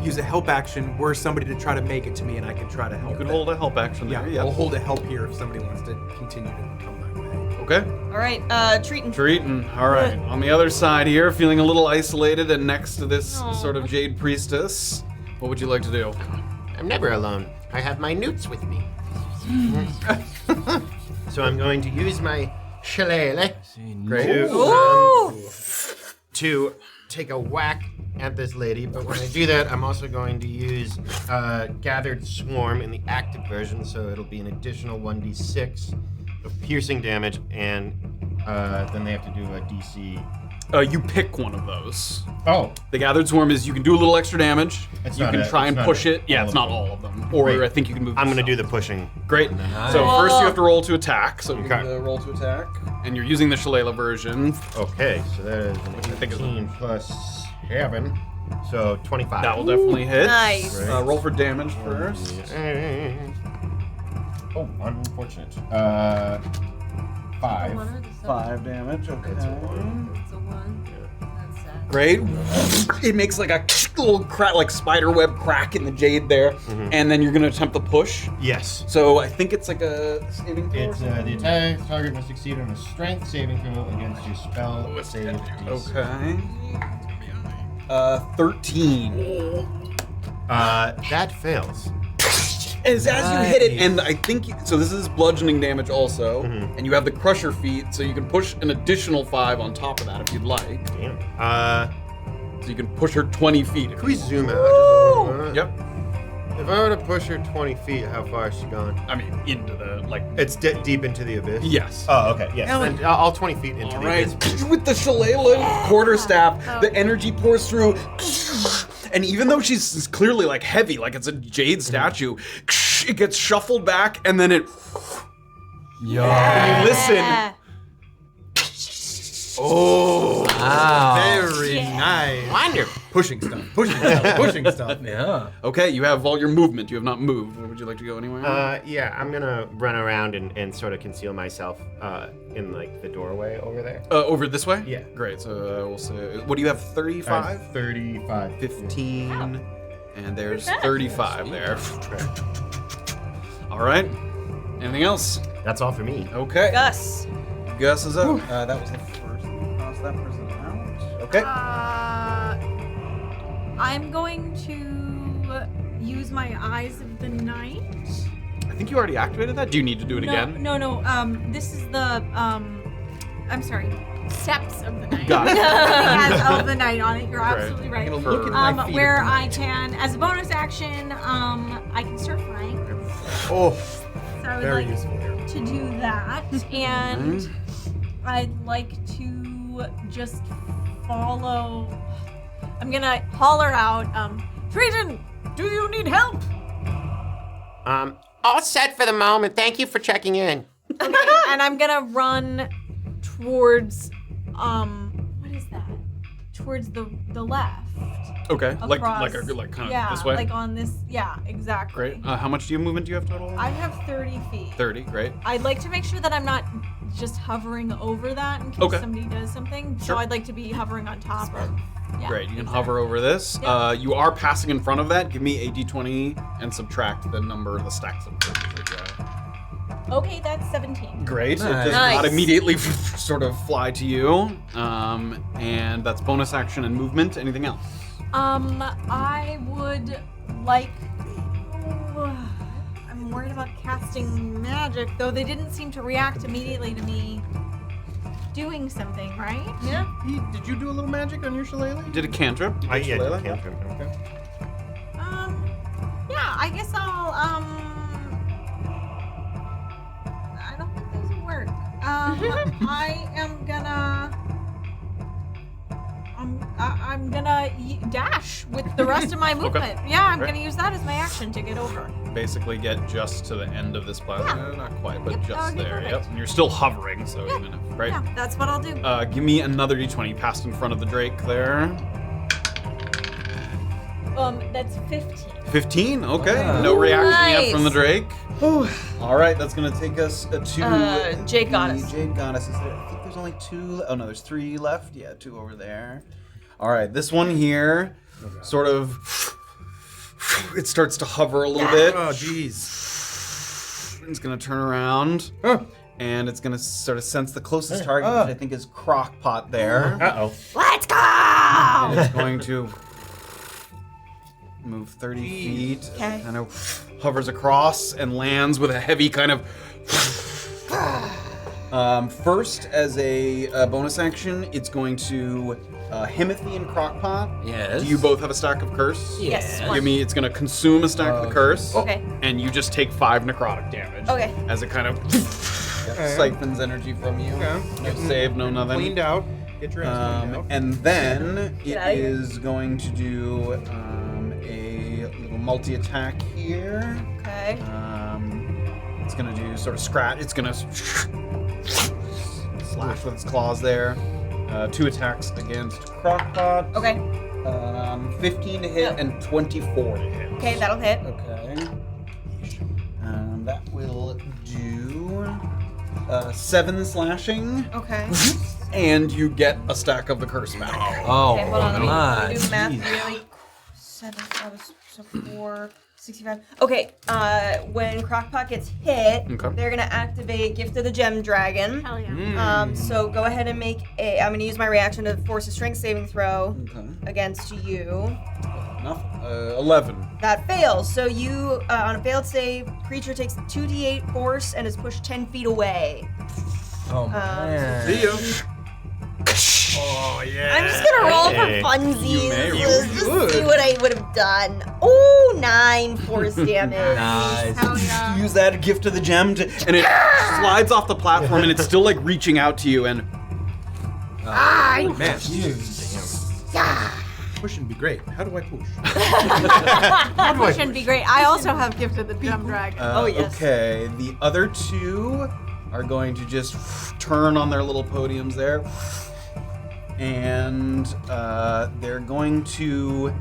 use a help action were somebody to try to make it to me and I could try to help. You could them. hold a help action Yeah, there. I'll hold a help here if somebody wants to continue to come my way. Okay. All right, Triton. Triton. All right. On the other side here, feeling a little isolated and next to this sort of jade priestess, what would you like to do? I'm never alone. I have my newts with me. So I'm going to use my shillelagh to take a whack at this lady, but when I do that, I'm also going to use Gathered Swarm in the active version, so it'll be an additional 1d6 of piercing damage, and then they have to do a DC. You pick one of those. Oh. The Gathered Swarm is you can do a little extra damage. It's you not can a- try it's and not push a- it. Yeah, all it's of not them. all of them. Or Great. I think you can move. I'm gonna do yourself. the pushing. Great. So first you have to roll to attack. So you Okay. can roll to attack, and you're using the shillelagh version. Okay, so that is an 18 plus 7, so 25. That will definitely hit. Nice. Roll for damage first. Oh, unfortunate. 5. 5 damage. Okay. It's a 1. That's sad. Great. It makes like a little crack, like spider web crack in the jade there, and then you're gonna attempt the push. Yes. So I think it's like a saving throw. It's the attack target must succeed on a strength saving throw against your spell save DC. Okay. 13. That fails. As you hit it, and I think so. This is bludgeoning damage also, and you have the crusher feat, so you can push an additional 5 on top of that if you'd like. Damn. So you can push her 20 feet. Can we zoom out? Yep. If I were to push her 20 feet, how far is she gone? I mean, into the It's deep into the abyss. Yes. Oh, okay. Yes. Then all 20 feet into All the right. abyss. With the shillelagh quarterstaff, the energy pours through. And even though she's clearly like heavy, like it's a jade statue, it gets shuffled back and then it. You listen. Oh, Wow. very nice. Wonderful. Pushing stuff, pushing stuff, pushing stuff. Yeah. Okay, you have all your movement. You have not moved. Would you like to go anywhere? Yeah, I'm gonna run around and sort of conceal myself in like the doorway over there. Over this way? Yeah. Great. So we'll say, what do you have? 35? 35. 15. And there's 35 there. All right. Anything else? That's all for me. Okay. Gus. Gus is up. That was the first one. Cross that person out. Okay. I'm going to use my Eyes of the Night. I think you already activated that. Do you need to do it again? No. This is the I'm sorry. Steps of the Night. Got it. It has of the Night on it. You're Right. absolutely right. Look at my feet Where at the I can, as a bonus action, I can start flying. Oh, So I would very like useful here. to do that, and I'd like to just follow. I'm gonna holler out, Triton, do you need help? All set for the moment. Thank you for checking in. Okay, and I'm gonna run towards, what is that? Towards the left. Okay. Like Across. kind of Yeah, this way. like on this. Yeah, exactly. Great. How much movement do you have total? I have 30 feet. 30. Great. I'd like to make sure that I'm not just hovering over that in case Okay. somebody does something. Sure. So I'd like to be hovering on top of. Yeah, Great. You can hover over this. Yeah. You are passing in front of that. Give me a d20 and subtract the number of the stacks of curses that you have. Okay, that's 17. Great. It Nice. does Nice. not immediately sort of fly to you. And that's bonus action and movement. Anything else? I would like I'm worried about casting magic, though they didn't seem to react immediately to me doing something, right? Yeah. Did you do a little magic on your shillelagh? You did a cantrip. Yeah, Shillelagh? cantrip. Okay. Yeah, I guess I'll, I don't think those will work. I am gonna... I'm gonna dash with the rest of my movement. Yeah, I'm gonna use that as my action to get over. Basically get just to the end of this platform. Not quite, but Yep, that just would be there. perfect. Yep. And you're still hovering, so even if, right? Yeah, that's what I'll do. Give me another d20. Passed in front of the Drake there. That's 15. 15? Okay. No reaction yet from the Nice. Drake. All right, that's going to take us to Jade Goddess. the Jade Goddess. Is there, I think there's only 2. Oh, no, there's 3 left. Yeah, 2 over there. All right, this one here sort of, it starts to hover a little bit. Oh, jeez. It's going to turn around. And it's going to sort of sense the closest target, which I think is Crocpot there. Uh-oh. Let's go! And it's going to move 30 feet. Okay. Kind of hovers across and lands with a heavy kind of... First, as a bonus action, it's going to Himothy and Crocpot. Yes. Do you both have a stack of curse? Yes. Give me. It's going to consume a stack of the curse. Okay. And you just take 5 necrotic damage. Okay. As it kind of siphons energy from you. Okay. No save, no nothing. Cleaned out. Get your ass cleaned out. And then it outta here. is going to do a little multi-attack here. Okay. It's gonna do sort of scratch. It's gonna slash with its claws there. 2 attacks against Crocpot. Okay. 15 to hit Yep. and 24 to hit. Okay, that'll hit. Okay. That will do 7 slashing, Okay. and you get a stack of the curse back. Oh, Okay, hold on. Let me do the math jeez. really. 7, so 4, 65. Okay, when Crocpot gets hit, Okay. they're gonna activate Gift of the Gem Dragon. Hell yeah. So go ahead and make a. I'm gonna use my reaction to force a strength saving throw Okay. against you. Enough. 11. That fails. So you, on a failed save, creature takes 2d8 force and is pushed 10 feet away. Oh, man. See you. Oh, yeah. I'm just gonna roll Hey. for funsies. may Let's just roll. see what I would have done. Ooh, 9 force damage. Nice. Hell yeah. Use that gift of the gem, and it slides off the platform, and it's still like reaching out to you. And Man, pushing would be great. How do I push? Push and be great. I also have gifted the gem dragon. Oh, yes. Okay, the other 2 are going to just turn on their little podiums there, and they're going to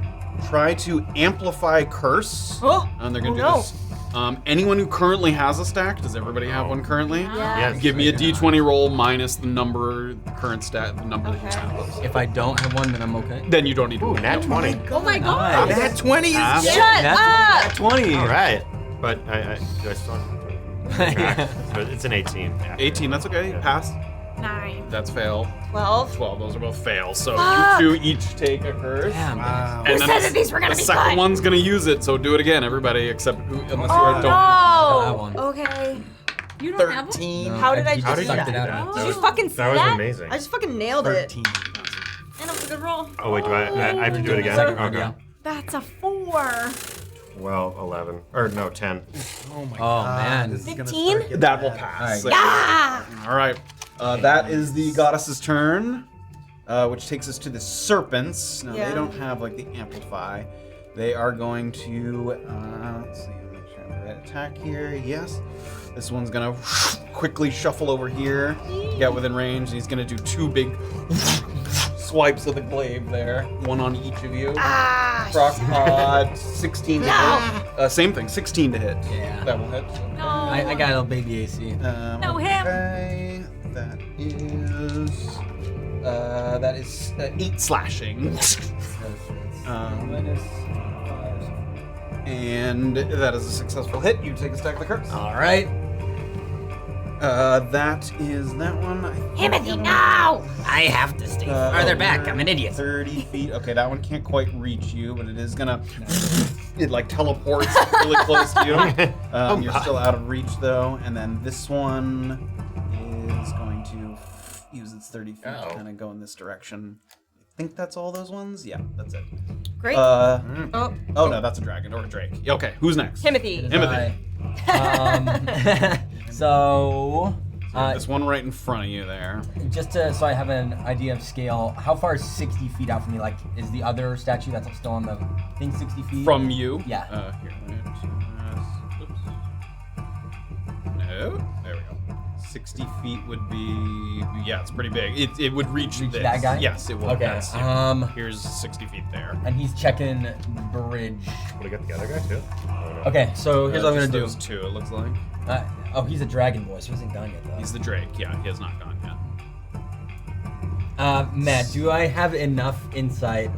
try to amplify curse. Oh, And they're going to oh, do no. this. Anyone who currently has a stack, does everybody have one currently? Yeah. Yes. Give me a d20 roll minus the number, the current stat, the number that you Okay. have. If I don't have one, then I'm okay. Then you don't need to. Ooh, nat 20. Oh my god. That 20 is Ah. Shut Nat up! 20. All right. But I do I still track? So it's an 18. Yeah. 18, that's okay. Pass. 9. That's fail. 12. 12, those are both fails. So Fuck. you 2 each take a curse. Damn. Wow. And Who then said that these were gonna the be second cut? one's gonna use it, so do it again, everybody, except unless you Oh, don't. That one. no! Okay. You don't have one? 13. How did I He just did do you that? do that? Did That you was- fucking see that was amazing. I just fucking nailed it. 13. And it was a good roll. Oh wait, do I have to do it again? Second one, Okay. yeah. That's a 4. Well, 11 or no 10. Oh my Oh, god. man. This is gonna 15? start getting That will bad. pass. All right. All right. That is the goddess's turn, which takes us to the serpents. Now, Yeah. they don't have, like, the amplify. They are going to, let's see, make sure I have the right attack here. Yes. This one's going to quickly shuffle over here to get within range, and he's going to do 2 big swipes of the glaive there. 1 on each of you. Crocpot, 16 to hit. Same thing, 16 to hit. Yeah. That will hit. No. I got a little baby AC. No, him. Okay, that is 8 slashing. And that is a successful hit. You take a stack of the curse. All right. That is that one. Himothy, no! I have to stay further back. I'm an idiot. 30 feet. Okay, that one can't quite reach you, but it is gonna. It like teleports really close to you. You're still out of reach though, and then this one is going to use its 30 feet to kind of go in this direction. I think that's all those ones. Yeah, that's it. Great. Oh no, that's a dragon or a drake. Okay, who's next? Himothy. Himothy. So, this one right in front of you there. just so I have an idea of scale, how far is 60 feet out from me? Like, is the other statue that's still on the thing 60 feet? From you? Yeah. Here. Oops. No. There we go. 60 feet would be. Yeah, it's pretty big. It would reach this. that guy? Yes, it would. Okay. Yes. Here's 60 feet there. And he's checking the bridge. Would I get the other guy too? Okay, so here's what I'm gonna Just do. those two, it looks like. He's a dragon boy, so he hasn't gone yet though. He's the Drake. Yeah, he has not gone yet. Matt, do I have enough insight,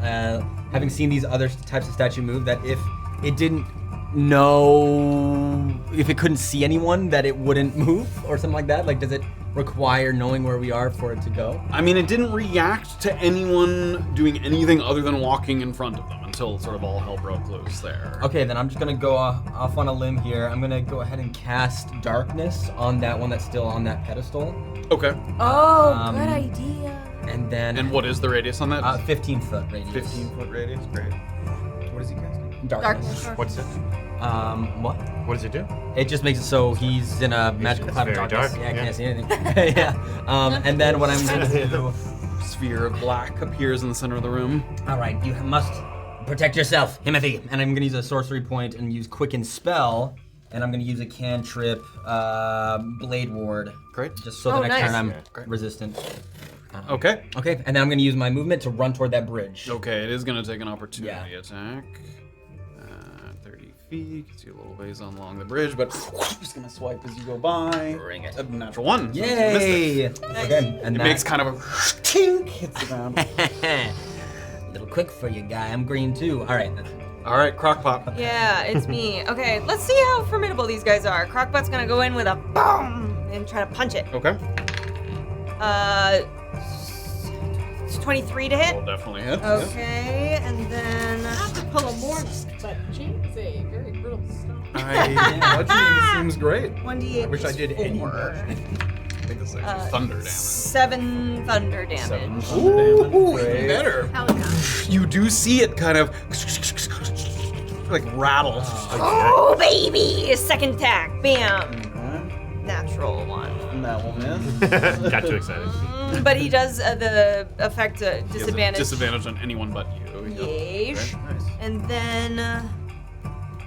having seen these other types of statue move, that if it didn't know, if it couldn't see anyone, that it wouldn't move or something like that? Like, does it require knowing where we are for it to go? I mean, it didn't react to anyone doing anything other than walking in front of them until sort of all hell broke loose there. Okay, then I'm just gonna go off on a limb here. I'm gonna go ahead and cast darkness on that one that's still on that pedestal. Okay. Oh, good idea. And then. And what is the radius on that? 15-foot radius. 15-foot radius. Great. What is he casting? Darkness. What's it? What? What does it do? It just makes it so he's in a magical cloud of very darkness. dark, Yeah, I yeah. can't see anything. Yeah. And then what I'm gonna do. Sphere of black appears in the center of the room. All right, you must protect yourself, Himothy. And I'm gonna use a sorcery point and use Quicken Spell. And I'm gonna use a cantrip, Blade Ward. Great. Just so the next nice. turn I'm Great. resistant. Okay. Okay, and then I'm gonna use my movement to run toward that bridge. Okay, it is going to take an opportunity Yeah. attack. 30 feet, gets you a little ways on along the bridge, but just going to swipe as you go by. Bring it. A natural one. so you Yay! missed Okay, and It that makes kind of a tink, hits the ground. A little quick for you, guy. I'm green too. All right. That's All right, Crocpot. Yeah, it's me. Okay, let's see how formidable these guys are. Crocpot's gonna go in with a boom and try to punch it. Okay. It's 23 to hit. Will definitely hit. Okay, and then Not to pull a Mortis, but she's a very brittle stone. Bludgeoning seems great. 1d8. I wish I did any four. bludgeoning. I think this is actually thunder damage. 7 thunder damage. 7 thunder damage. Ooh, Great. even better. Hell yeah. You do see it kind of like rattle. Oh, baby! Second attack. Bam. Natural one. And that will miss. Got too excited. But he does the effect He has a disadvantage. disadvantage on anyone but you. Yeesh. Okay, nice. And then,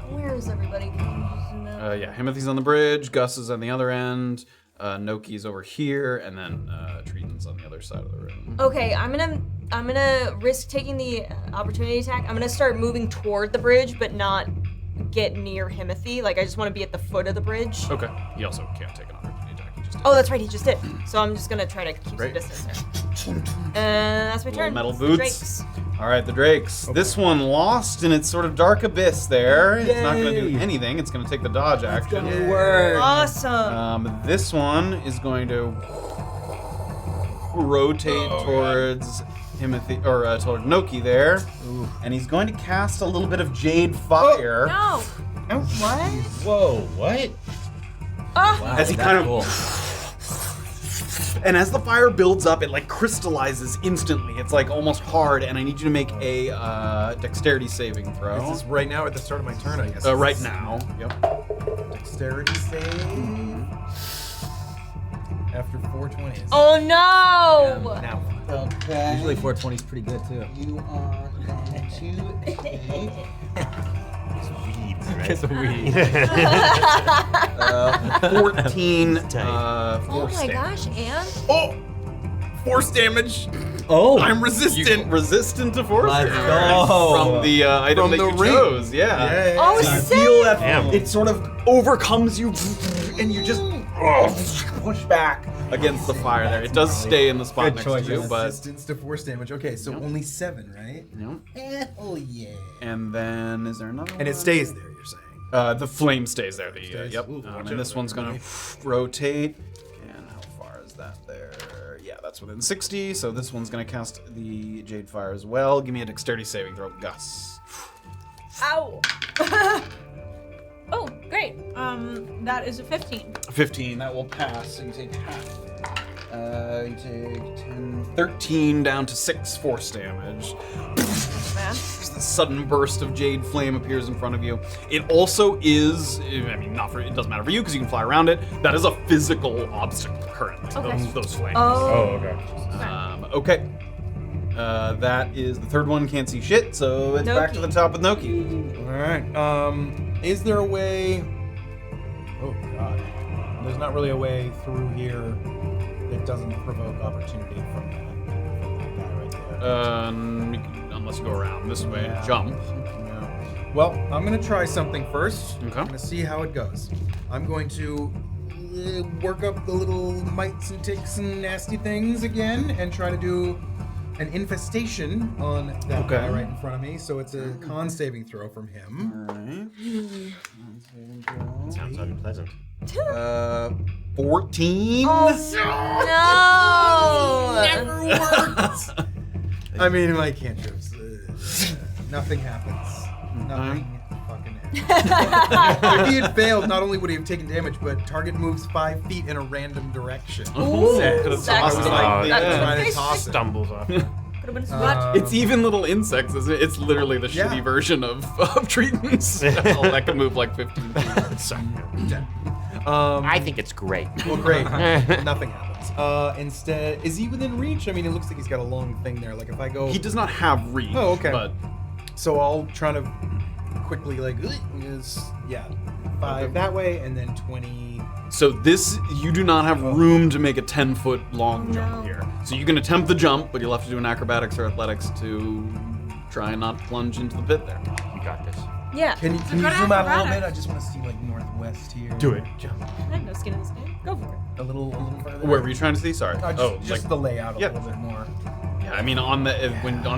where is everybody? Yeah, Himothy's on the bridge, Gus is on the other end, Noki's over here, and then Triton's on the other side of the room. Okay, I'm gonna risk taking the opportunity attack. I'm gonna start moving toward the bridge, but not get near Himothy. Like, I just want to be at the foot of the bridge. Okay. He also can't take an opportunity attack. He just did. Oh, that's right, he just did. So I'm just gonna try to keep Great. some distance there. And that's my Little turn. metal It's the boots. Drakes. All right, the Drakes. This one lost in its sort of dark abyss there. It's not going to do Yay. anything. It's going to take the dodge action. Word. Awesome. This one is going to rotate towards Himothy, or toward Noki there. And he's going to cast a little bit of Jade Fire. No. What? Whoa, what? Ah! As he that's kind of cool. And as the fire builds up, it like crystallizes instantly. It's like almost hard, and I need you to make a dexterity saving throw. This is right now at the start of my turn, I guess. Right now. Yep. Dexterity save. After 420s. Oh no! Now. Okay. Usually 420 is pretty good too. You are going to take Kiss a weed. 14 Oh force my damage. gosh, and? Oh! Force damage! Oh, I'm resistant! Resistant to force Let's damage. go. From the item From that the you ring. chose. Yeah. Oh, So you sick! feel that Damn. it sort of overcomes you, and you just push back against the fire there. It does stay in the spot Good next choice. to you, but Resistance to force damage. Okay, so only 7, right? Oh yeah. and then is there another one? And it stays there, you're saying? The flame stays there. The Stays? yep. Ooh, watch And out this there, one's gonna buddy. rotate that's within 60, so this one's gonna cast the Jade Fire as well. Give me a dexterity saving throw, Gus. Ow. Oh, great. That is a 15. 15, that will pass, so you take half. You take 10, 13 down to 6 force damage. Man. The sudden burst of jade flame appears in front of you. It also is, I mean, it doesn't matter for you because you can fly around it. That is a physical obstacle currently, Okay. those flames. Oh, okay. Okay. That is the third one, can't see shit, so it's back to the top with Noki. All right. Is there a way? Oh God. There's not really a way through here that doesn't provoke opportunity from that guy right there. Unless you go around this way and jump. No. Well, I'm gonna try something first. Okay. I'm gonna see how it goes. I'm going to work up the little mites and ticks and nasty things again and try to do an infestation on that guy right in front of me. So it's a con saving throw from him. Alright. Sounds unpleasant. 14. No! Never works. I mean, my cantrips. Nothing happens. Nothing fucking happens. If he had failed, not only would he have taken damage, but target moves 5 feet in a random direction. Ooh, I was like, trying to that's toss it. Stumbles off. Could have been what? It's even little insects, isn't it? It's literally the Yeah. shitty version of Triton's spell that can move like 15 feet. Sorry. I think it's great. Well, great. Nothing happens. Instead, is he within reach? I mean, it looks like he's got a long thing there. Like if I go, He does not have reach. Oh, okay. But so I'll try to quickly yeah, 5 that way, and then 20. so this, you do not have room to make a 10-foot long jump here. So you can attempt the jump, but you'll have to do an acrobatics or athletics to try and not plunge into the pit there. You got this. Yeah. Can you zoom out a little bit? I just want to see like northwest here. Do it. Jump. I have no skin in this game. Go for it. A little further. Where were you trying to see? Sorry. Just the layout a Yeah. little bit more. Yeah, I mean, on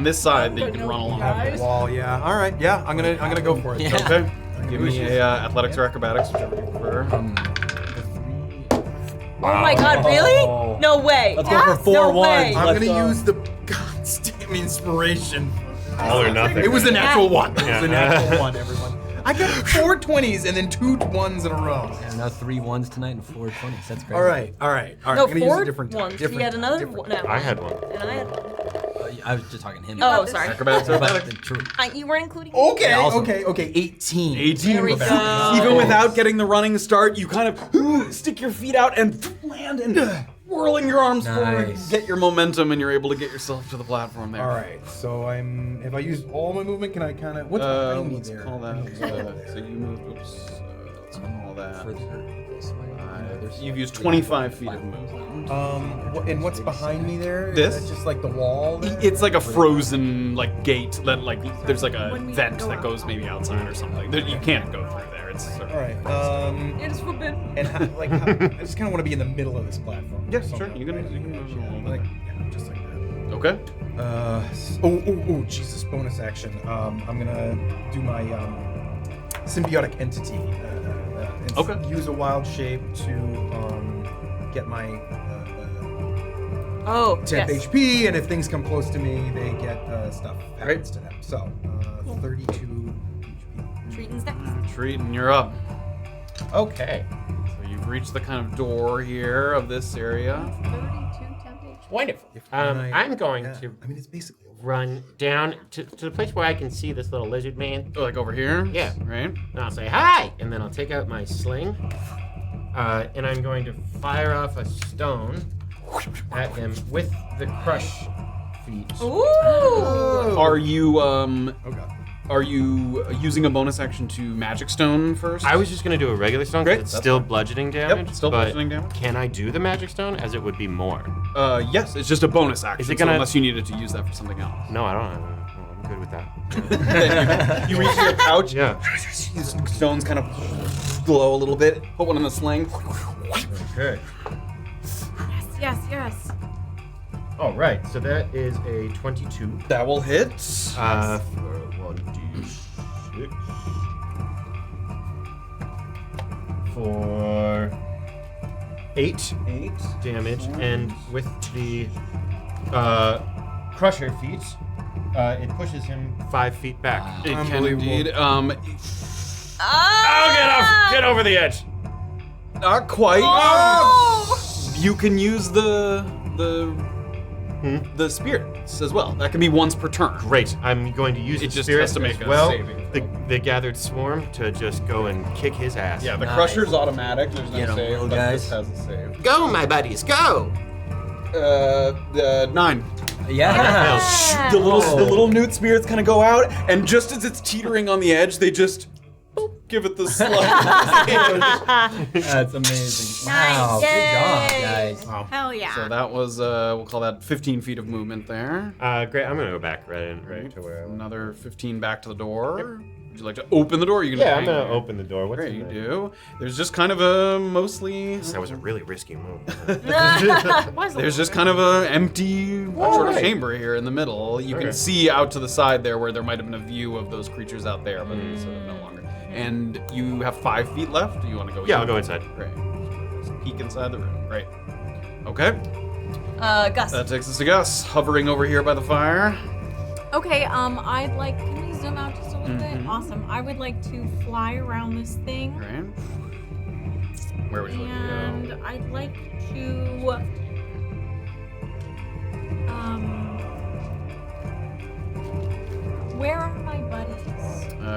this side, that you can run along. Wall, yeah. All right, yeah. I'm gonna go for it. Yeah. Okay. Give me a athletics or acrobatics, whichever you prefer. Oh my god, really? No way. Let's go for 4 No 1s. way. I'm gonna use the goddamn inspiration. All or nothing. It was a natural one. It was Yeah. a natural one, everyone. I got 4 20s and then 2 1s in a row. And now 3 1s tonight and 4 20s. That's great. All right. No, I'm gonna use 4 a different time. ones. He had another one. No. I had one. And I had one. I was just talking to him. Oh, sorry. Acrobatics or But athletics? true. You weren't including me? Okay, Yeah, also- okay. 18. 18. There we go. Even without getting the running start, you kind of stick your feet out and land and whirling your arms forward, Nice. get your momentum, and you're able to get yourself to the platform there. All right. So if I use all my movement, can I kind of? What's behind me Let's there? call that. So you moved. Oops. Let's call that. You've used 25 feet of movement. And what's behind me there? Is This? that just like the wall? there? It's like a frozen gate that there's like a When we vent go that up. goes maybe outside or something. You can't go through there. It's sort of All right. It is forbidden. And I just kind of want to be in the middle of this platform. Yeah, Somehow, sure, you can right? move Yeah, along like, yeah, just like that. Okay. Jesus! Bonus action. I'm gonna do my symbiotic entity. Okay. Use a wild shape to get my Oh, 10 yes. HP, and if things come close to me, they get stuff happens to them. So 32 HP. Triton's next. Triton, you're up. Okay. So you've reached the kind of door here of this area. 32 temptation. Wonderful. If I'm going yeah. to I mean, it's basically. run down to the place where I can see this little lizard man. Oh, like over here? Yeah. Right? And I'll say hi, and then I'll take out my sling, and I'm going to fire off a stone at him with the crush feat. Ooh. Are you Oh god. are you using a bonus action to magic stone first? I was just gonna do a regular stone Great, because it's that's still fine. bludgeoning damage. still but bludgeoning damage. Can I do the magic stone as it would be more? Yes, it's just a bonus action. Is it so gonna- unless you needed to use that for something else. No, I don't. I'm good with that. You reach your pouch. Yeah. These stones kind of glow a little bit. Put one in the sling. Okay. Yes. All right. So that is a 22. That will hit. For 1d6. For 8 damage, and with the Crusher feat, it pushes him 5 feet back. It can indeed. Get over the edge. Not quite. You can use the spirits as well. That can be once per turn. Great. I'm going to use It the just spirits has to make as a well. saving throw. The gathered swarm to just go and kick his ass. Yeah, the Crusher's automatic. There's no Get 'em, save, little but guys. this has a save. Go, my buddies, go! 9. Yeah. The little newt spirits kind of go out, and just as it's teetering on the edge, they just give it the slide. That's amazing. Wow, Nice. good job, Yay. guys. Hell yeah. So that was, we'll call that 15 feet of movement there. Great. I'm gonna go back right to where I was. Another 15 back to the door. Would you like to open the door? Or are you gonna Yeah, I'm hang gonna there? open the door. What's Great, in you there? do. There's just kind of a mostly. That was a really risky move. There's just kind of a empty sort of chamber here in the middle. You can see out to the side there where there might have been a view of those creatures out there, but it's sort of no longer. And you have 5 feet left. Do you want to go? Yeah, in? I'll go inside. Great. Just peek inside the room. Great. Okay. Gus. That takes us to Gus, hovering over here by the fire. Okay, I'd like, can we zoom out just a little bit? Awesome. I would like to fly around this thing. Great. Where would you like to And go? I'd like to, where are my buddies?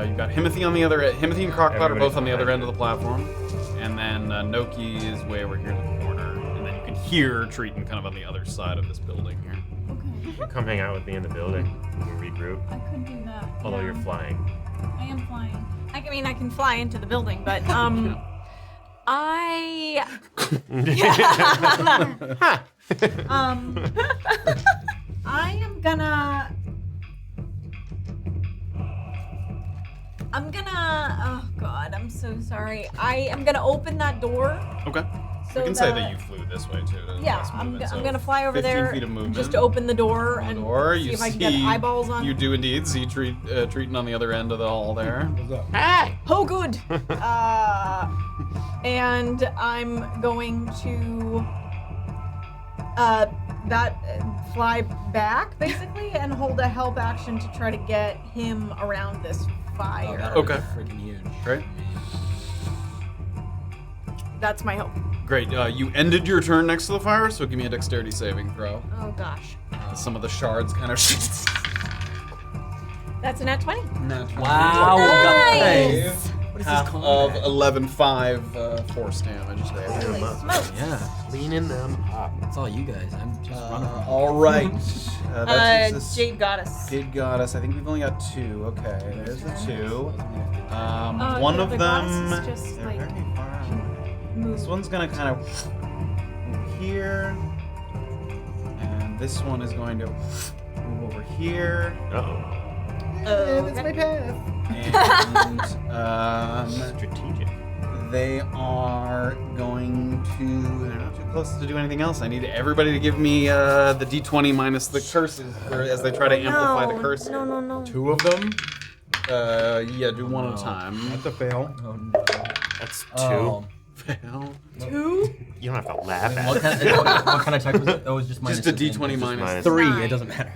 You've got Himothy on the other end. Himothy and Crocpot are Everybody's both on the other behind end of the platform. And then Noki is way over here in the corner. And then you can hear Triton kind of on the other side of this building here. Okay, Come hang out with me in the building. We'll regroup. I could do that. Although yeah. you're flying. I am flying. I mean, I can fly into the building, but I am gonna. Oh God, I'm so sorry. I am gonna open that door. Okay. So we can say that you flew this way too. to Yeah, less I'm movement, so gonna fly over 15 there feet of movement. just to open the door and Or see you if I can get eyeballs on. You do indeed see Triton on the other end of the hall there. Hey! Oh, good. And I'm going to fly back basically and hold a help action to try to get him around this fire. Okay. Freaking huge. Great. That's my hope. Great. You ended your turn next to the fire, so give me a dexterity saving throw. Oh gosh. Some of the shards kind of. That's a nat 20. Wow, Nice. What is Half this of called? 11.5 force damage there. Holy smokes. Yeah, Cleaning them up. it's all you guys. I'm just running. All right. That takes us- Jade Goddess. Jade Goddess. I think we've only got 2. Okay, there's the 2. One yeah, of the them. goddess is just, they're like, very far out. This one's gonna kind of move here, and this one is going to move over here. Uh-oh. And Strategic. they are going to. They're not too close to do anything else. I need everybody to give me the d20 minus the curses as they try to amplify the curse. No. 2 of them. Yeah, do one at a time. That's a fail. Oh no. That's 2. Oh. Fail. 2? You don't have to laugh at What it. what kind of check was it? That was just minus Just a 15. d20 minus minus 3. Nine. It doesn't matter.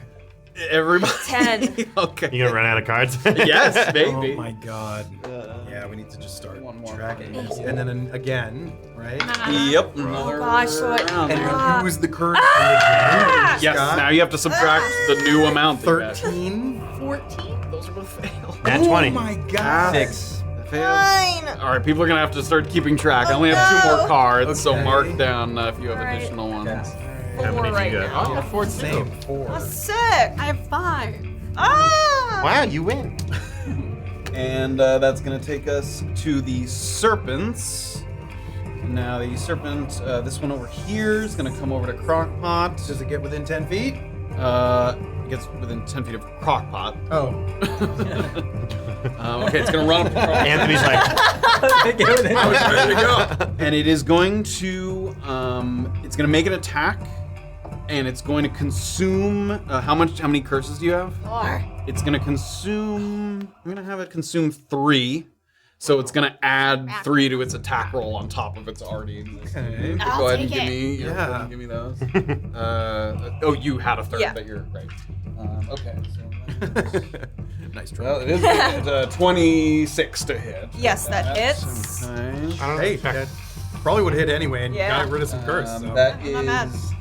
everybody. 10. Okay. You gonna run out of cards? Yes, Oh baby. my God. Yeah, we need to just start One more. tracking this. And then again, right? Yep. Another gosh, so it- round. And Ah. use the curse again. Yes. Now you have to subtract the new amount. that you got. 13. 14? Those are both failed. Nat 20. Oh my God. 6. Failed. All right, people are gonna have to start keeping track. I only have 2 more cards, so Okay. mark down if you have All right. additional ones. How many do right you got? now. Oh, I got 4 Same. 4. Sick. I have 5. Ah! Wow, you win. And that's gonna take us to the serpents. Now the serpent, this one over here is gonna come over to Crocpot. Does it get within 10 feet? It gets within 10 feet of Crocpot. Oh. Okay, it's gonna run up to Crocpot. Anthony's like, I was ready to go. And it is going to, it's gonna make an attack, and it's going to consume. How many curses do you have? 4. It's gonna consume. I'm gonna have it consume 3. So it's gonna add 3 to its attack roll on top of its already existing. I'll Go ahead and take give it. me. Yeah. Give me those. Oh, you had a third, Yeah. but you're right. Okay. So Nice try. well, it is a 26 to hit. Yes, that hits. Okay. Hey, that probably would hit anyway, and Yeah. you got rid of some curse. So. That I'm not is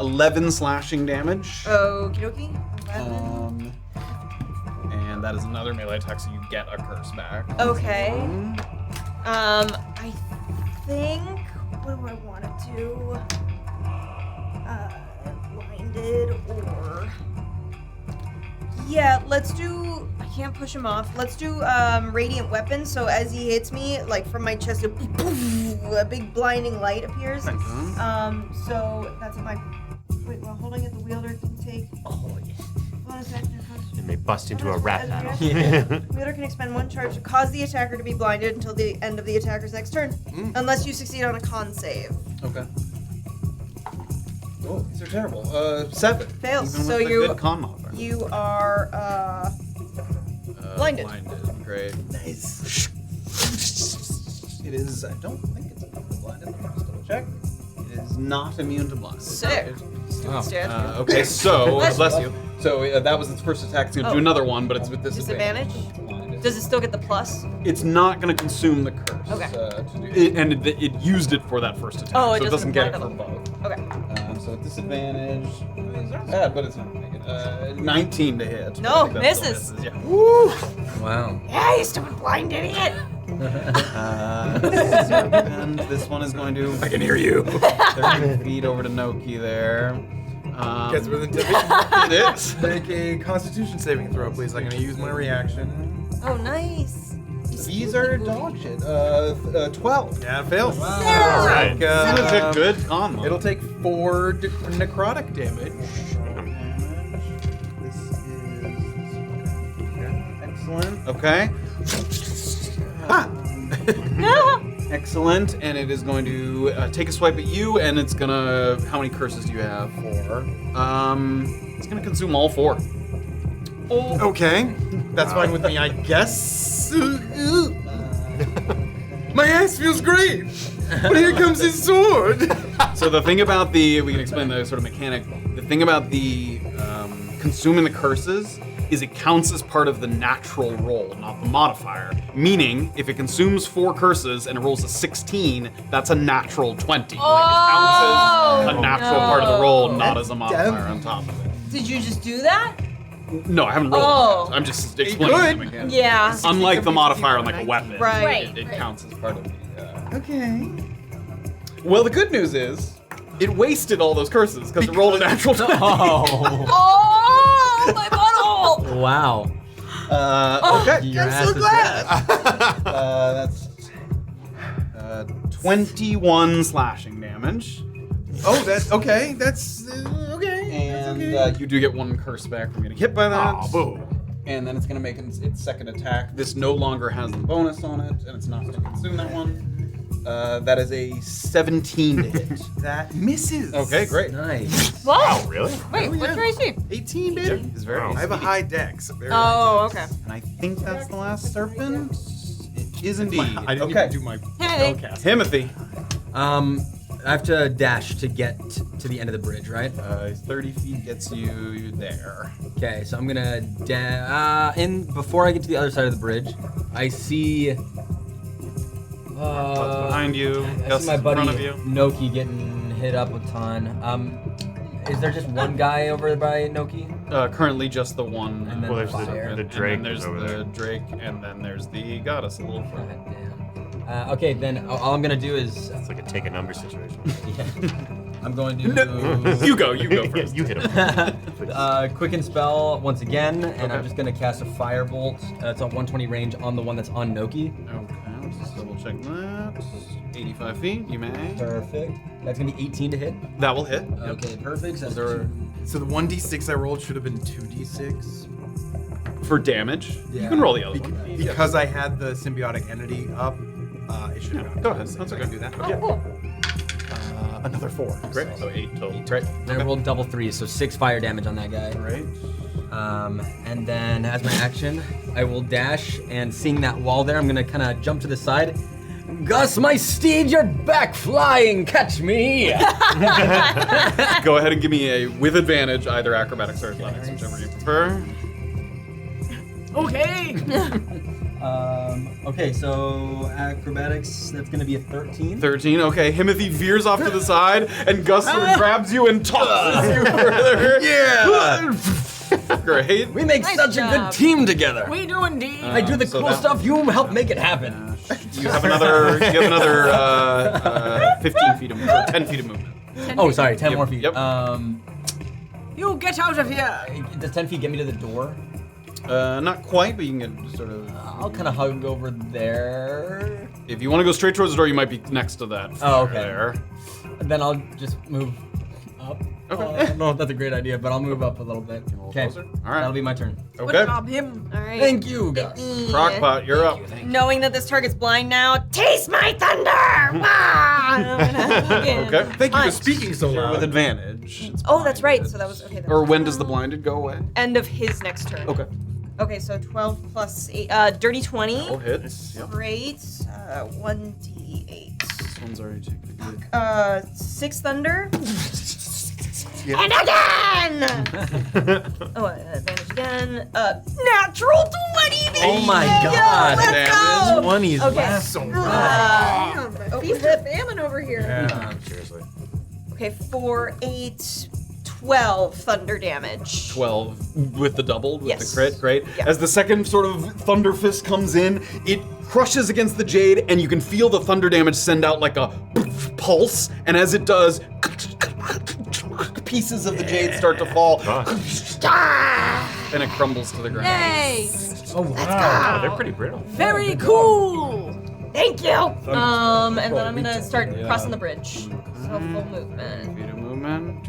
11 slashing damage. Okie dokie. 11. And that is another melee attack, so you get a curse back. Okay. I think. What do I want to do? Blinded or. Yeah, let's do. I can't push him off. Let's do radiant weapon. So as he hits me, like from my chest, a big blinding light appears. Nice. So that's what my. Wait, while holding it, the wielder can take. Oh, yes. Bonus action. It may bust into a rat battle. Wielder can expend 1 charge to cause the attacker to be blinded until the end of the attacker's next turn, unless you succeed on a con save. Okay. Oh, these are terrible. 7. Fails. Even So with the you- good con modifier. You are blinded. Blinded. Great. Nice. It is. I don't think it's immune to blinded. Let me just double check. It is not immune to blinded. Sick. Stupid statue. Okay, so Bless bless you. So that was its first attack. It's gonna do another one, but it's with disadvantage. Disadvantage? Does it still get the plus? It's not gonna consume the curse. Okay. It used it for that first attack, Oh, it so it doesn't doesn't get it apply for to both. Okay. So at disadvantage, it's not bad, but it's not gonna make it. 19 to hit. No, I think that still misses. Yeah. Wow. Yeah, you stupid blind idiot. And this one is going to. I can hear you. 30 feet over to Noki there. Gets within 10 feet. It is. Make a Constitution saving throw, please. I'm gonna use my reaction. Oh, nice. These are dog shit. 12. Yeah, it fails. Alright. That was a good con mod. It'll take 4 necrotic damage. This is excellent. Okay. Ah. Excellent, and it is going to take a swipe at you, and it's gonna. How many curses do you have? 4. It's gonna consume all 4. Okay, that's fine with me, I guess. My ass feels great, but here comes his sword. So the thing about we can explain the sort of mechanic. The thing about the consuming the curses is it counts as part of the natural roll, not the modifier. Meaning, if it consumes 4 curses and it rolls a 16, that's a natural 20. Like, it counts as a natural part of the roll, not as a modifier on top of it. Did you just do that? No, I haven't rolled Oh. it yet. I'm just explaining the could. mechanic. Yeah. Unlike the modifier on like a weapon, Right. it counts as part of the. Okay. Well, the good news is, it wasted all those curses because it rolled a natural 20. Oh. Oh, my butthole! Wow. Okay. Your ass is glad. That's 21 slashing damage. Oh, that's okay. That's okay. And you do get 1 curse back from getting hit by that. Oh, boo. And then it's going to make its second attack. This no longer has the bonus on it, and it's not going to consume that one. That is a 17 to hit. That misses. Okay, great. Nice. What? Really? Wait, what's your AC? 18, baby. It's very I have a high dex. Oh, okay. And I think that's the last serpent. It is indeed. I didn't okay. even do my Hey. spellcast. Himothy. I have to dash to get to the end of the bridge, right? 30 feet gets you there. Okay, so I'm gonna before I get to the other side of the bridge, I see. Behind you. I Gus see my in buddy front of you. Noki getting hit up a ton. Is there just one guy over by Noki? Currently just the one. And then Well, there's fire. the And Drake then there's over the there. Drake, and then there's the goddess a little further. God damn. Okay, then all I'm gonna do is It's like a take a number situation. I'm going to You go first. You hit him. quicken spell once again, and I'm Okay. just gonna cast a firebolt. It's on 120 range on the one that's on Noki. Okay, let's just double check that. 85 feet, you may. Perfect. That's gonna be 18 to hit. That will hit. Okay, perfect. So There So the 1d6 I rolled should have been 2d6. for damage. You Yeah. can roll the other one. Because I had the symbiotic entity up, it should have been. Go ahead. 2d6. That's I okay. can do that. Oh, cool. another 4. Great. So 8 total. Great. And I rolled double 3s, so 6 fire damage on that guy. Right. And then as my action, I will dash, and seeing that wall there, I'm gonna kind of jump to the side. Gus, my steed, you're back flying! Catch me! Go ahead and give me a with advantage, either acrobatics or athletics, whichever you prefer. Okay. Okay, so acrobatics, that's gonna be a 13. 13. Okay. Himothy veers off to the side, and Gus sort of grabs you and tosses you further. Yeah! Great. We make Nice such a job. good team together. We do indeed. I do the so cool that- stuff, you help make it happen. You have another. 15 feet of movement. 10 feet of movement. Oh, sorry, 10 Yep, more feet. yep. You get out of here. Does 10 feet get me to the door? Not quite, but you can get sort of. I'll kind of hug over there. If you want to go straight towards the door, you might be next to that. Oh, okay. There. Then I'll just move up. Okay. I don't know if that's a great idea, but I'll move up a little bit. Okay. closer? All right. That'll be my turn. Good Okay. job, him. All right. Thank you, Gus. Crocpot, you're up. Knowing that this target's blind now, Taste my thunder! Okay. Thank you for Punch. speaking so With loud. advantage. It's Oh, that's right. blinded. So that was okay. That Or was when does the blinded go away? end of his next turn. Okay. Okay, so 12 plus 8. Dirty 20. All hits. Yep. Great. 1d8. This one's already taken. 6 thunder. And again! Oh, advantage again. Natural 20. Oh my There you God. go, let's go. 20s Okay. left. So Feast or famine over here. yeah, seriously. Okay, 4, 8, 12 thunder damage. 12 with the double, with Yes. the crit, great. Yeah. As the second sort of thunder fist comes in, it crushes against the jade, and you can feel the thunder damage send out like a pulse, and as it does, pieces of the jade start to fall, and it crumbles to the ground. Yay! Oh, wow. They're pretty brittle. Very cool. Thank you! And then I'm gonna start crossing the bridge. So full movement. Feet of movement.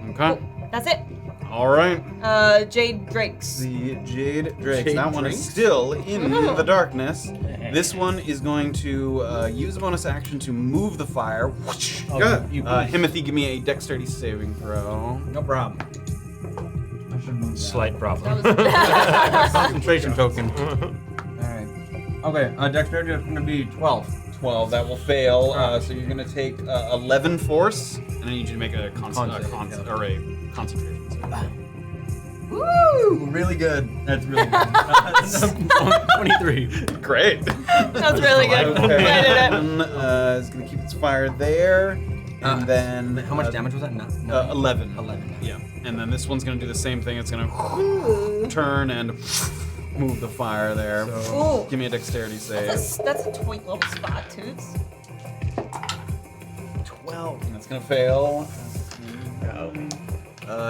Okay. That's it. All right. Jade Drakes. The Jade Drakes. Jade That one is Drakes? still in the darkness. This one is going to use a bonus action to move the fire. Good. Himothy, give me a dexterity saving throw. No problem. Slight problem. Concentration token. Alright. Okay, dexterity is gonna be 12. 12. That will fail. So you're going to take 11 force, and I need you to make a concentration save. Woo! Really good. That's really good. 23. Great. That's really good. I did it. One is going to keep its fire there, and then How much damage was that? No. 11. 11. Yeah, and then this one's going to do the same thing. It's going to turn and move the fire there. Ooh. Give me a dexterity save. That's a point level spot, Toots. 12. And that's going to fail.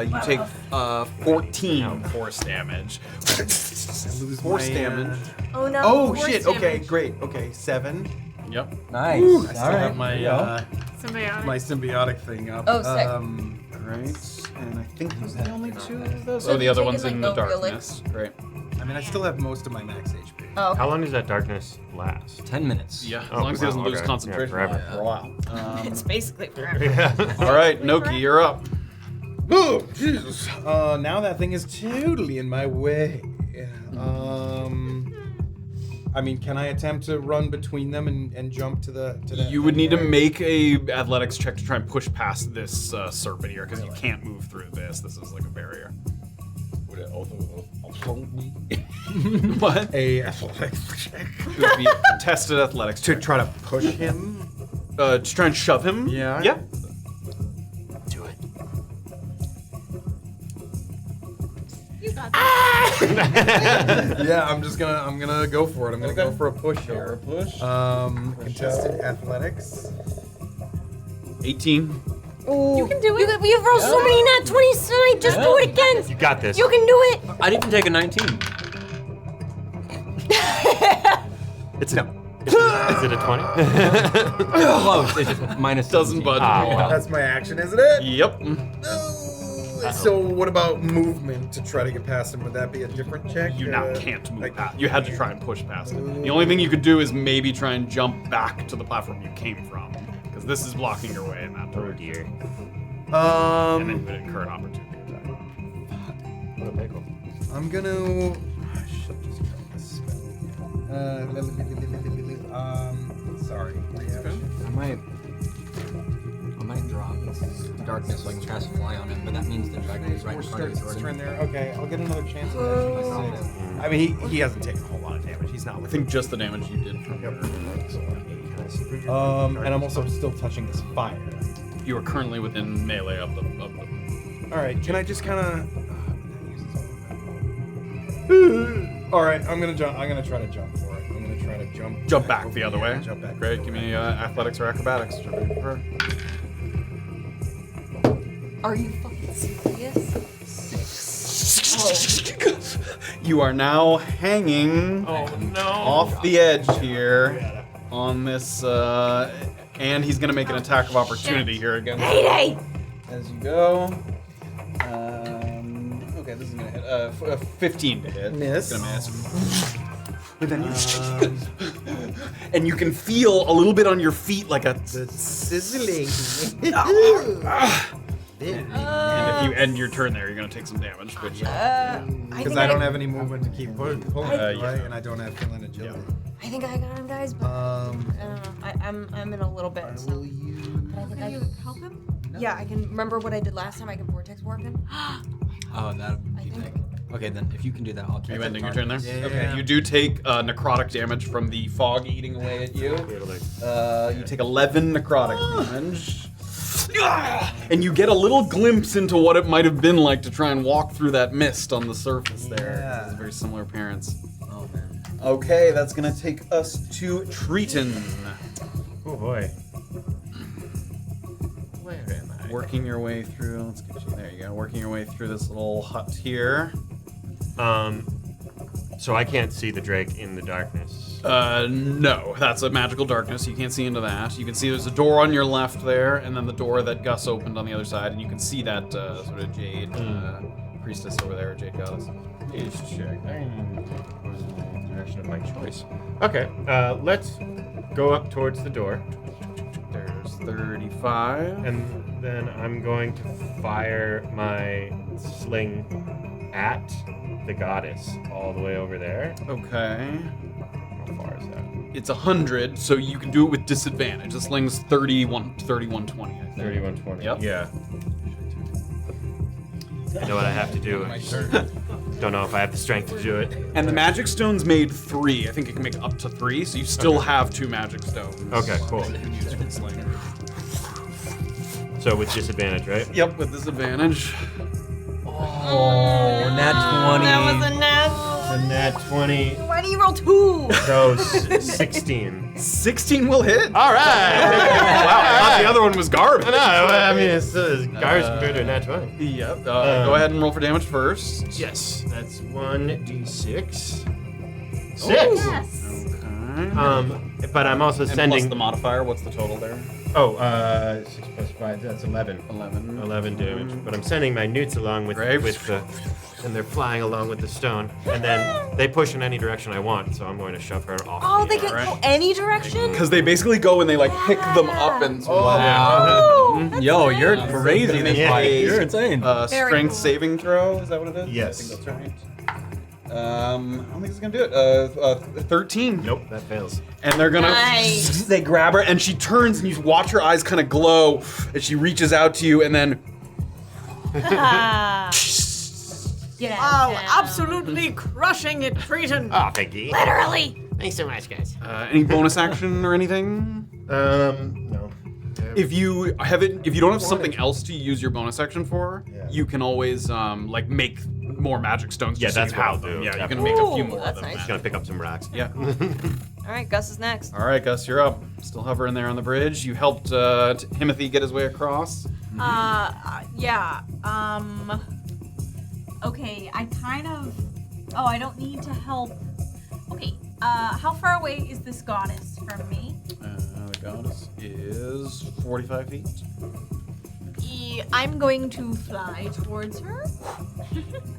You take 14 force damage. Force damage. Oh no. Oh force shit! damage. Okay, great. Okay, 7. Yep. Nice. I still have my Symbiotic. my symbiotic thing up. Oh, sick. Great. And I think those are the only two of those. So Oh, the other taking, one's like, in no the real darkness. Great. I mean, I still have most of my max HP. Oh, okay. How long does that darkness last? 10 minutes. Yeah, as Oh, long as he doesn't wow, lose okay. concentration Yeah, forever. for a while. It's basically forever. All right, Noki, you're up. Oh, Jesus. Now that thing is totally in my way. I mean, can I attempt to run between them and jump to the? You would need to make a athletics check to try and push past this serpent here, because you can't move through this. This is like a barrier. Would it also me What? a athletics check It would be tested athletics to check. try to push him? To try and shove him? Yeah. Yeah. Do it. Yeah, I'm gonna go for it. I'm gonna go for a push here. Push. Contested athletics. 18. You can do it. You've rolled so many nat 20s tonight. Just do it again. You got this. You can do it. I'd even take a 19. It's no. Is it a 20? Close. It's just minus Doesn't 17. budge. Ah, wow. That's my action, isn't it? Yep. So what about movement to try to get past him? Would that be a different check? You now can't move like- past. You had to try and push past it. The only thing you could do is maybe try and jump back to the platform you came from. because this is blocking your way in that Oh direction. dear. And then you would incur an opportunity attack. What a pickle. I'm gonna. I should just kill this spell. Sorry. I might drop darkness so I can cast fly on him, but that means the dragon is right in front of his Turn there. Okay, I'll get another chance at that. 6. I mean, he hasn't taken a whole lot of damage. He's not. I think just the damage you did from your And I'm also still touching this fire. You are currently within melee of the. All right, can I just kind of? All right, I'm gonna jump. I'm gonna try to jump for it. I'm gonna try to Jump back the other way. Jump back. Great. Give me athletics or acrobatics. Whichever you prefer. Are you fucking serious? You are now hanging off the edge here on this, and he's gonna make an attack of opportunity here again. Hey! As you go. Okay, this is gonna hit. 15 to hit. Miss. It's gonna miss. But then and you can feel a little bit on your feet like a sizzling. And if you end your turn there, you're gonna take some damage, which Because I don't have any movement to keep pulling, right? yeah. And I don't have feeling agility. I think I got him, guys, but I don't know. I'm in a little bit. So. Will you? Can you help him? Yeah, I can remember what I did last time. I can vortex warp him. Oh, that would be think- sick. Okay, then if you can do that, I'll keep Are you that ending your turn there? Yeah. Okay. You do take necrotic damage from the fog eating away at you. You take 11 necrotic damage. And you get a little glimpse into what it might have been like to try and walk through that mist on the surface there. Yeah. It's very similar appearance. Oh, man. Okay, that's gonna take us to Triton. Oh boy. Where am I? Working your way through, let's get you, there you go. Working your way through this little hut here. So I can't see the Drake in the darkness. No, that's a magical darkness. You can't see into that. You can see there's a door on your left there, and then the door that Gus opened on the other side, and you can see that sort of jade priestess over there, jade goddess. Please check. Direction of my choice. Okay, let's go up towards the door, There's 35. and then I'm going to fire my sling at the goddess all the way over there. Okay. How far is that? It's 100, so you can do it with disadvantage. The sling's 3120, I think. 3120. Yep. Yeah. I know what I have to do. I just don't know if I have the strength to do it. And the magic stone's made 3. I think it can make up to 3, so you still have 2 magic stones. Okay, cool. That you can use for the sling. So with disadvantage, right? Yep, with disadvantage. Oh, nat 20. That was a nat. A nat 20. Why do you roll 2? So 16. 16 will hit. All right. Wow, I thought the other one was garbage. No, I mean, it's garbage compared to a nat 20. Yep. Go ahead and roll for damage first. Yes, that's 1d6. 6. Yes. Okay. But I'm also And sending. plus the modifier, what's the total there? 6 plus 5, that's 11. 11. 11 damage. But I'm sending my newts along with Great. the. And they're flying along with the stone. And then they push in any direction I want, so I'm going to shove her off. Oh, the they air. can Alright. go any direction? Because they basically go and they like pick them up and Oh, that's Yo, you're nice. crazy this Yeah. fight. You're insane. Very strength cool. saving throw, is that what it is? Yes. I think that's right. I don't think it's gonna do it. 13. Nope, that fails. And they're gonna, Nice. they grab her and she turns and you watch her eyes kind of glow as she reaches out to you and then Get Oh, out. of town. absolutely crushing it, Triton. Oh, thank you. Literally. Thanks so much, guys. any bonus action or anything? No. If you don't have something else to use your bonus action for, you can always like make more magic stones. Yeah, just so that's you what have I'll them. do. Yeah, you Yeah. can make a few Ooh, more of that's them. nice. Just gonna pick up some rocks. Yeah. All right, Gus is next. All right, Gus, you're up. Still hovering there on the bridge. You helped Himothy get his way across. Yeah. Okay, I kind of. Oh, I don't need to help. Okay. How far away is this goddess from me? The goddess is 45 feet. I'm going to fly towards her.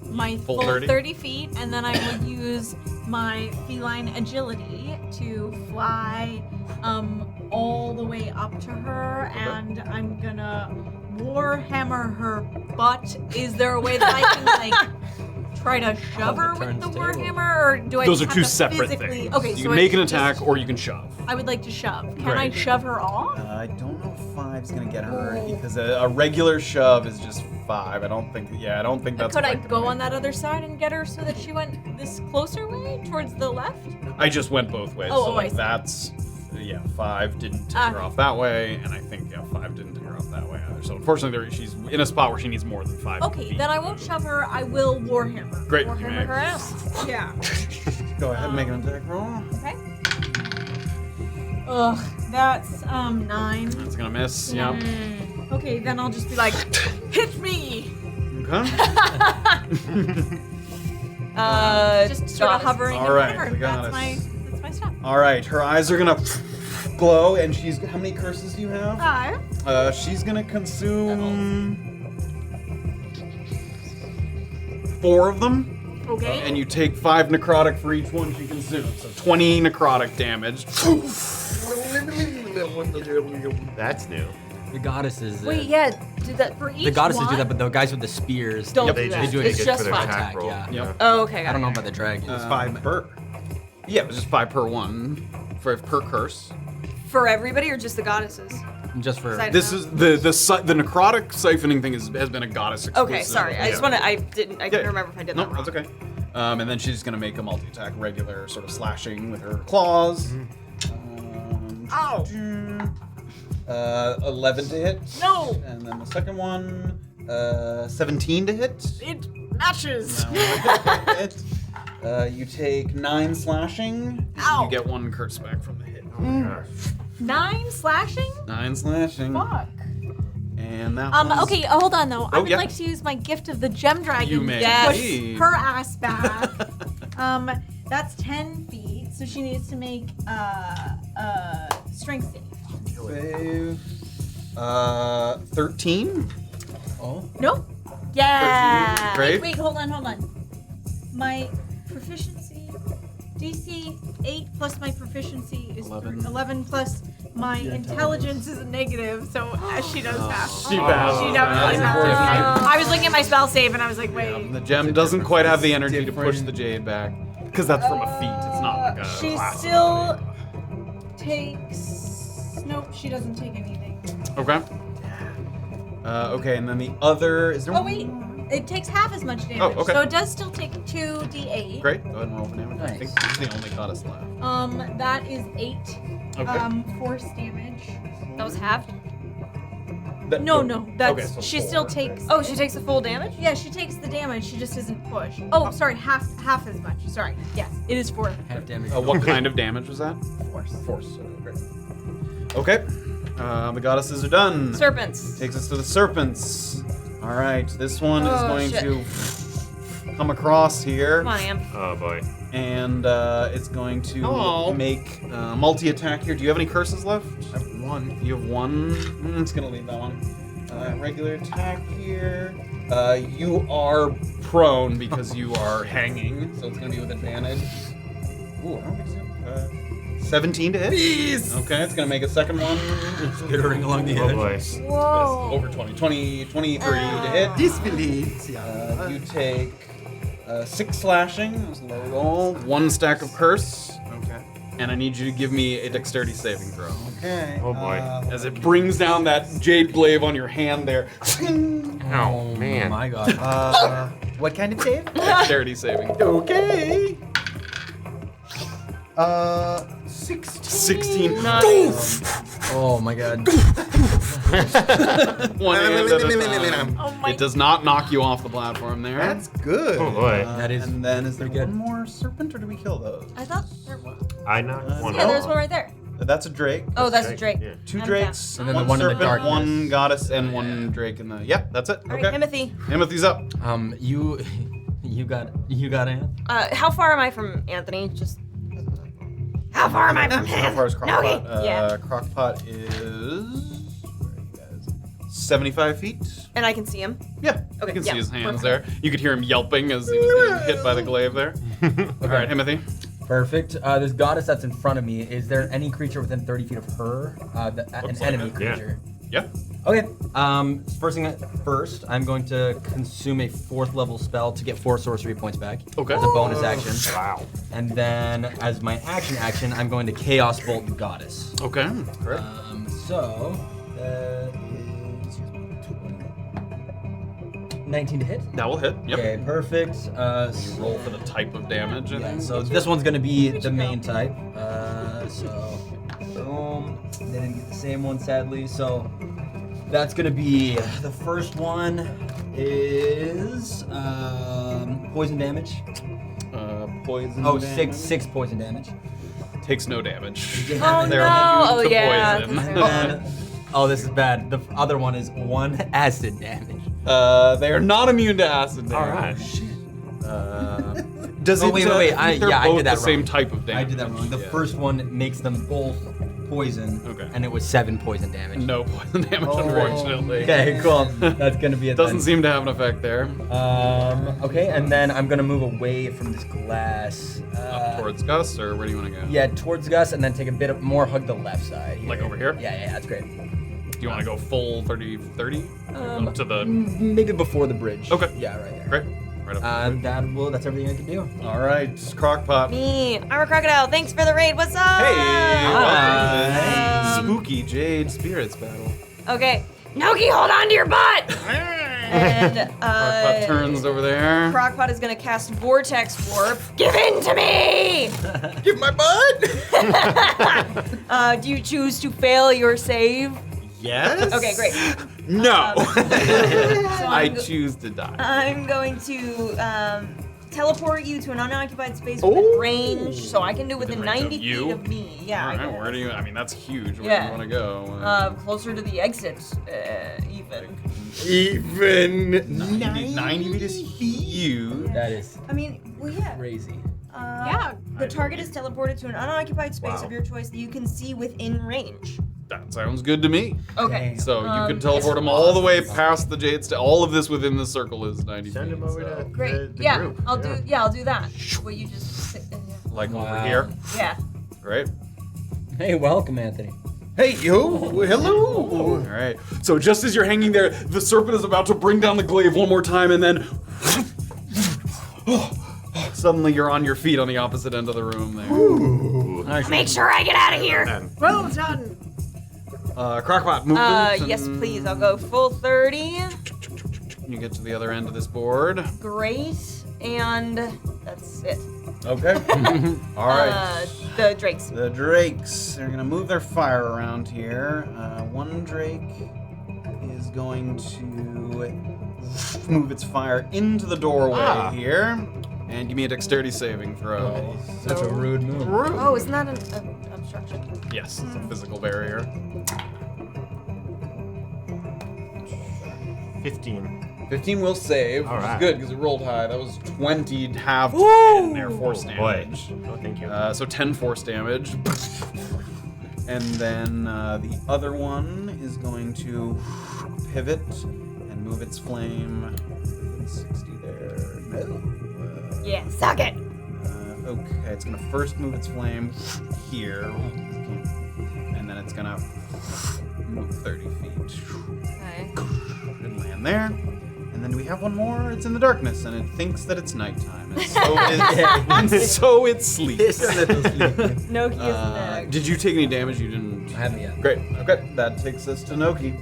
My Full full 30? 30 feet, and then I would use my feline agility to fly all the way up to her, and I'm gonna warhammer her butt. Is there a way that I can like try to shove her with the warhammer, or do I? Those just are two have to separate physically... things. Okay, You so can I make an just- attack or you can shove. I would like to shove. Can I Great. shove her off? I don't know if 5's gonna get her because a regular shove is just 5. I don't think that's. Could I quite go gonna on that other side and get her so that she went this closer way towards the left? I just went both ways. Oh, so I like see. that's 5 didn't take her off that way, and I think 5 didn't take her off that way either. So unfortunately, she's in a spot where she needs more than 5 Okay, feet. then I won't shove her. I will warhammer. Great. you Warhammer may. her ass. Yeah. Go ahead and make an attack roll. Okay. Ugh, that's 9. That's gonna miss. Yeah. Okay, then I'll just be like, hit me. Okay. Just sort of hovering All in right, front of her. the goddess. That's my stuff. All right. Her eyes are gonna glow, and she's. How many curses do you have? 5. She's gonna consume 4 of them. Okay. And you take 5 necrotic for each one she consumes. So 20 necrotic damage. That's new. The goddesses. Wait, yeah, do that for each The goddesses one? do that, but the guys with the spears. Don't Yep, do they that. just do it It's take it just for their 5. attack roll. yeah. Yep. Oh, okay. I don't know got about the dragons. It's 5 per. Yeah, it was just 5 per one per curse. it. For everybody or just the goddesses? Just for. Side- This is the necrotic siphoning thing has been a goddess exclusive. Okay, sorry. I just want to. I couldn't remember if I did No, that wrong. that's okay. And then she's gonna make a multi-attack, regular sort of slashing with her claws. Ow. 11 to hit. No, And then the second one, 17 to hit. it matches. No, hit. You take 9 slashing. Ow. You get 1 curse back from the hit. 9 slashing? 9 slashing. Fuck. And that was... Okay, hold on though. I would yeah. like to use my gift of the gem dragon You may to push indeed. her ass back. That's 10 feet, so she needs to make strength save. Save. 13. Oh. Nope. Yeah. 13. Great. Wait, hold on. My proficiency, DC 8 plus my proficiency is 11. 11 plus my intelligence is a negative, so she does half. She passed. She definitely passed. I was looking at my spell save and I was like, wait. The gem doesn't quite have the energy to push the jade back. Because that's from a feat. It's not like a She class. still takes. Nope, she doesn't take anything. Okay. Okay, and then the other... Is there Oh, one wait. more? It takes half as much damage. Oh, okay. So it does still take 2d8. Great. Go ahead and roll for damage. I Nice. think this is the only goddess left. That is 8 Okay. force damage. That was halved? No, that's Okay, so she 4. still takes. Oh, she takes the full damage? Yeah, she takes the damage. She just isn't pushed. Oh, sorry, half as much. Sorry. Yes, it is 4. Half damage. What kind of damage was that? Force. Force. Great. Okay. The goddesses are done. Serpents. Takes us to the serpents. All right, this one is Oh, going shit. to come across here, Come on, Am. Oh boy. and it's going to Hello. make multi-attack here. Do you have any curses left? I have 1. You have 1. It's gonna leave that one. Regular attack here. You are prone because you are hanging, so it's gonna be with advantage. Ooh, I don't think so. 17 to hit. Please. Okay, it's gonna make a second one. Skittering along the Oh edge. boy. Whoa. Over 23 to hit. Disbelief. You take 6 slashing. That was a low roll. 1 stack of curse. Okay. And I need you to give me a dexterity saving throw. Okay. Oh boy. As it brings down that jade glaive on your hand there. Oh man. My God. What kind of save? Dexterity saving. Okay. 16. 16. Oh my God. One hand at a time. Oh my. It does not knock you off the platform there. That's good. Oh boy. That is And then is there pretty good. one more serpent, or do we kill those? I thought there was. I knocked one Yeah, off. there's one right there. That's a drake. Oh, that's a Drake. Yeah. 2 I'm drakes, And then the one one in the serpent, darkness. 1 goddess, and 1 drake in the. Yep, that's it. All Okay. right, Himothy. Himothy's up. You got Ann? How far am I from Anthony? Just. How far am I from him? How far is Crocpot? Noki. Yeah. Crocpot is. Where are you guys? 75 feet. And I can see him. Yeah, Okay, you can yeah, see his hands perfect. there. You could hear him yelping as he was getting hit by the glaive there. All right, Himothy. Perfect. This goddess that's in front of me, is there any creature within 30 feet of her? An enemy creature? Yeah. Okay. First, I'm going to consume a 4th level spell to get 4 sorcery points back. Okay. As a bonus action. Wow. And then, as my action, I'm going to Chaos Bolt the goddess. Okay. Great. So, that is 19 to hit. That will hit. Yep. Okay, perfect. You roll for the type of damage. Yeah, so this one's gonna be the main type. So, boom. They didn't get the same one, sadly. So, that's gonna be the first one is poison damage. Poison. Oh, damage. six poison damage. Takes no damage. Oh They're no! immune to Oh yeah. poison. And then, oh, this is bad. The other one is 1 acid damage. They are not immune to acid damage. All right. Does Oh, it? wait. They're I both did that the same wrong. type of damage. I did that wrong. The Yeah. first one makes them both poison. Okay. And it was 7 poison damage. No poison damage, unfortunately. Okay, cool. That's gonna be it. Doesn't then. seem to have an effect there. Okay, and then I'm gonna move away from this glass. Up towards Gus, or where do you want to go? Yeah, towards Gus, and then take a bit more hug the left side. Here. Like over here? Yeah, that's great. Do you want to go full 30? Up to the. Maybe before the bridge. Okay. Yeah, right there. Great. Right up. That's everything I can do. All right, Crocpot. Me, I'm a crocodile. Thanks for the raid. What's up? Hey, Hi. welcome to the Spooky Jade Spirits battle. Okay. Noki, hold on to your butt! And Crocpot turns over there. Crocpot is gonna cast Vortex Warp. Give in to me! Give my butt. Do you choose to fail your save? Yes. Okay, great. No. So I choose to die. I'm going to teleport you to an unoccupied space within range, so I can do within Within range 90 of you? feet of me. Yeah. All I right, guess. where do you? I mean, that's huge. Where do Yeah. you want to go? Closer to the exit, even. Even 90 feet is huge. That is I mean, well, yeah. crazy. Yeah. The target is teleported to an unoccupied space Wow. of your choice that you can see within range. That sounds good to me. Okay. So you can Um, teleport him all the way past the Jade Sta All of this within the circle is 90 Send feet. him over so- to Great. the Yeah, group. I'll do that. What you just Like over Wow. here, yeah. right? Hey, welcome, Anthony. Hey, yo, hello. All right. So just as you're hanging there, the serpent is about to bring down the glaive one more time, and then suddenly you're on your feet on the opposite end of the room there. Make sure I get out of here. Well done. Crocpot movement. Yes, please. I'll go full 30. You get to the other end of this board. Great. And that's it. Okay. All right. The drakes. The drakes are gonna move their fire around here. One drake is going to move its fire into the doorway here, and give me a dexterity saving throw. Such a rude move. Oh, it's not an obstruction. Yes, it's a physical barrier. 15. 15 will save, which Alright. is good because it rolled high. That was 20 half 10 there force Boy. damage. Oh, thank you. So 10 force damage. And then the other one is going to pivot and move its flame. 60 there. No. Yeah. Suck it. Okay, it's gonna first move its flame here. And then it's gonna move 30 feet. Okay. And land there. And then do we have one more? It's in the darkness, and it thinks that it's nighttime, and so it sleeps. Noki is next. Did you take any damage? You didn't. I haven't yet. Great. Okay, that takes us to Noki,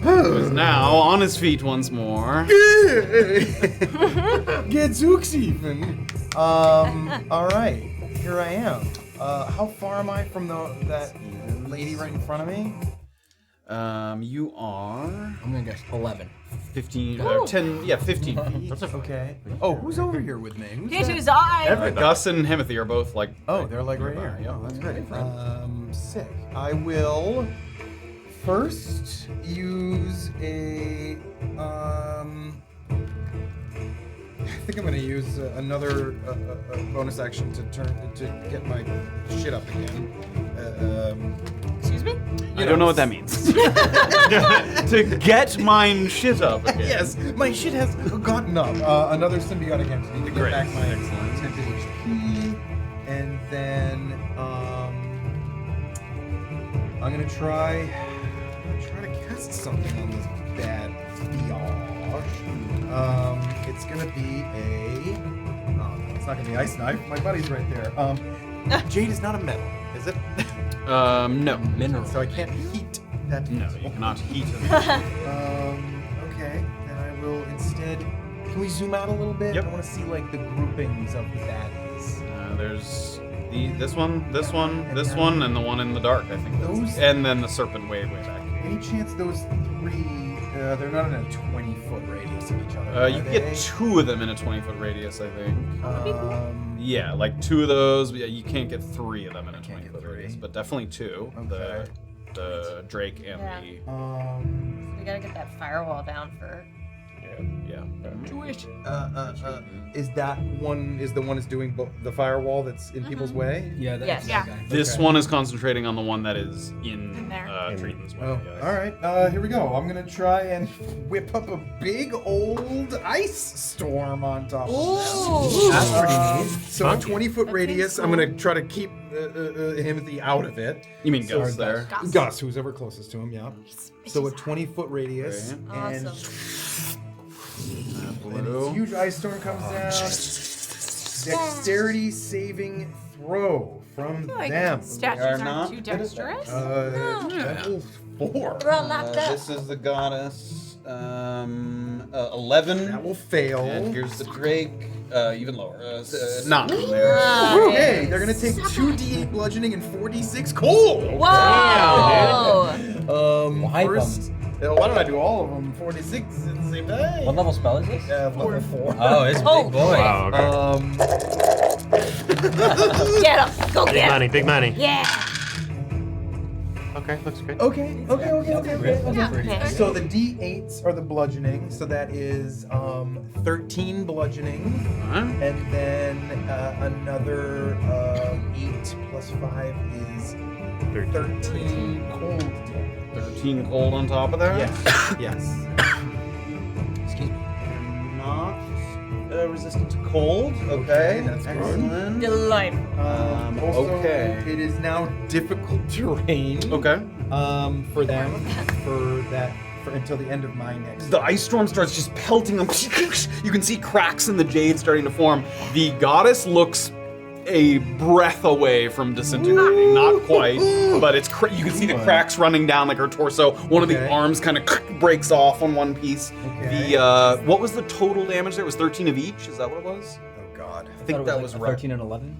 who is now on his feet once more. Gadzooks even. All right, here I am. How far am I from that lady right in front of me? You are I'm gonna guess 11. 15, 10, yeah, 15 feet. Okay. Oh, who's over here with me? Who's It that? is I. Gus and Himothy are both like. Oh, they're like right here. Yeah, that's great. Sick. I will first use a. I think I'm gonna use another bonus action to get my shit up again. Excuse me? I don't know what that means. To get mine shit up again. Yes, my shit has gotten up. Another symbiotic entity to get back my 10 HP, and then I'm gonna try to cast something on this bad biatch. It's gonna be a. Oh, it's not gonna be ice knife. My buddy's right there. Jade is not a metal, is it? No. Mineral. So I can't heat that. No, you cannot heat it. Okay, then I will instead. Can we zoom out a little bit? Yep. I want to see like the groupings of the baddies. There's this one, and the one in the dark, I think. Those- And then the serpent way back. Any chance those three? They're not in a 20-foot radius of each other. You can get 2 of them in a 20-foot radius, I think. Yeah, like 2 of those. But yeah, you can't get 3 of them in a 20-foot radius, but definitely 2. Okay. The Drake and Yeah. the We gotta get that firewall down for. yeah. Is that one? Is the one that's doing the firewall that's in people's way? Yeah, that's Yes. that guy. This Okay. one is concentrating on the one that is in there. Triton's way. Oh, yes. all right. Here we go. I'm gonna try and whip up a big old ice storm on top of them. That's pretty neat. So a 20-foot radius. I'm gonna try to keep Himothy out of it. You mean Gus there? Gus, who's ever closest to him, yeah. So a 20-foot radius, and this huge ice storm comes down. Dexterity saving throw from them. Statues aren't too dexterous. Level 4. This is the goddess. 11. That will fail. And here's the Drake. Even lower. 9 there. Okay, they're gonna take 2d8 bludgeoning and 4d6 cold. Whoa! Wipe First, why don't I do all of them? 4d6 at the same time. What level spell is this? Level 4. Oh, it's a big boy. Wow, okay. Get him! Go Big get him! money, big money. Yeah. Okay, looks good. Okay. Okay. So the d8s are the bludgeoning. So that is 13 bludgeoning, and then another 8 plus 5 is 13 cold damage. 13 cold on top of there? Yes. Yes. Excuse me. Not resistant to cold. Okay, that's good. excellent. Delightful. Also, Okay. it is now difficult terrain. Okay. For them, for until the end of my next. The ice storm starts just pelting them. You can see cracks in the jade starting to form. The goddess looks a breath away from disintegrating. Not quite, but it's you can see the cracks running down like her torso. One of the arms kind of breaks off on one piece. Okay. The what was the total damage there? It was 13 of each. Is that what it was? Oh God. I think that was right. 13 and 11.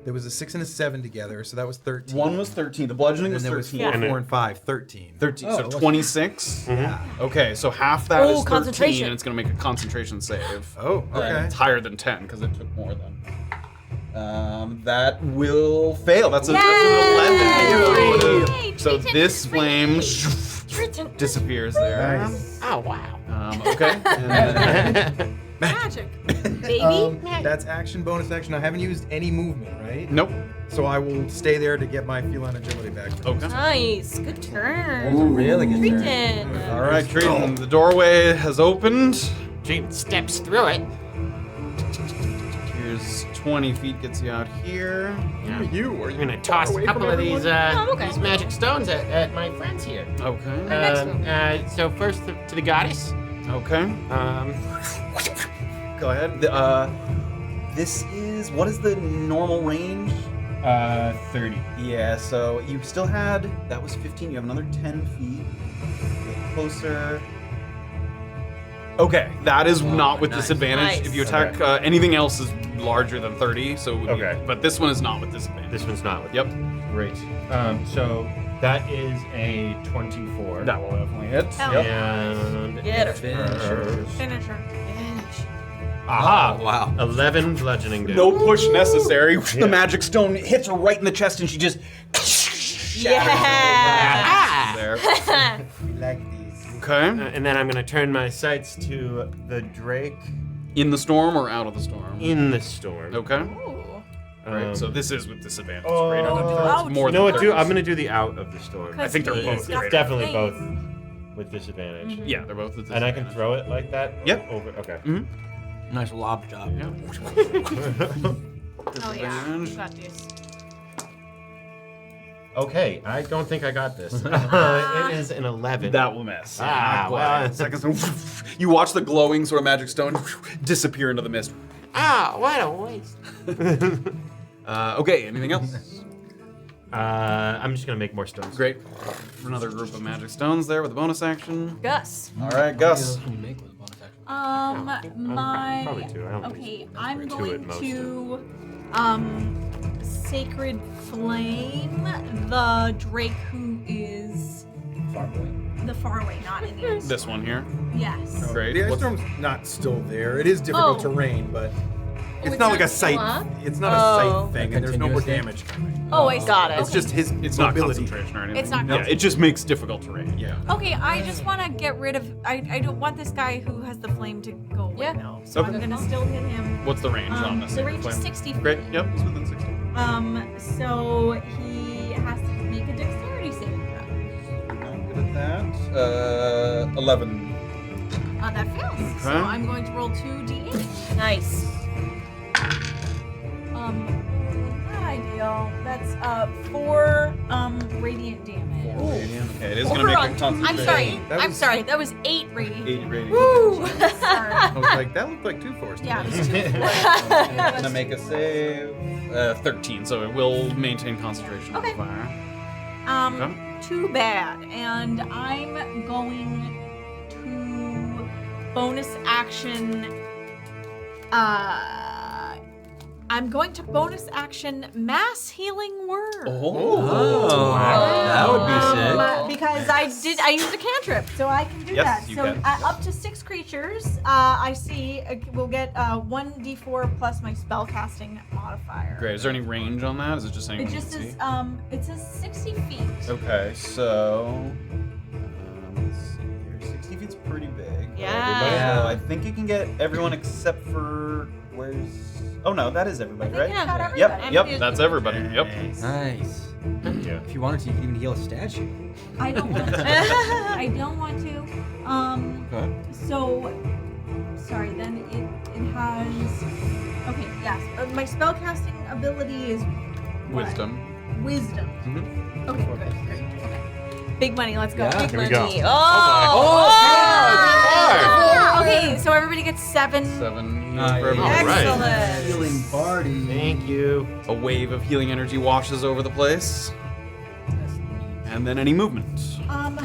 There was a 6 and a 7 together, so that was 13. One was 13. The bludgeoning And was then there was 13. 4, 4, and 5. 13. 13. Oh, So it was- 26. Yeah. Okay, so half that Oh, is 13, concentration. and it's gonna make a concentration save. Oh, okay. It's higher than 10 because it took more than. That will fail. That's, that's an 11. Yay! So Triton, this flame Triton. disappears there. Nice. Oh, wow. Okay. And then- Magic. Baby. That's action, bonus action. I haven't used any movement, right? nope. So I will stay there to get my feline agility back. Okay. Nice. Good turn. Ooh, really good turn. Triton. All right, Triton. The doorway has opened. Triton steps through it. Here's 20 feet gets you out here. Yeah. You are I'm gonna toss a couple of these these magic stones at my friends here. Okay. So first to the goddess. Okay. Go ahead. This is what is the normal range? 30. Yeah. So you still had that was 15. You have another 10 feet. Get closer. Okay, that is not with disadvantage. Nice. If you attack anything else is larger than 30, so it would Okay. be, but this one is not with disadvantage. This one's not with. Yep. Great. So that is a 24. That will definitely hit. And Get her. Finisher. Aha! Wow. 11 bludgeoning damage. No push necessary. The magic stone hits her right in the chest, and she just Yeah. there. We like these. Okay. And then I'm gonna turn my sights to the Drake In the storm or out of the storm? in the storm. Okay. Ooh. Right, so this is with disadvantage. Oh. Greater than 30. Ouch. It's more You know than what? 30. I'm gonna do the out of the storm. I think they're both It's greater. definitely Thing. both with disadvantage. Yeah, they're both with And I disadvantage. can throw it like that. Yep. Over. Okay. Nice lob job. Yeah. Oh yeah, you got this. Okay. I don't think I got this. It is an 11. That will miss. Ah, well. Second stone. You watch the glowing sort of magic stone disappear into the mist. Ah, what a waste. Okay, anything else? I'm just gonna make more stones. Great. Another group of magic stones there with a bonus action. Gus. All right, Gus. Can you make with a bonus action? Probably two. I don't Okay, think I'm two at going most. to Sacred Flame the Drake who is Far away. the far away, not in the ice. This one here. Yes. Great. The ice What's- storm's not still there. It is difficult Oh. terrain, but it's it's not like not a sight. up? It's not a Oh. sight thing, and there's no more Continuous damage coming. Oh, I see. Got it. It's just his It's not mobility. concentration or anything. It's not Yeah, it just makes difficult terrain. Yeah. Okay, I just want to get rid of. I don't want this guy who has the flame to go away Yeah. now. So Okay. I'm gonna still hit him. What's the range on this? The range is flame? 60 feet. Great. Yep, it's within 60. So he has to make a dexterity saving throw. I'm good at that. 11. That fails. So Okay. I'm going to roll 2d8. Nice. Not ideal. That's 4 radiant damage. Okay, it is Over going to make on- a concentration. I'm sorry. That I'm was- sorry. That was 8 radiant. 8 radiant. Woo! Sorry. I was like, that looked like 2 force. Yeah, it was 2 It's going to make a save. 13, so it will maintain concentration on Okay. fire. Okay. Too bad. And I'm going to bonus action. I'm going to bonus action mass healing word. Oh, that would be sick. Because I used a cantrip, so I can do Yes, that. you So can. up to 6 creatures, I see will get 1d4 plus my spellcasting modifier. Great. Is there any range on that? Is it just anyone It just can is. see? It says 60 feet. Okay, so let's see here. 60 feet's pretty big. Yeah. So I think you can get everyone except for where's. Oh no, that is everybody, I think right? it's got everybody. Yep, that's everybody. Yep. Nice. Yeah. If you wanted to, you could even heal a statue. I don't want to. I don't want to. Okay. So, sorry. Then it has. Okay. Yes. My spellcasting ability is what? Wisdom. Wisdom. Mhm. Okay. Good. Great. Okay. Big money. Let's go. Yeah. Big Here we money. go. Okay. So everybody gets 7. 7 healing Nice. for everyone. Excellent. Healing party. Thank you. A wave of healing energy washes over the place. And then any movement. I'm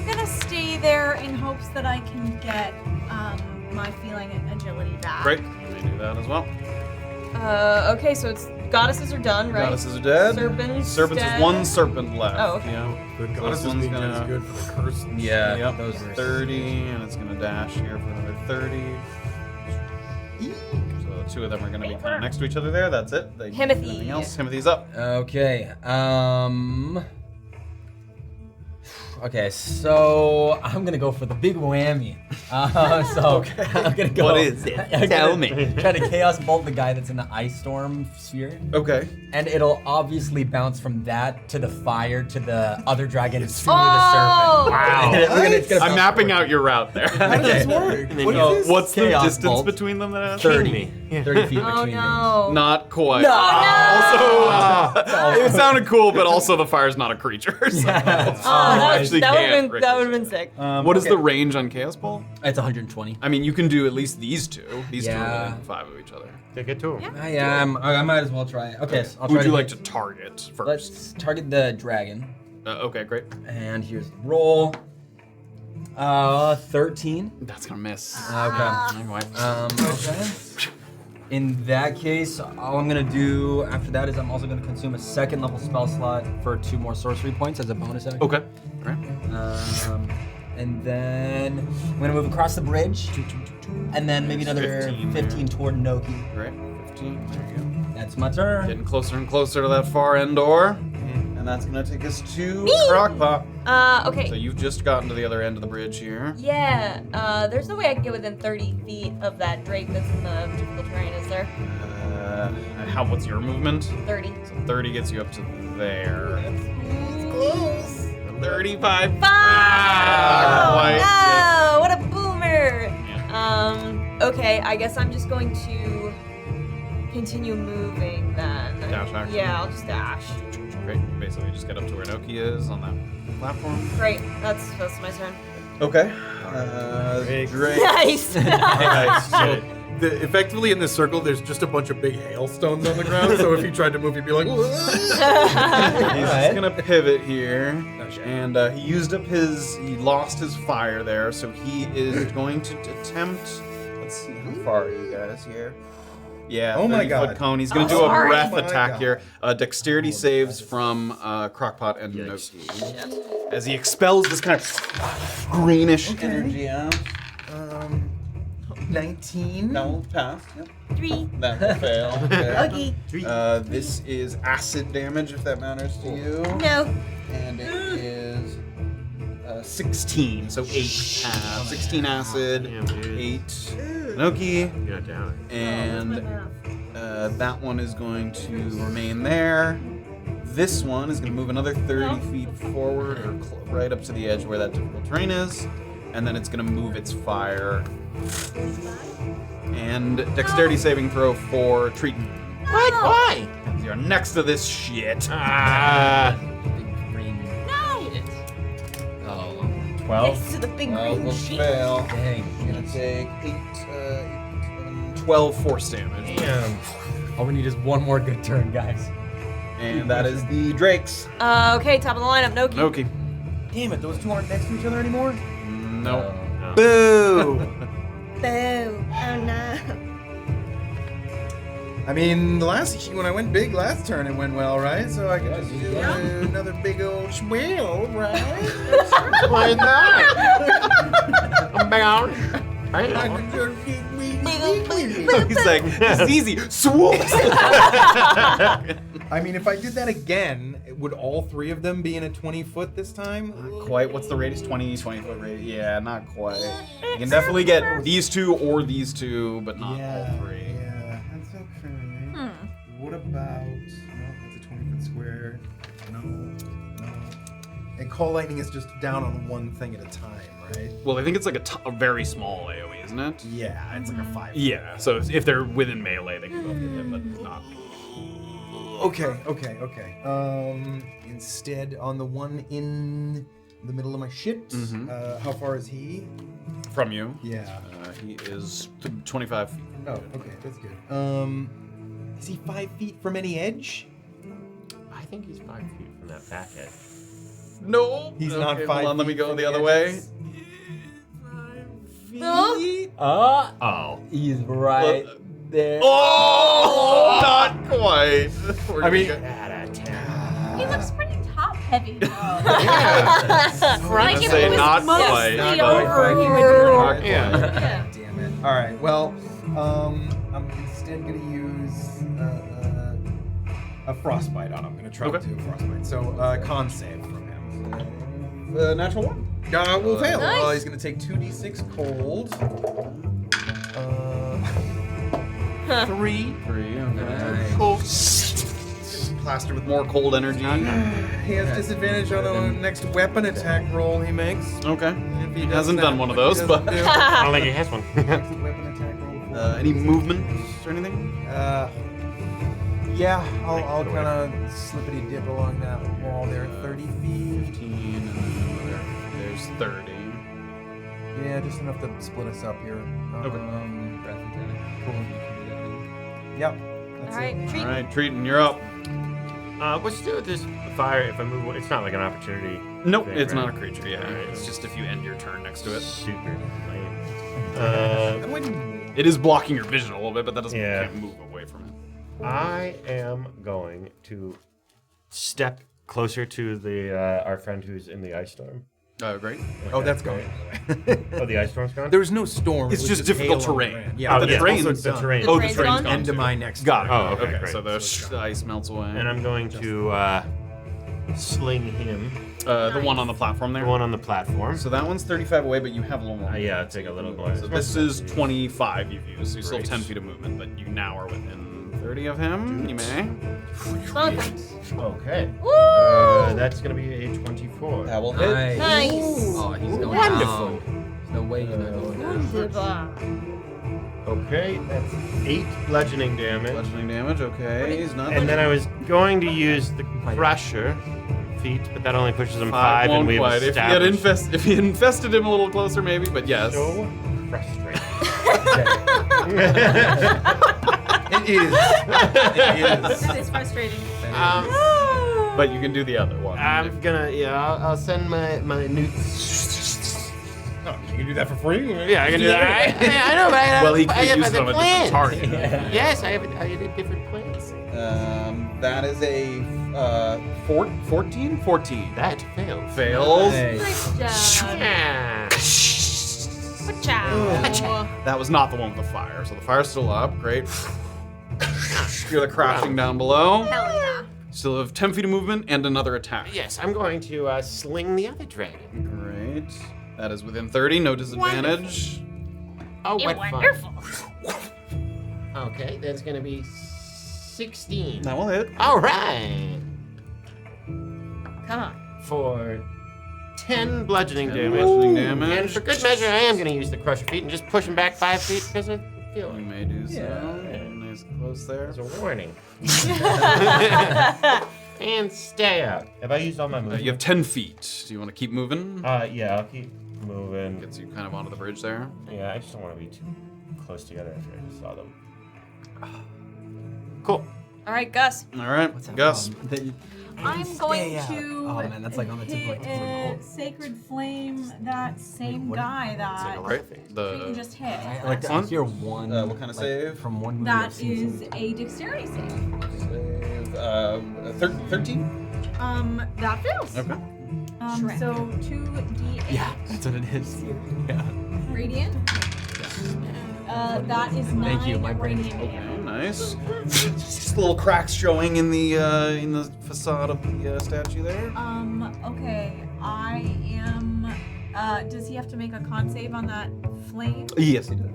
gonna stay there in hopes that I can get my feeling and agility back. Great. You may do that as well. Okay, so it's goddesses are done, right? Goddesses are dead. Serpents. Serpents dead. is one serpent left. Oh, okay. Yeah. The So goddess this one's is gonna. good for the curse. Yeah, Yep. those Those were 30, and it's gonna dash here for another 30. So the two of them are gonna be kind of next to each other there. That's it. They can do Himothy. Anything else? Himothy's up. Okay. Okay, so I'm gonna go for the big whammy. So I'm gonna go. What is it? Tell me. Try to chaos bolt the guy that's in the ice storm sphere, Okay. and it'll obviously bounce from that to the fire to the other dragon to the serpent. Wow. It's gonna I'm bounce mapping out your route there. Okay. What go- is this? What's the Chaos distance bolt. between them? That it has? 30. 30 feet Oh between them. no. Not quite. No! Also, it sounded cool, but also the fire's not a creature. So Yeah. actually that would can't have been Rick. sick. What is the range on Chaos Bolt? It's 120. I mean, you can do at least these two. These two are Yeah. within 5 of each other. Take it to him. I might as well try it. Okay, so I'll Who try would you to like hit- to target first? Let's target the dragon. Okay, great. And here's the roll. 13. That's gonna miss. Okay. Anyway. Okay. In that case, all I'm gonna do after that is I'm also gonna consume a second level spell slot for 2 more sorcery points as a bonus action. Okay. All right. And then I'm gonna move across the bridge, and then maybe another 15 toward Noki. Great. 15. There you go. That's my turn. Getting closer and closer to that far end door. And that's gonna take us to Crocpot. Okay. So you've just gotten to the other end of the bridge here. Yeah, there's no way I can get within 30 feet of that drake that's in the difficult terrain, is there? What's your movement? 30. So 30 gets you up to there. Close. 35. Oh, Quite. no! What a boomer! Okay, I guess I'm just going to continue moving then. Dash action? Yeah, I'll just dash. Great. Basically, just get up to where Noki is on that platform. Great, that's my turn. Okay. Great. Nice! Alright, so effectively in this circle, there's just a bunch of big hailstones on the ground. So if he tried to move, he'd be like, He's just gonna pivot here, and he lost his fire there, so he is going to attempt. Let's see, how far are you guys here? Yeah, Oh my 30-foot God. cone. He's gonna do a sorry. breath Oh my attack God. here. Dexterity saves from Crocpot and Noki as he expels this kind of greenish energy out. 19. No, pass. Yep. 3. That will fail. Okay. Okay. This is acid damage, if that matters to you. No. And it is 16, so 8 pass. 16 acid, Damn, dude. 8 Noki, You're not down. and that one is going to remain there. This one is going to move another 30 feet forward, or right up to the edge where that difficult terrain is, and then it's going to move its fire. And dexterity saving throw for Triton. What? Why? You're next to this shit. Oh, 12. Next to the big Will green sheet. fail. dang. You're gonna take 12 force damage. Damn. All we need is one more good turn, guys. And that is the Drakes. Okay, top of the lineup, Noki. Noki. Damn it, those two aren't next to each other anymore? No. Boo! Boo. Oh no. I mean, when I went big last turn, it went well, right? So I could just do another big old swell, right? Why not? I could just keep He's like, this is easy. Swoop. I mean, if I did that again, would all three of them be in a 20-foot this time? Not quite. What's the radius? 20 foot radius. Yeah, not quite. You can definitely get these two or these two, but not all three. Yeah, that's okay. What about... No, it's a 20-foot square. No. And Call Lightning is just down on one thing at a time, right? Well, I think it's like a very small AoE, isn't it? Yeah, it's like a 5. Yeah, so if they're within melee, they can both get hit, but not. Okay. Instead, on the one in the middle of my shit, how far is he? From you. Yeah. He is 25 feet. Oh, okay, that's good. Is he 5 feet from any edge? I think he's 5 feet from that back edge. No. He's not 5 Hold on, let me feet go from the the other way. edges. Oh. He's right there. Oh, not quite. I mean, He looks pretty top heavy though. Like if say it was not mostly quite. Not over, quite. he would Not Yeah. yeah. damn it. All right. Well, I'm instead gonna use a frostbite on him. I'm gonna try to Okay. do a frostbite. So con save from him. Natural one. Will fail. Nice. He's gonna take 2d6 cold. 3. 3. Okay. Cool. Plastered with more cold energy. He has disadvantage on the next weapon attack roll he makes. Okay. If He does hasn't that, done one of which he those, but doesn't do. I don't think he has one. Next weapon attack roll. any movement or anything? Yeah, I'll kind of slippity dip along that wall there. 30 feet. 15, and then there's 30. Yeah, just enough to split us up here. Okay. Cool. Yep. That's All right, it. treat. All right, Triton, you're up. What's to do with this fire if I move? It's not like an opportunity. Nope, thing, it's right? not a creature. Yeah, Alright. it's just if you end your turn next to it. Super lame. How do I do? It is blocking your vision a little bit, but that doesn't Yeah. can't move away from it. I am going to step closer to the our friend who's in the ice storm. Oh, great. Oh, that's gone. Oh, the ice storm's gone. There was no storm. It's it was just difficult hail on the terrain. ground. Yeah, but the the terrain's also the done. terrain. Oh, the Terrain's terrain's gone? gone. End too. of my next. Got it. turn. Oh, okay, great. So the ice melts away. And I'm going to sling him. The one on the platform there. The one on the platform. So that one's 35 away, but you have a little more. Yeah, I'll take a little more. So this is 25 you've used. So you still have Great. 10 feet of movement, but you now are within 30. 30 of him. You may. Okay. Woo! That's gonna be a 24. That will hit. Nice. Oh, he's going Wonderful. down. There's no way he's not going down. Wonderful. Okay, that's 8 bludgeoning damage. Bludgeoning damage. Okay, he's not. And then I was going to use the Crusher feat, but that only pushes him 5, and won't we've quite. established. If you infested him a little closer, maybe. But yes. So frustrating. It is. That is frustrating. But you can do the other one. I'm gonna, I'll send my newts. You can do that for free. Yeah, I can do that. I know, but Well, he could I have use it other on a plans. different target. Yes, I have different plans. That is a 14? 14. That failed. Fails. Nice job. Yeah. Good job. That was not the one with the fire. So the fire's still up. Great. You're the crashing down below. Hell yeah. Still have 10 feet of movement and another attack. Yes, I'm going to sling the other dragon. Great. That is within 30, no disadvantage. Oh, what Wonderful. fun. Okay, that's going to be 16. That will hit. All right. Come on. For 10 bludgeoning 10 damage. bludgeoning damage. And for good measure, I am going to use the Crusher feat and just push him back 5 feet because I feel You like may do so. Nice close there. there's a warning. And stay out. Have I used all my movement? You have 10 feet. Do you want to keep moving? Yeah, I'll keep moving. Gets you kind of onto the bridge there. Yeah, I just don't want to be too close together after I just saw them. Cool. All right, Gus. All right, Gus. I'm going Yeah. to Oh, man, that's like on the tip of my tongue. Sacred Flame that same guy that Right. Triton The just hit. I like to hear one. what kind of save? From one movie That I've seen. is a dexterity save. save. 13. That fails. Okay. So 2d8 Yeah, that's what it is. Yeah. radiant. That is 9 Thank you, my brain is radiant Okay, damage. nice. Just little cracks showing in the facade of the statue there. Okay, I am. Does he have to make a con save on that flame? Yes, he did.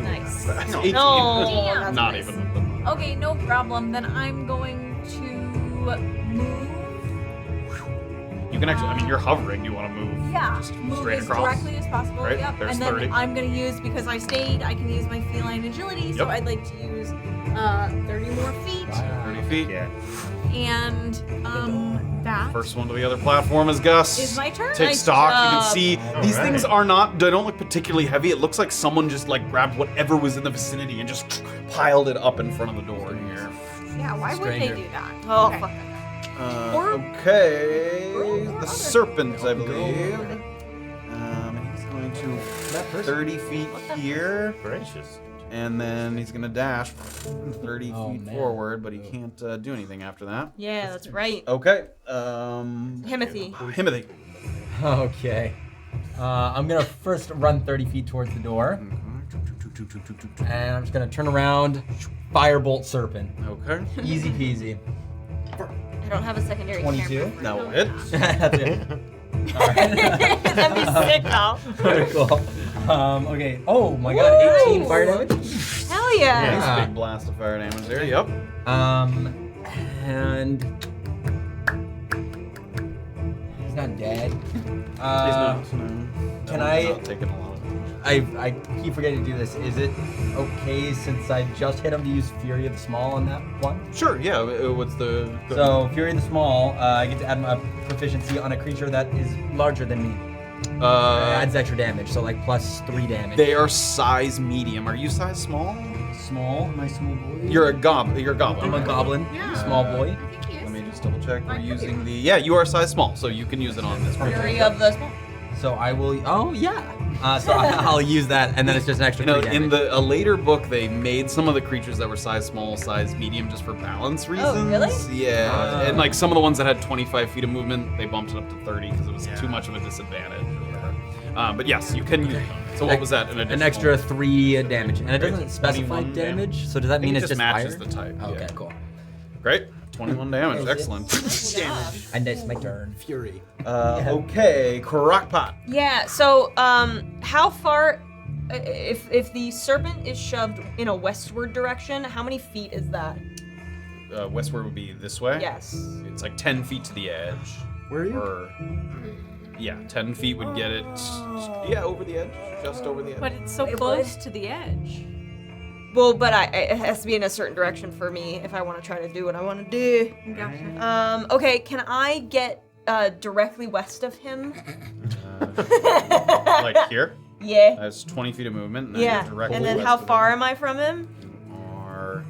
Nice. No, Damn. not even. Okay, no problem. Then I'm going to move. You can actually. I mean, you're hovering. You want to move? Yeah, Just move straight as across. directly as possible. Right, Yep. there's And then 30. I'm gonna use, because I stayed, I can use my feline agility. So Yep. I'd like to use 30 more feet. 30 feet. Yeah. And that First one to the other platform is Gus. is my turn. Take Nice stock. You job. can see these Alright. things are not. They don't look particularly heavy. It looks like someone just like grabbed whatever was in the vicinity and just piled it up in front of the door here. Yeah, why would Stranger. they do that? Oh, Okay. fuck. Okay, the serpent, I believe. He's going to 30 feet here, Gracious. and then he's going to dash 30 feet man. forward, but he can't do anything after that. Yeah, that's right. Okay. Himothy. Himothy. Okay. I'm gonna first run 30 feet towards the door, and I'm just gonna turn around, firebolt serpent. Okay. Easy peasy. I don't have a secondary 22. camera. That will hit. That's it. All right. That'd be sick, though. Cool. Okay. Oh my God. 18 fire damage. Hell yeah. Nice big blast of fire damage there. Yep. And he's not dead. He's not. No. Can That I- one's not taking a lot of damage. I keep forgetting to do this. Is it okay since I just hit him to use Fury of the Small on that one? Sure. Yeah. What's the? So Fury of the Small, I get to add my proficiency on a creature that is larger than me. Adds extra damage, so like +3 damage. They are size medium. Are you size small? Small, my small boy. You're a goblin. You're a goblin. I'm a right? goblin, small boy. I think he is. Let me just double check. We're using the. Yeah, you are size small, so you can use it on this. Fury of the small. So I will. Oh yeah. So I'll use that, and then it's just an extra You know, 3 in damage. a later book, they made some of the creatures that were size small, size medium, just for balance reasons. really? Yeah, and like some of the ones that had 25 feet of movement, they bumped it up to 30 because it was too much of a disadvantage. Or whatever. But yes, you can use it. So what was that? An extra 3 damage, and it doesn't specify 21 damage. So does that I think mean it it's just matches fire? the type. Okay, yeah. cool. Great. 21 damage. Excellent. And it's my turn. Fury. Okay, Crocpot. Yeah, so, how far if the serpent is shoved in a westward direction, how many feet is that? Westward would be this way. Yes. It's like 10 feet to the edge. Where are you? Or, yeah, 10 feet would get it. Yeah, over the edge, just over the edge. But it's so close to the edge. Well, but it has to be in a certain direction for me if I want to try to do what I want to do. Gotcha. Okay, can I get directly west of him? Like here. Yeah. That's 20 feet of movement. And then Yeah. you're directly And then west how of far him. am I from him? Or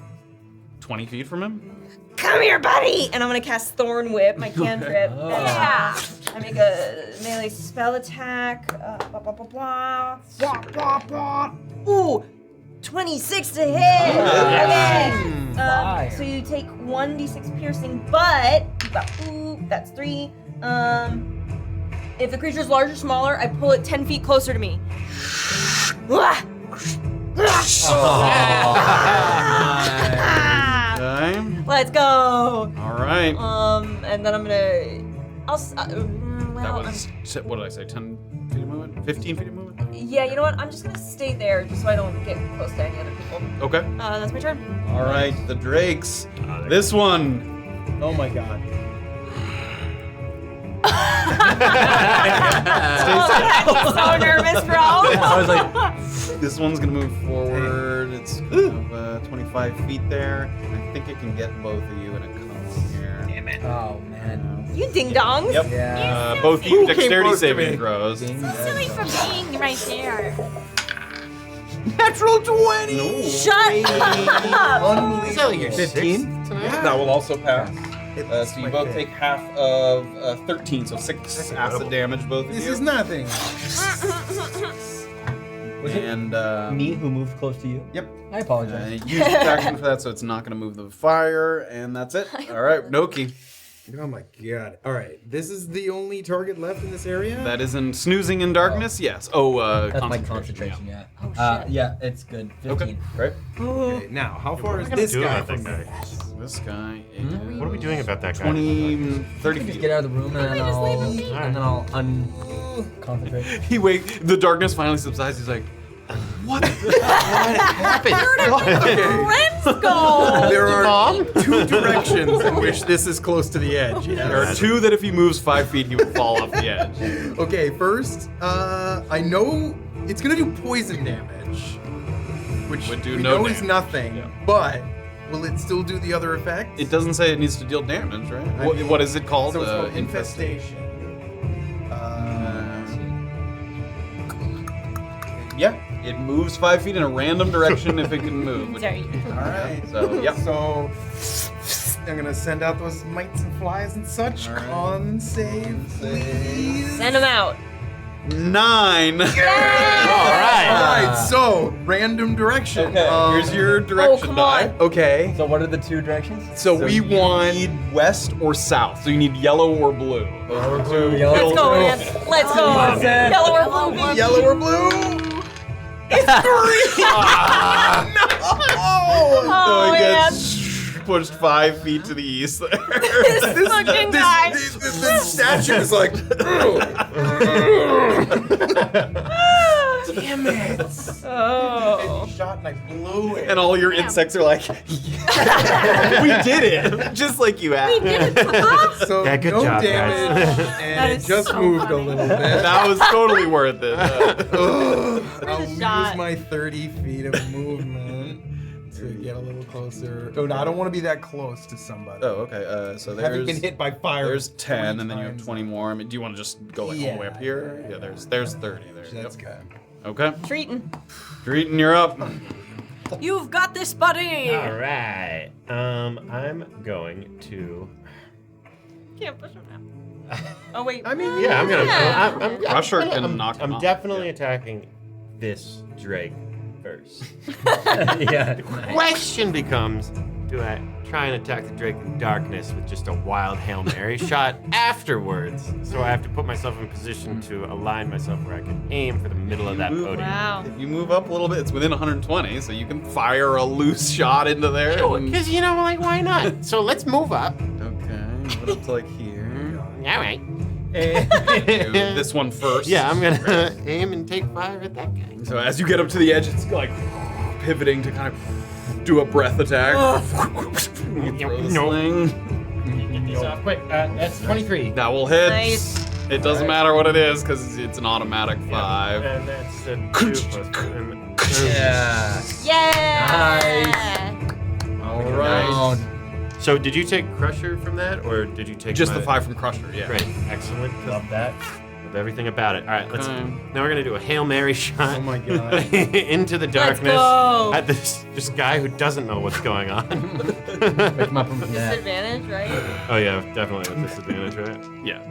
20 feet from him. Come here, buddy! And I'm gonna cast Thorn Whip, my cantrip. Yeah. I make a melee spell attack. Blah, blah, blah, blah. Blah, blah, blah. Ooh! 26 to hit! Okay. So you take 1d6 piercing, but you got, that's 3. If the creature's larger or smaller, I pull it 10 feet closer to me. Okay. Let's go! All right. And then I'm gonna. That was, what did I say, 10 feet of movement? 15 feet of movement? Yeah, you know what? I'm just gonna stay there just so I don't get close to any other people. Okay. That's my turn. All right, the drakes. This one. Oh my god. I'm so nervous, bro. I was like, This one's gonna move forward. It's kind of 25 feet there. I think it can get both of you, and it comes here. Damn it. oh man. You ding dongs. Yep. Both Who you came dexterity close to saving me? throws. So silly for being right there. Natural 20! Shut up. Unbelievable. 15? That will also pass. It's So you my both pick. take half of 13, so 6 acid damage, both of This you. is nothing. And Me who moved close to you? Yep. I apologize. use your action for that, so it's not going to move the fire, and that's it. All right, Noki. Oh my god. Alright, this is the only target left in this area? That is in snoozing in darkness. Yes. Oh, That's my concentration. concentration, Oh, yeah. shit. Yeah, it's good. 15. Okay. Great. Okay, now, how far is What are we this gonna do guy about from that me? guy? This guy is What are we doing about that guy? 20, 30 Just feet. get out of the room and then just leave him I'll, be. and then I'll unconcentrate. He the darkness finally subsides. He's like, what? There are two directions in which this is close to the edge. There are 2 that if he moves 5 feet, he would fall off the edge. Okay, first, I know it's gonna do poison damage, which Would do we no know is damage. nothing, Yeah. but will it still do the other effect? It doesn't say it needs to deal damage, right? I mean, What is it called? So it's called infestation. Yeah, it moves 5 feet in a random direction if it can move. Sorry. Alright, So, yeah. So, I'm gonna send out those mites and flies and such. All right. Con save, please. Send him out. 9. Alright, so, random direction. Okay, here's your direction come die. on. Okay, So what are the 2 directions? so we you want... need west or south. So you need yellow or blue. Those are two. Yellow. Let's go, man. Let's go. Yellow or blue. Yellow or blue? It's green! So Oh, he man. gets pushed 5 feet to the east there. This fucking guy. This statue is like... Damn it! Oh. Shot and I blew it. And all your insects are like, yeah, we did it, just like you asked. So Yeah, good no job, damage, guys. and it is just so moved funny. a little bit. That was totally worth it. I'll shot. use my 30 feet of movement to get a little closer. Oh, no, I don't want to be that close to somebody. Oh, okay. So Having been there's hit by fire. there's 10, 3 and then you have times. 20 more. I mean, do you want to just go like all the way up here? Yeah, there's 30 there. That's Yep. good. Okay. Triton. Triton, you're up. You've got this, buddy. All right. I'm going to. Can't push him now. Oh wait. I mean, Yeah, I'm gonna. Yeah. I'm Crusher gonna- can I'm- knock him I'm off, definitely yeah. attacking this Drake first. Yeah. Question becomes, do I try and attack the Drake in darkness with just a wild Hail Mary shot afterwards? So I have to put myself in position to align myself where I can aim for the middle of that podium. Wow. If you move up a little bit, it's within 120, so you can fire a loose shot into there. and- Because, why not? So let's move up. Okay, move it up to like here. All right. This one first. Yeah, I'm gonna aim and take 5 at that guy. So as you get up to the edge, it's like pivoting to kind of do a breath attack. You throw the sling. Get these off quick. That's 23. That will hit. Nice. It doesn't matter what it is because it's an automatic 5. And that's a 2 plus. Yeah. Yeah. All right. So did you take Crusher from that, or did you take Just my- the 5 from Crusher, yeah. Great, excellent. Love that. Love everything about it. All right, let's. Okay. Now we're gonna do a Hail Mary shot. Oh my god. Into the darkness go. at this guy who doesn't know what's going on. Pick him up from that. Disadvantage, right? Oh yeah, definitely with disadvantage, right? Yeah.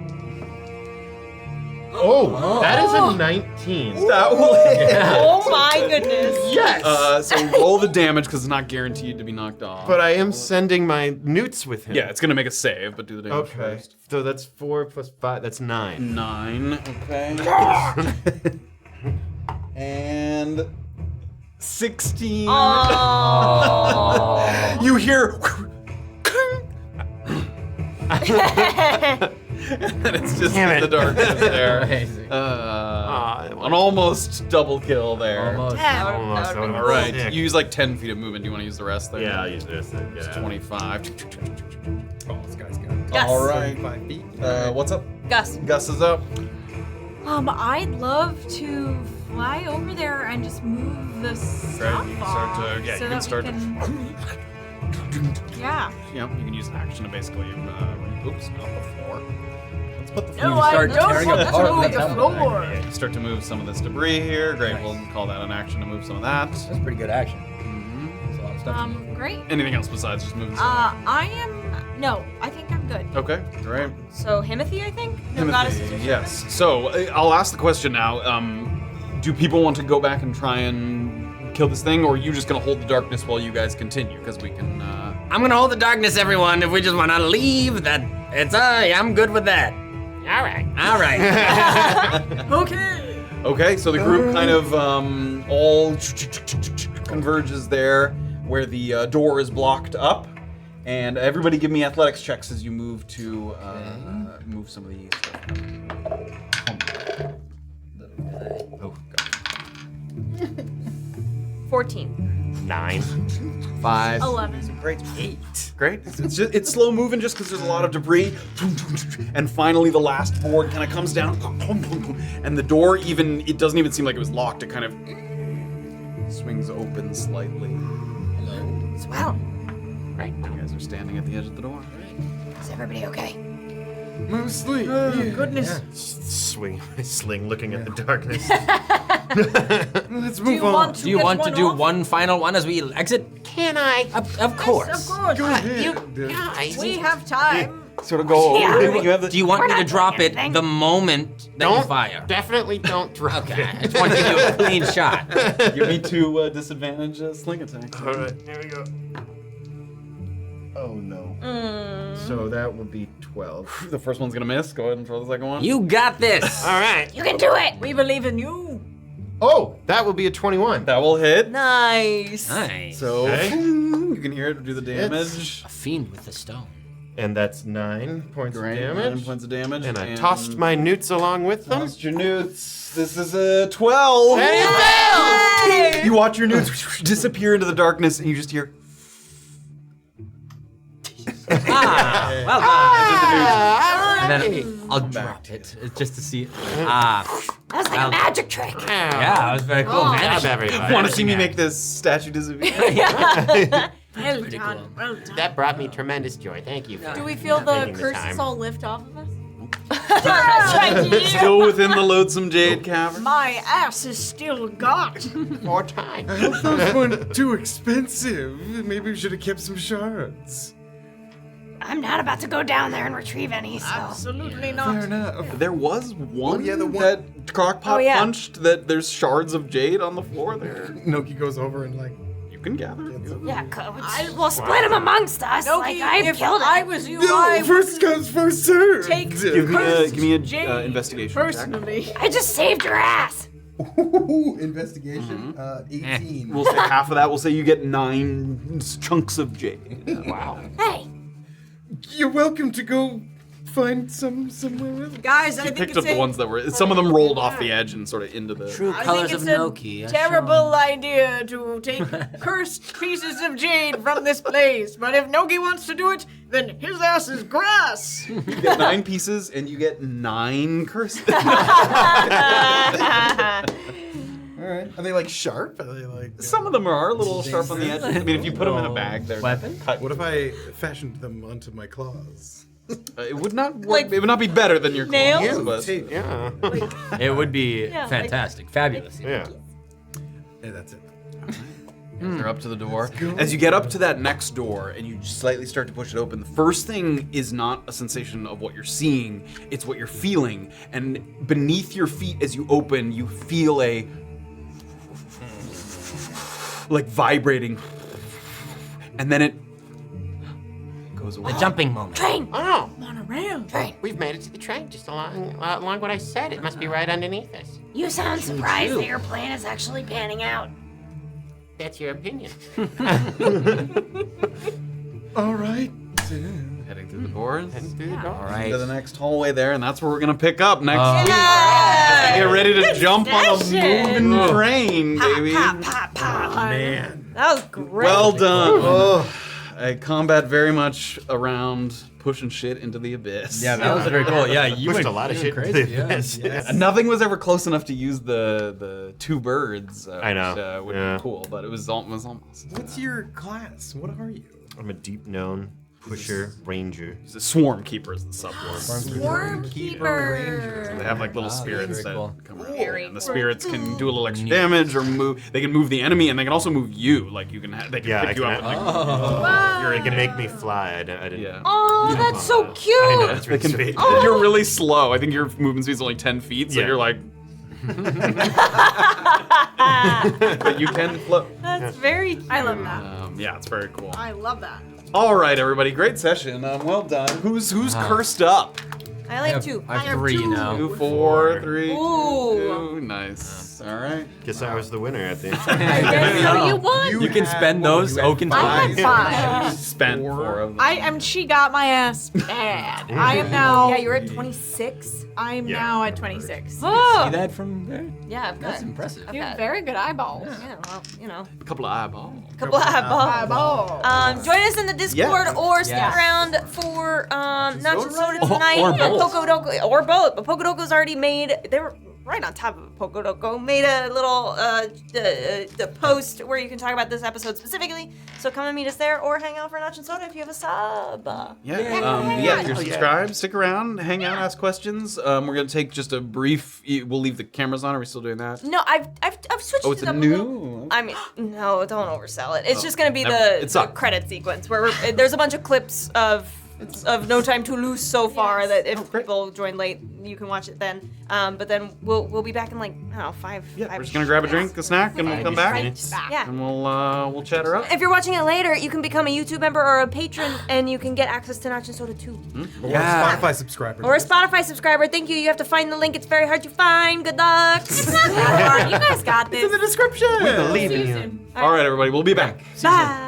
Oh, that is a 19. That will hit. Oh my goodness. Yes. So roll the damage because it's not guaranteed to be knocked off. But I am sending my newts with him. Yeah, it's gonna make a save, but do the damage Okay. first. So that's 4 plus 5. That's 9. 9. Okay. And 16. Oh. You hear. And it's just Damn in it. the darkness there. Amazing. An almost double kill there. Almost. Almost. All right. You use like 10 feet of movement. Do you want to use the rest there? Yeah, I'll use this. It's 25. Oh, this guy's got Gus. All right. 5 feet. What's up? Gus. Gus is up. I'd love to fly over there and just move the stuff you can start to- off yeah, so you can that start we to- can... Yeah. Yep, you can use an action to basically, oops, not before. Let's put the No, I start don't tearing want apart to move the the temple. floor. Yeah, you start to move some of this debris here. Great, we'll call that an action to move some of that. That's pretty good action. That's a lot of stuff. to do. Great. Anything else besides just moving stuff? No, I think I'm good. Okay, great. So Himothy, I think? No goddesses or Himothy, yes. So I'll ask the question now. Do people want to go back and try and kill this thing, or are you just gonna hold the darkness while you guys continue? Because we can. I'm gonna hold the darkness, everyone. If we just wanna leave, I'm good with that. All right. Okay. Okay, so the group kind of all converges there, where the door is blocked up, and everybody give me athletics checks as you move to move some of these. Oh, God. 14. 9. 5. 11. Great. 8. Great. It's slow moving just because there's a lot of debris. And finally the last board kind of comes down. And the door it doesn't even seem like it was locked. It kind of swings open slightly. Hello. Swell. Right. You guys are standing at the edge of the door. Is everybody okay? Mostly. Goodness. Swing my sling, looking at the darkness. Let's Do move you on. want to Do you get want to one do off? one final one as we exit? Can I? Of course. Yes, of course. You guys. We have time. Sort of go Yeah. over. You have the. Do you want We're me to not drop doing it anything. the moment that you fire? Definitely don't drop Okay, I it. just want to give you a clean shot. Give me 2 disadvantage sling attacks. All right, here we go. Oh no. So that would be 12. The first one's gonna miss. Go ahead and throw the second one. You got this. All right. You can do it. We believe in you. Oh, that will be a 21. That will hit. Nice. Nice. So Okay. you can hear it do the damage. A fiend with a stone. And that's 9 points Great, of 9 damage. points of damage. And I tossed my newts along with them. Tossed your newts. This is a 12. Hey! You watch your newts disappear into the darkness, and you just hear. Well done. And then I'll drop it just to see it. That was like a magic trick. Yeah, that was very cool. Job, everybody. Want to see me make this statue disappear? Well done. Well done. That brought me tremendous joy. Thank you. Do we feel the taking the curses time. all lift off of us? Still within the loathsome jade cavern. My ass is still got. More time. Those weren't too expensive. Maybe we should have kept some shards. I'm not about to go down there and retrieve any, so. Absolutely Fair not. enough. There was one yeah, the one- that Crocpot Oh, yeah. punched that there's shards of jade on the floor there. Noki goes over and like. You can gather. Yeah, we'll split them amongst us. Noki, like, I if killed I it. was you, No, I first comes, first served. take Give me a Jade investigation check. personally. I just saved your ass. Ooh, investigation. 18. We'll say half of that. We'll say you get 9 chunks of jade. Wow. Hey, You're welcome to go find somewhere else. Guys, I You think picked it's up the ones that were. Some of them rolled off the edge and sort of into the. True I colors think of it's Noki. a terrible idea to take cursed pieces of jade from this place. But if Noki wants to do it, then his ass is grass. You get 9 pieces and you get 9 curses. All right. Are they like sharp? Are they like? Some of them are a little sharp on the edge. I mean, if you put them in a bag, they're Weapon? cut. What if I fashioned them onto my claws? It would not work. It would not be better than your Nails? claws, but Tape. Yeah. It would be like- fantastic, fabulous. Yeah. Hey, that's it. they're up to the door. As you get up to that next door and you slightly start to push it open, the first thing is not a sensation of what you're seeing, it's what you're feeling. And beneath your feet as you open, you feel a like vibrating. And then it goes away. The jumping moment. Train! Oh, Monorail. Train! we've made it to the train just along what I said. It must be right underneath us. You sound surprised that your plan is actually panning out. That's your opinion. All right. Heading through the doors. Heading through the door. All right. To the next hallway there, and that's where we're gonna pick up next week. Get ready to jump on a moving train, baby. Man. That was great. Well done. A combat very much around pushing shit into the abyss. Yeah, that was very cool. Yeah, you Pushed went a lot of you shit went into crazy. the abyss. Yes. Nothing was ever close enough to use the 2 birds. I know. Which would Yeah. be cool, but it was almost. What's your class? What are you? I'm a deep known pusher ranger. The swarm keeper is the subword. Swarm keeper. They have like little spirits very that cool. come around, and the spirits can do a little extra damage or move. They can move the enemy, and they can also move you. Like you can, they can Yeah, pick I you up. can- And, like, You're gonna make me fly. I didn't. yeah. Oh, that's so I know. cute. That's They really can, sweet. You're really slow. I think your movement speed is only 10 feet, so Yeah. you're like. But you can float. That's very cute. I love that. Yeah, it's very cool. I love that. All right, everybody, great session. Well done. Who's cursed up? I like 2. I have 3 now. 2, 4, 3, Ooh. 2. Nice. All right. Guess I was the winner at the end. So you won. You can spend those Oaken's I points. had 5. Spent 4 of them. She got my ass bad. I am now. Yeah, you're at 26. I'm Yeah. now at 26. See Oh. that from there? Yeah, I've got. That's impressive. You have very good eyeballs. Yeah, well, you know, A couple of eyeballs. couple of eyeballs. Eyeballs. Join us in the Discord Yeah. or stick Yes. around for Notch and Soda Or tonight. both. Pokodoko, or both. But Pokodoko's already made. They were right on top of Pokodoko. Made a little the post where you can talk about this episode specifically. So come and meet us there, or hang out for Notch and Soda if you have a sub. Yeah, if you're subscribed, stick around, hang out, ask questions. We're gonna take just a brief. We'll leave the cameras on. Are we still doing that? No, I've switched Oh, it's it a up new. a little. I mean, no, don't oversell it. It's Oh, just gonna be never- the it's up. credit sequence where there's a bunch of clips of No Time to Lose so far that if people join late, you can watch it then. But then we'll be back in like I don't know 5. Yeah, we're just gonna grab a drink, a snack, and we'll come back, Yeah. and we'll chat her up. If you're watching it later, you can become a YouTube member or a patron, and you can get access to Notch and Soda too. Or Yeah. a Spotify subscriber. Or a Spotify subscriber. Thank you. You have to find the link. It's very hard to find. Good luck. You guys got this. In the description. Believe in you. All right, everybody, we'll be back. Bye.